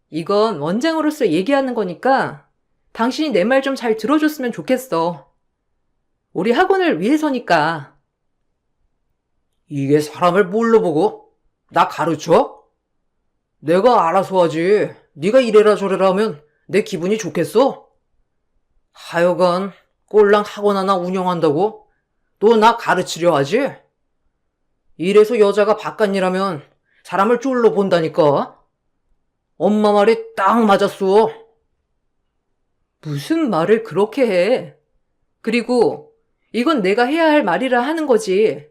이건 원장으로서 얘기하는 거니까 당신이 내 말 좀 잘 들어줬으면 좋겠어. 우리 학원을 위해서니까. 이게 사람을 뭘로 보고? 나 가르쳐? 내가 알아서 하지. 네가 이래라 저래라 하면 내 기분이 좋겠어? 하여간 꼴랑 학원 하나 운영한다고? 또 나 가르치려 하지? 이래서 여자가 바깥일하면 사람을 쫄로 본다니까? 엄마 말이 딱 맞았어. 무슨 말을 그렇게 해? 그리고 이건 내가 해야 할 말이라 하는 거지.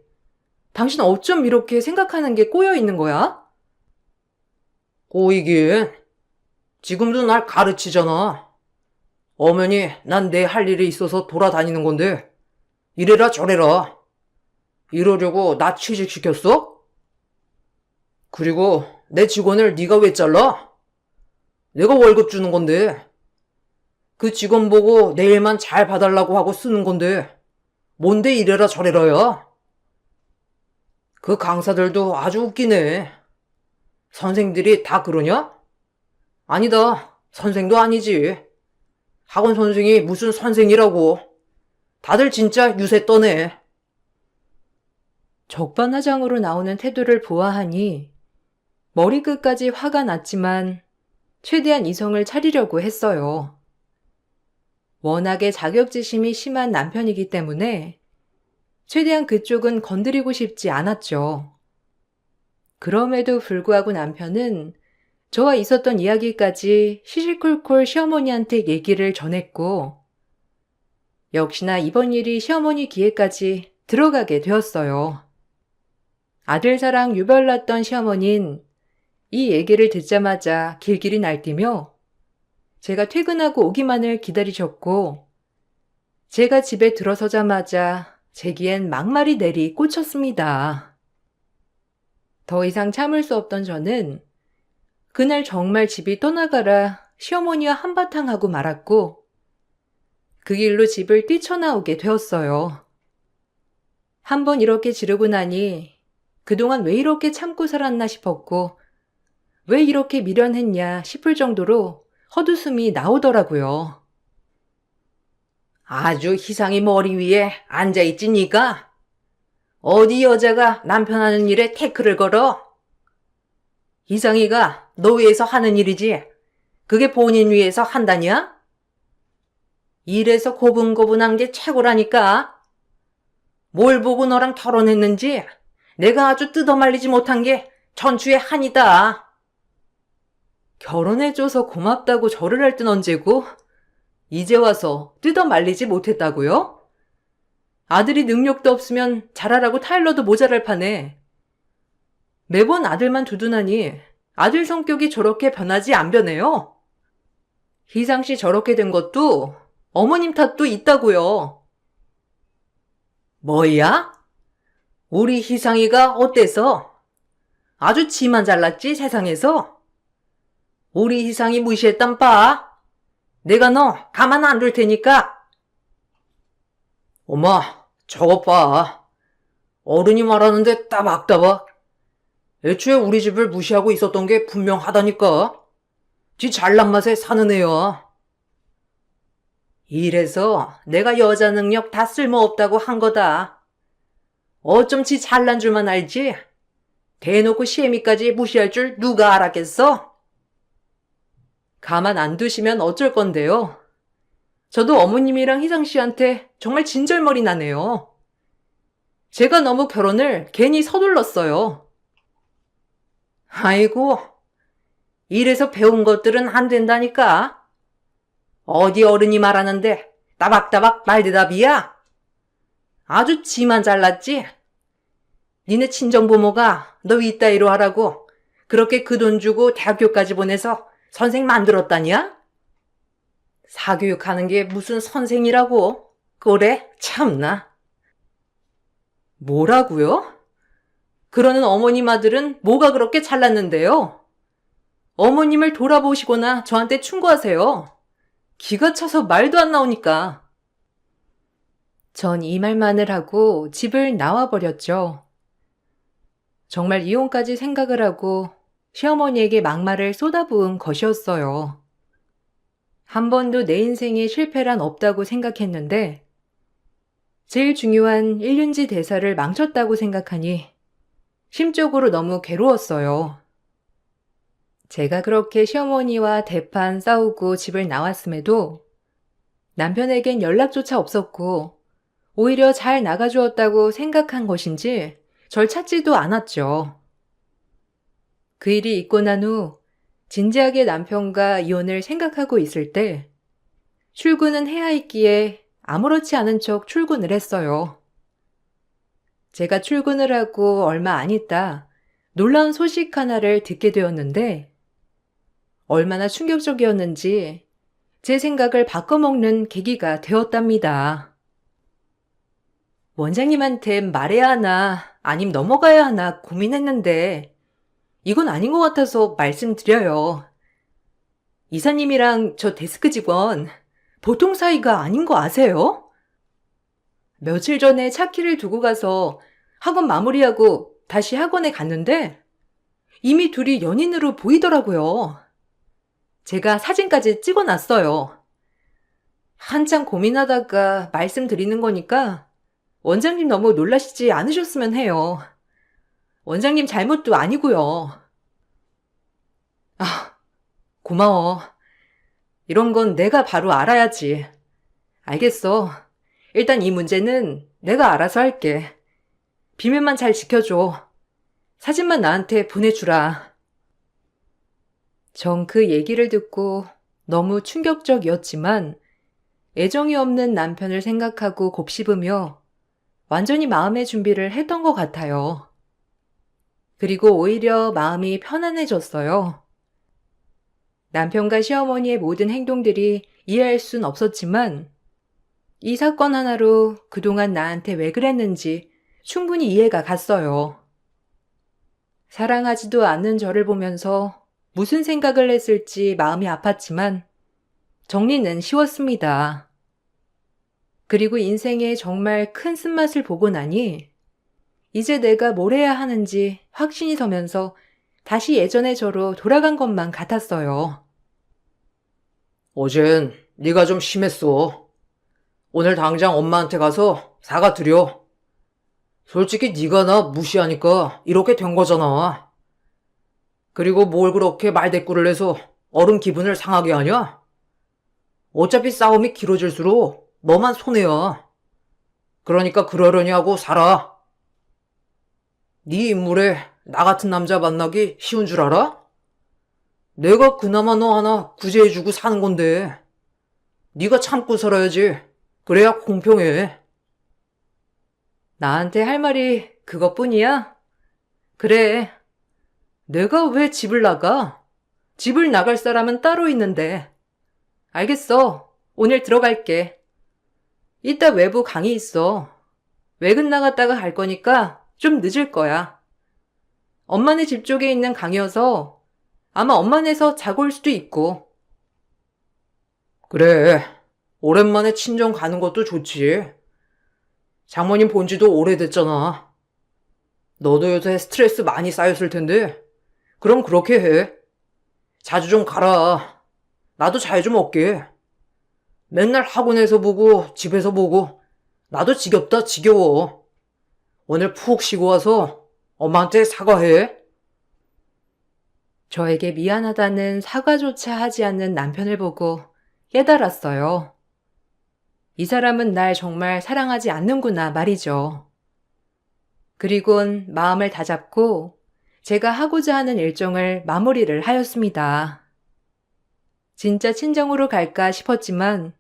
당신 어쩜 이렇게 생각하는 게 꼬여 있는 거야? 꼬이긴. 지금도 날 가르치잖아. 어머니, 난 내 할 일이 있어서 돌아다니는 건데 이래라 저래라. 이러려고 나 취직시켰어? 그리고 내 직원을 네가 왜 잘라? 내가 월급 주는 건데. 그 직원 보고 내 일만 잘 봐달라고 하고 쓰는 건데 뭔데 이래라 저래라야? 그 강사들도 아주 웃기네. 선생들이 다 그러냐? 아니다. 선생도 아니지. 학원 선생이 무슨 선생이라고. 다들 진짜 유세 떠네. 적반하장으로 나오는 태도를 보아하니 머리끝까지 화가 났지만 최대한 이성을 차리려고 했어요. 워낙에 자격지심이 심한 남편이기 때문에 최대한 그쪽은 건드리고 싶지 않았죠. 그럼에도 불구하고 남편은 저와 있었던 이야기까지 시시콜콜 시어머니한테 얘기를 전했고 역시나 이번 일이 시어머니 귀에까지 들어가게 되었어요. 아들 사랑 유별났던 시어머니는 이 얘기를 듣자마자 길길이 날뛰며 제가 퇴근하고 오기만을 기다리셨고 제가 집에 들어서자마자 제기엔 막말이 내리 꽂혔습니다. 더 이상 참을 수 없던 저는 그날 정말 집이 떠나가라 시어머니와 한바탕 하고 말았고 그 길로 집을 뛰쳐나오게 되었어요. 한번 이렇게 지르고 나니 그동안 왜 이렇게 참고 살았나 싶었고 왜 이렇게 미련했냐 싶을 정도로 헛웃음이 나오더라고요. 아주 희상이 머리 위에 앉아있지 니가? 어디 여자가 남편 하는 일에 태클을 걸어? 희상이가 너 위해서 하는 일이지 그게 본인 위해서 한다냐? 이래서 고분고분한 게 최고라니까. 뭘 보고 너랑 결혼했는지 내가 아주 뜯어말리지 못한 게 전추의 한이다. 결혼해줘서 고맙다고 절을 할 땐 언제고 이제 와서 뜯어말리지 못했다고요? 아들이 능력도 없으면 잘하라고 타일러도 모자랄 판에 매번 아들만 두둔하니 아들 성격이 저렇게 변하지 안 변해요? 희상씨 저렇게 된 것도 어머님 탓도 있다고요. 뭐야? 우리 희상이가 어때서? 아주 지만 잘났지, 세상에서? 우리 희상이 무시했단 빠. 내가 너 가만 안 둘 테니까. 엄마, 저것 봐. 어른이 말하는데 따박따박. 애초에 우리 집을 무시하고 있었던 게 분명하다니까. 지 잘난 맛에 사는 애야. 이래서 내가 여자 능력 다 쓸모없다고 한 거다. 어쩜 지 잘난 줄만 알지? 대놓고 시애미까지 무시할 줄 누가 알았겠어? 가만 안 두시면 어쩔 건데요. 저도 어머님이랑 희상씨한테 정말 진절머리 나네요. 제가 너무 결혼을 괜히 서둘렀어요. 아이고, 이래서 배운 것들은 안 된다니까. 어디 어른이 말하는데 따박따박 말대답이야? 아주 지만 잘났지? 니네 친정부모가 너 이따위로 하라고 그렇게 그 돈 주고 대학교까지 보내서 선생 만들었다냐? 사교육하는 게 무슨 선생이라고? 그래? 참나. 뭐라고요? 그러는 어머님 아들은 뭐가 그렇게 잘났는데요? 어머님을 돌아보시거나 저한테 충고하세요. 기가 차서 말도 안 나오니까. 전 이 말만을 하고 집을 나와버렸죠. 정말 이혼까지 생각을 하고 시어머니에게 막말을 쏟아부은 것이었어요. 한 번도 내 인생에 실패란 없다고 생각했는데 제일 중요한 일륜지 대사를 망쳤다고 생각하니 심적으로 너무 괴로웠어요. 제가 그렇게 시어머니와 대판 싸우고 집을 나왔음에도 남편에겐 연락조차 없었고 오히려 잘 나가주었다고 생각한 것인지 절 찾지도 않았죠. 그 일이 있고 난 후 진지하게 남편과 이혼을 생각하고 있을 때 출근은 해야 했기에 아무렇지 않은 척 출근을 했어요. 제가 출근을 하고 얼마 안 있다 놀라운 소식 하나를 듣게 되었는데 얼마나 충격적이었는지 제 생각을 바꿔먹는 계기가 되었답니다. 원장님한테 말해야 하나 아님 넘어가야 하나 고민했는데 이건 아닌 것 같아서 말씀드려요. 이사님이랑 저 데스크 직원 보통 사이가 아닌 거 아세요? 며칠 전에 차 키를 두고 가서 학원 마무리하고 다시 학원에 갔는데 이미 둘이 연인으로 보이더라고요. 제가 사진까지 찍어놨어요. 한참 고민하다가 말씀드리는 거니까 원장님 너무 놀라시지 않으셨으면 해요. 원장님 잘못도 아니고요. 아, 고마워. 이런 건 내가 바로 알아야지. 알겠어. 일단 이 문제는 내가 알아서 할게. 비밀만 잘 지켜줘. 사진만 나한테 보내주라. 전 그 얘기를 듣고 너무 충격적이었지만 애정이 없는 남편을 생각하고 곱씹으며 완전히 마음의 준비를 했던 것 같아요. 그리고 오히려 마음이 편안해졌어요. 남편과 시어머니의 모든 행동들이 이해할 순 없었지만 이 사건 하나로 그동안 나한테 왜 그랬는지 충분히 이해가 갔어요. 사랑하지도 않는 저를 보면서 무슨 생각을 했을지 마음이 아팠지만 정리는 쉬웠습니다. 그리고 인생에 정말 큰 쓴맛을 보고 나니 이제 내가 뭘 해야 하는지 확신이 서면서 다시 예전의 저로 돌아간 것만 같았어요. 어젠 네가 좀 심했어. 오늘 당장 엄마한테 가서 사과드려. 솔직히 네가 나 무시하니까 이렇게 된 거잖아. 그리고 뭘 그렇게 말대꾸를 해서 어른 기분을 상하게 하냐? 어차피 싸움이 길어질수록 너만 손해야. 그러니까 그러려니 하고 살아. 네 인물에 나 같은 남자 만나기 쉬운 줄 알아? 내가 그나마 너 하나 구제해주고 사는 건데 네가 참고 살아야지. 그래야 공평해. 나한테 할 말이 그것뿐이야? 그래. 내가 왜 집을 나가? 집을 나갈 사람은 따로 있는데. 알겠어. 오늘 들어갈게. 이따 외부 강의 있어. 외근 나갔다가 갈 거니까 좀 늦을 거야. 엄마네 집 쪽에 있는 강이어서 아마 엄마네서 자고 올 수도 있고. 그래, 오랜만에 친정 가는 것도 좋지. 장모님 본 지도 오래됐잖아. 너도 요새 스트레스 많이 쌓였을 텐데, 그럼 그렇게 해. 자주 좀 가라. 나도 잘 좀 얻게. 맨날 학원에서 보고 집에서 보고 나도 지겹다 지겨워. 오늘 푹 쉬고 와서 엄마한테 사과해. 저에게 미안하다는 사과조차 하지 않는 남편을 보고 깨달았어요. 이 사람은 날 정말 사랑하지 않는구나 말이죠. 그리곤 마음을 다잡고 제가 하고자 하는 일정을 마무리를 하였습니다. 진짜 친정으로 갈까 싶었지만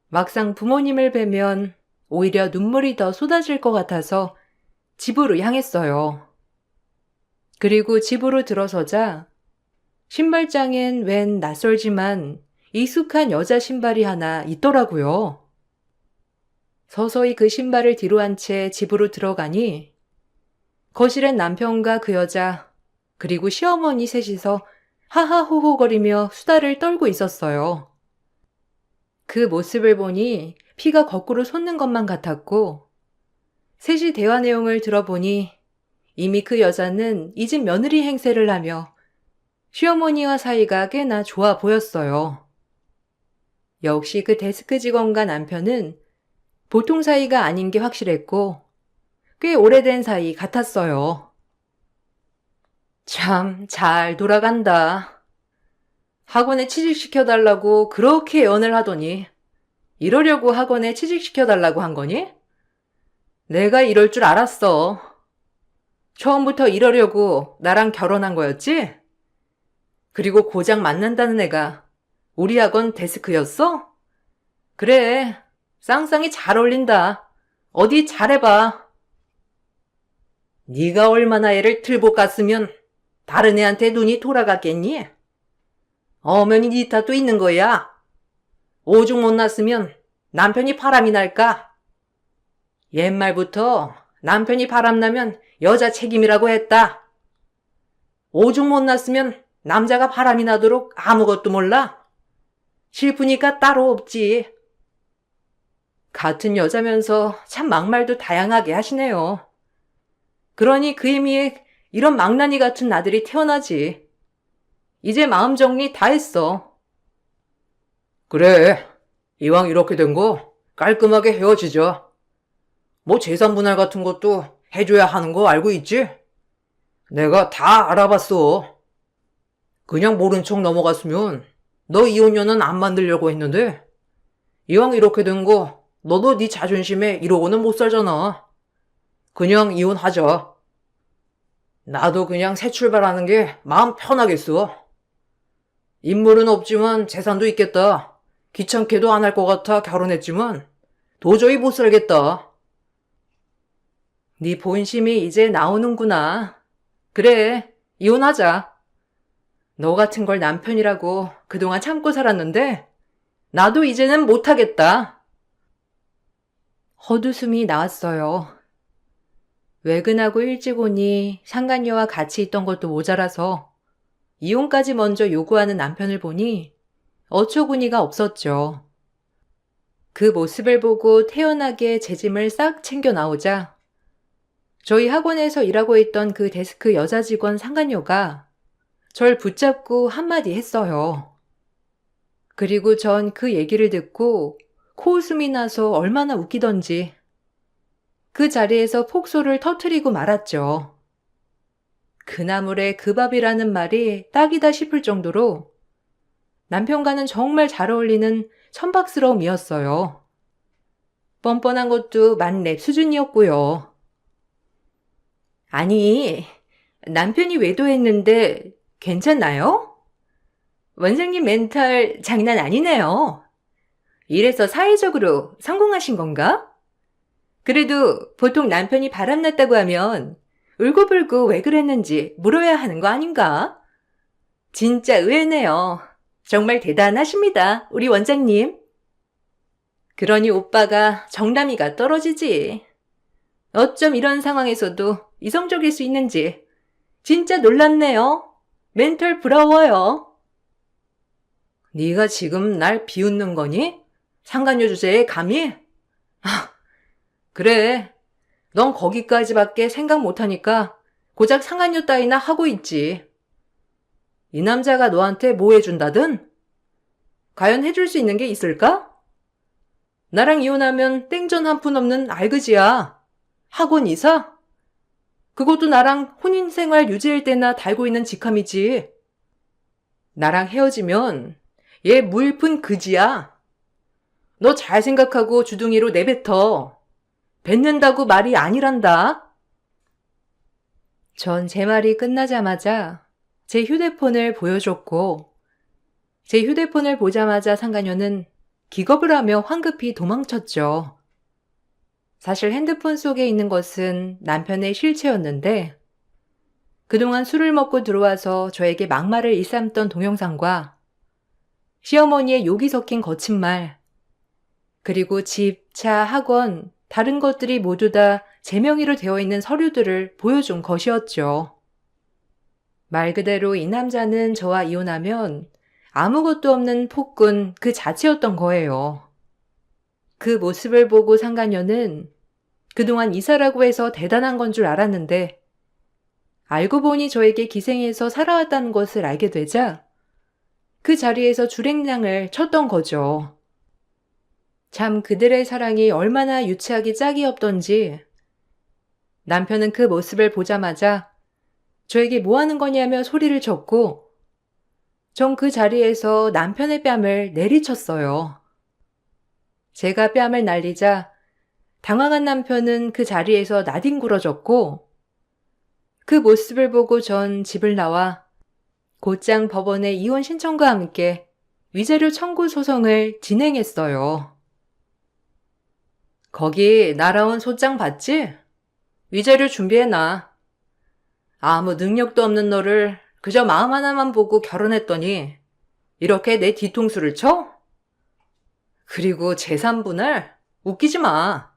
막상 부모님을 뵈면 오히려 눈물이 더 쏟아질 것 같아서 집으로 향했어요. 그리고 집으로 들어서자 신발장엔 웬 낯설지만 익숙한 여자 신발이 하나 있더라고요. 서서히 그 신발을 뒤로 한 채 집으로 들어가니 거실엔 남편과 그 여자 그리고 시어머니 셋이서 하하호호거리며 수다를 떨고 있었어요. 그 모습을 보니 피가 거꾸로 솟는 것만 같았고 셋이 대화 내용을 들어보니 이미 그 여자는 이 집 며느리 행세를 하며 시어머니와 사이가 꽤나 좋아 보였어요. 역시 그 데스크 직원과 남편은 보통 사이가 아닌 게 확실했고 꽤 오래된 사이 같았어요. 참 잘 돌아간다. 학원에 취직시켜달라고 그렇게 애원을 하더니 이러려고 학원에 취직시켜달라고 한 거니? 내가 이럴 줄 알았어. 처음부터 이러려고 나랑 결혼한 거였지? 그리고 고작 만난다는 애가 우리 학원 데스크였어? 그래, 쌍쌍이 잘 어울린다. 어디 잘해봐. 네가 얼마나 애를 틀복 갔으면 다른 애한테 눈이 돌아갔겠니? 어머니 네 탓도 있는 거야. 오죽 못 났으면 남편이 바람이 날까? 옛말부터 남편이 바람나면 여자 책임이라고 했다. 오죽 못 났으면 남자가 바람이 나도록 아무것도 몰라? 슬프니까 따로 없지. 같은 여자면서 참 막말도 다양하게 하시네요. 그러니 그 의미에 이런 망나니 같은 아들이 태어나지. 이제 마음 정리 다 했어. 그래, 이왕 이렇게 된 거 깔끔하게 헤어지자. 뭐 재산 분할 같은 것도 해줘야 하는 거 알고 있지? 내가 다 알아봤어. 그냥 모른 척 넘어갔으면 너 이혼녀는 안 만들려고 했는데 이왕 이렇게 된 거 너도 네 자존심에 이러고는 못 살잖아. 그냥 이혼하자. 나도 그냥 새 출발하는 게 마음 편하겠어. 인물은 없지만 재산도 있겠다. 귀찮게도 안 할 것 같아 결혼했지만 도저히 못 살겠다. 네 본심이 이제 나오는구나. 그래, 이혼하자. 너 같은 걸 남편이라고 그동안 참고 살았는데 나도 이제는 못하겠다. 헛웃음이 나왔어요. 외근하고 일찍 오니 상간녀와 같이 있던 것도 모자라서 이혼까지 먼저 요구하는 남편을 보니 어처구니가 없었죠. 그 모습을 보고 태연하게 제 짐을 싹 챙겨 나오자 저희 학원에서 일하고 있던 그 데스크 여자 직원 상간녀가 절 붙잡고 한마디 했어요. 그리고 전 그 얘기를 듣고 코웃음이 나서 얼마나 웃기던지 그 자리에서 폭소를 터뜨리고 말았죠. 그 나물에 그 밥이라는 말이 딱이다 싶을 정도로 남편과는 정말 잘 어울리는 천박스러움이었어요. 뻔뻔한 것도 만렙 수준이었고요. 아니, 남편이 외도했는데 괜찮나요? 원장님 멘탈 장난 아니네요. 이래서 사회적으로 성공하신 건가? 그래도 보통 남편이 바람났다고 하면 울고불고 왜 그랬는지 물어야 하는 거 아닌가? 진짜 의외네요. 정말 대단하십니다, 우리 원장님. 그러니 오빠가 정남이가 떨어지지. 어쩜 이런 상황에서도 이성적일 수 있는지 진짜 놀랍네요. 멘털 부러워요. 네가 지금 날 비웃는 거니? 상간녀 주제에 감히? 아, 그래. 넌 거기까지밖에 생각 못하니까 고작 상간녀 따위나 하고 있지. 이 남자가 너한테 뭐 해준다든? 과연 해줄 수 있는 게 있을까? 나랑 이혼하면 땡전 한 푼 없는 알그지야. 학원 이사? 그것도 나랑 혼인생활 유지할 때나 달고 있는 직함이지. 나랑 헤어지면 얘 무일푼 그지야. 너 잘 생각하고 주둥이로 내뱉어. 뱉는다고 말이 아니란다. 전 제 말이 끝나자마자 제 휴대폰을 보여줬고, 제 휴대폰을 보자마자 상간녀는 기겁을 하며 황급히 도망쳤죠. 사실 핸드폰 속에 있는 것은 남편의 실체였는데, 그동안 술을 먹고 들어와서 저에게 막말을 일삼던 동영상과 시어머니의 욕이 섞인 거친 말, 그리고 집, 차, 학원, 다른 것들이 모두 다 제 명의로 되어 있는 서류들을 보여준 것이었죠. 말 그대로 이 남자는 저와 이혼하면 아무것도 없는 폭군 그 자체였던 거예요. 그 모습을 보고 상간녀는 그동안 이사라고 해서 대단한 건 줄 알았는데, 알고 보니 저에게 기생해서 살아왔다는 것을 알게 되자 그 자리에서 줄행랑을 쳤던 거죠. 참 그들의 사랑이 얼마나 유치하기 짝이 없던지, 남편은 그 모습을 보자마자 저에게 뭐 하는 거냐며 소리를 쳤고, 전 그 자리에서 남편의 뺨을 내리쳤어요. 제가 뺨을 날리자 당황한 남편은 그 자리에서 나뒹굴어졌고, 그 모습을 보고 전 집을 나와 곧장 법원에 이혼 신청과 함께 위자료 청구 소송을 진행했어요. 거기 날아온 소장 봤지? 위자료 준비해놔. 아무 능력도 없는 너를 그저 마음 하나만 보고 결혼했더니 이렇게 내 뒤통수를 쳐? 그리고 재산 분할? 웃기지 마.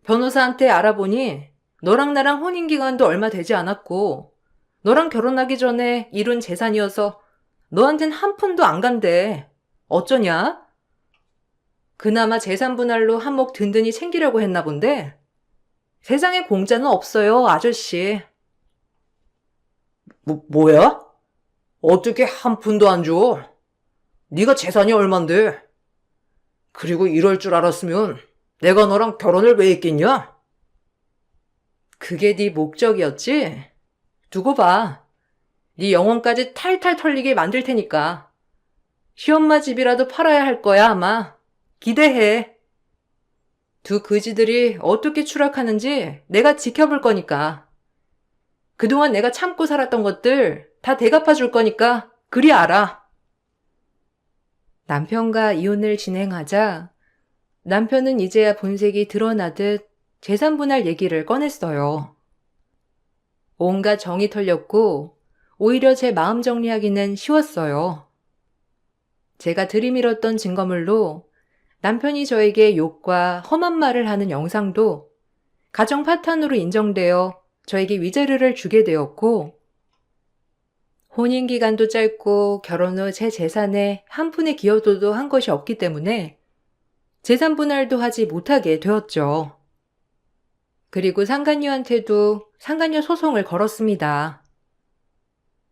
변호사한테 알아보니 너랑 나랑 혼인기간도 얼마 되지 않았고 너랑 결혼하기 전에 이룬 재산이어서 너한텐 한 푼도 안 간대. 어쩌냐? 그나마 재산 분할로 한몫 든든히 챙기려고 했나 본데 세상에 공짜는 없어요, 아저씨. 뭐야? 어떻게 한 푼도 안 줘? 네가 재산이 얼만데? 그리고 이럴 줄 알았으면 내가 너랑 결혼을 왜 했겠냐? 그게 네 목적이었지? 두고 봐. 네 영혼까지 탈탈 털리게 만들 테니까. 시엄마 집이라도 팔아야 할 거야, 아마. 기대해. 두 그지들이 어떻게 추락하는지 내가 지켜볼 거니까. 그동안 내가 참고 살았던 것들 다 대갚아 줄 거니까 그리 알아. 남편과 이혼을 진행하자 남편은 이제야 본색이 드러나듯 재산 분할 얘기를 꺼냈어요. 온갖 정이 털렸고 오히려 제 마음 정리하기는 쉬웠어요. 제가 들이밀었던 증거물로 남편이 저에게 욕과 험한 말을 하는 영상도 가정 파탄으로 인정되어 저에게 위자료를 주게 되었고, 혼인 기간도 짧고 결혼 후 제 재산에 한 푼의 기여도도 한 것이 없기 때문에 재산 분할도 하지 못하게 되었죠. 그리고 상간녀한테도 상간녀 소송을 걸었습니다.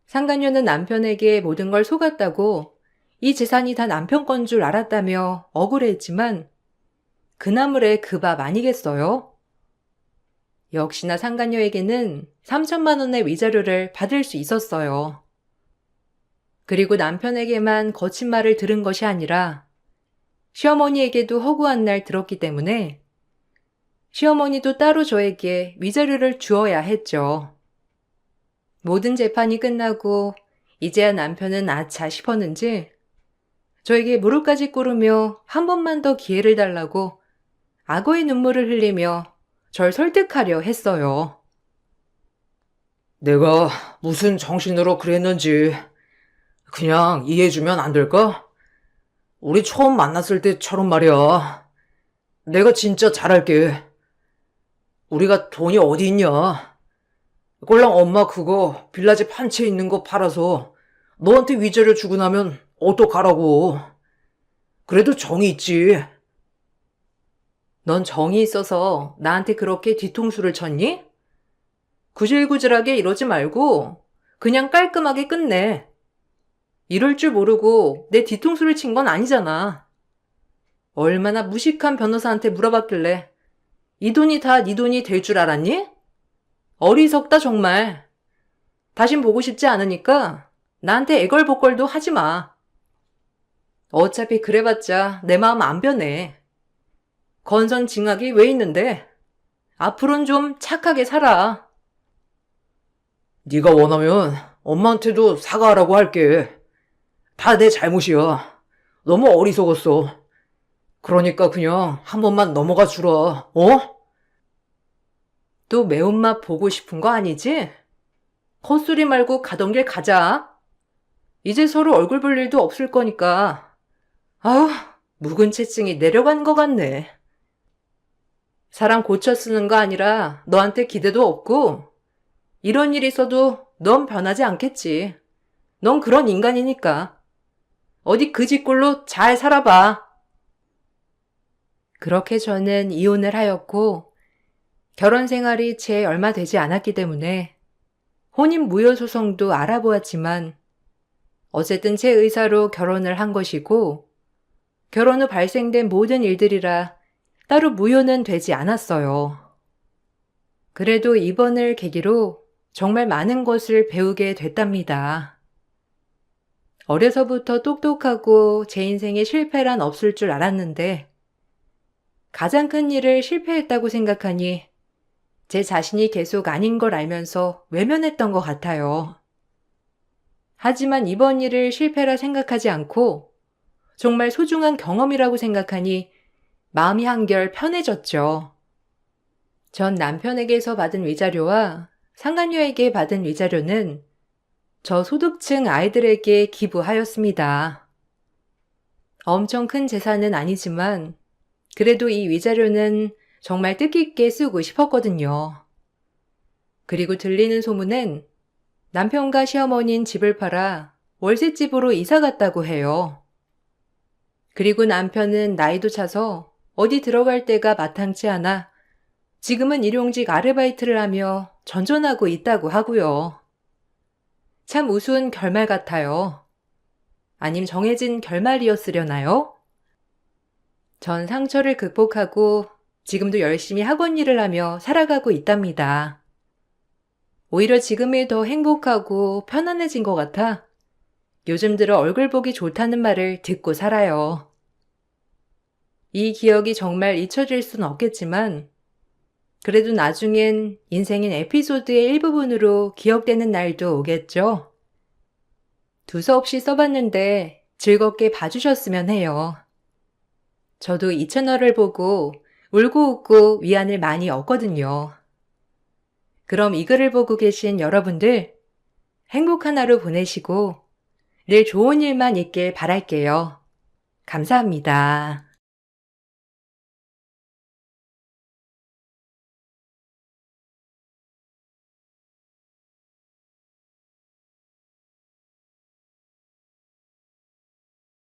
상간녀는 남편에게 모든 걸 속았다고 이 재산이 다 남편 건 줄 알았다며 억울해했지만 그나물에 그 밥 아니겠어요? 역시나 상간녀에게는 3천만 원의 위자료를 받을 수 있었어요. 그리고 남편에게만 거친 말을 들은 것이 아니라 시어머니에게도 허구한 날 들었기 때문에 시어머니도 따로 저에게 위자료를 주어야 했죠. 모든 재판이 끝나고 이제야 남편은 아차 싶었는지 저에게 무릎까지 꿇으며 한 번만 더 기회를 달라고 악어의 눈물을 흘리며 절 설득하려 했어요. 내가 무슨 정신으로 그랬는지 그냥 이해해주면 안 될까? 우리 처음 만났을 때처럼 말이야. 내가 진짜 잘할게. 우리가 돈이 어디 있냐? 꼴랑 엄마 그거 빌라집 한 채 있는 거 팔아서 너한테 위자료 주고 나면 어떡하라고. 그래도 정이 있지. 넌 정이 있어서 나한테 그렇게 뒤통수를 쳤니? 구질구질하게 이러지 말고 그냥 깔끔하게 끝내. 이럴 줄 모르고 내 뒤통수를 친 건 아니잖아. 얼마나 무식한 변호사한테 물어봤길래 이 돈이 다 네 돈이 될 줄 알았니? 어리석다 정말. 다신 보고 싶지 않으니까 나한테 애걸복걸도 하지 마. 어차피 그래봤자 내 마음 안 변해. 건선징악이 왜 있는데? 앞으로는 좀 착하게 살아. 네가 원하면 엄마한테도 사과하라고 할게. 다 내 잘못이야. 너무 어리석었어. 그러니까 그냥 한 번만 넘어가 주라. 어? 또 매운맛 보고 싶은 거 아니지? 헛소리 말고 가던 길 가자. 이제 서로 얼굴 볼 일도 없을 거니까. 아우, 묵은 채증이 내려간 것 같네. 사람 고쳐 쓰는 거 아니라 너한테 기대도 없고 이런 일이 있어도 넌 변하지 않겠지. 넌 그런 인간이니까. 어디 그 집꼴로 잘 살아봐. 그렇게 저는 이혼을 하였고 결혼 생활이 채 얼마 되지 않았기 때문에 혼인 무효 소송도 알아보았지만 어쨌든 제 의사로 결혼을 한 것이고 결혼 후 발생된 모든 일들이라 따로 무효는 되지 않았어요. 그래도 이번을 계기로 정말 많은 것을 배우게 됐답니다. 어려서부터 똑똑하고 제 인생에 실패란 없을 줄 알았는데 가장 큰 일을 실패했다고 생각하니 제 자신이 계속 아닌 걸 알면서 외면했던 것 같아요. 하지만 이번 일을 실패라 생각하지 않고 정말 소중한 경험이라고 생각하니 마음이 한결 편해졌죠. 전 남편에게서 받은 위자료와 상간녀에게 받은 위자료는 저소득층 아이들에게 기부하였습니다. 엄청 큰 재산은 아니지만 그래도 이 위자료는 정말 뜻깊게 쓰고 싶었거든요. 그리고 들리는 소문은 남편과 시어머니는 집을 팔아 월세집으로 이사 갔다고 해요. 그리고 남편은 나이도 차서 어디 들어갈 데가 마땅치 않아 지금은 일용직 아르바이트를 하며 전전하고 있다고 하고요. 참 우스운 결말 같아요. 아님 정해진 결말이었으려나요? 전 상처를 극복하고 지금도 열심히 학원 일을 하며 살아가고 있답니다. 오히려 지금이 더 행복하고 편안해진 것 같아 요즘 들어 얼굴 보기 좋다는 말을 듣고 살아요. 이 기억이 정말 잊혀질 순 없겠지만 그래도 나중엔 인생인 에피소드의 일부분으로 기억되는 날도 오겠죠? 두서없이 써봤는데 즐겁게 봐주셨으면 해요. 저도 이 채널을 보고 울고 웃고 위안을 많이 얻거든요. 그럼 이 글을 보고 계신 여러분들 행복한 하루 보내시고 늘 좋은 일만 있길 바랄게요. 감사합니다.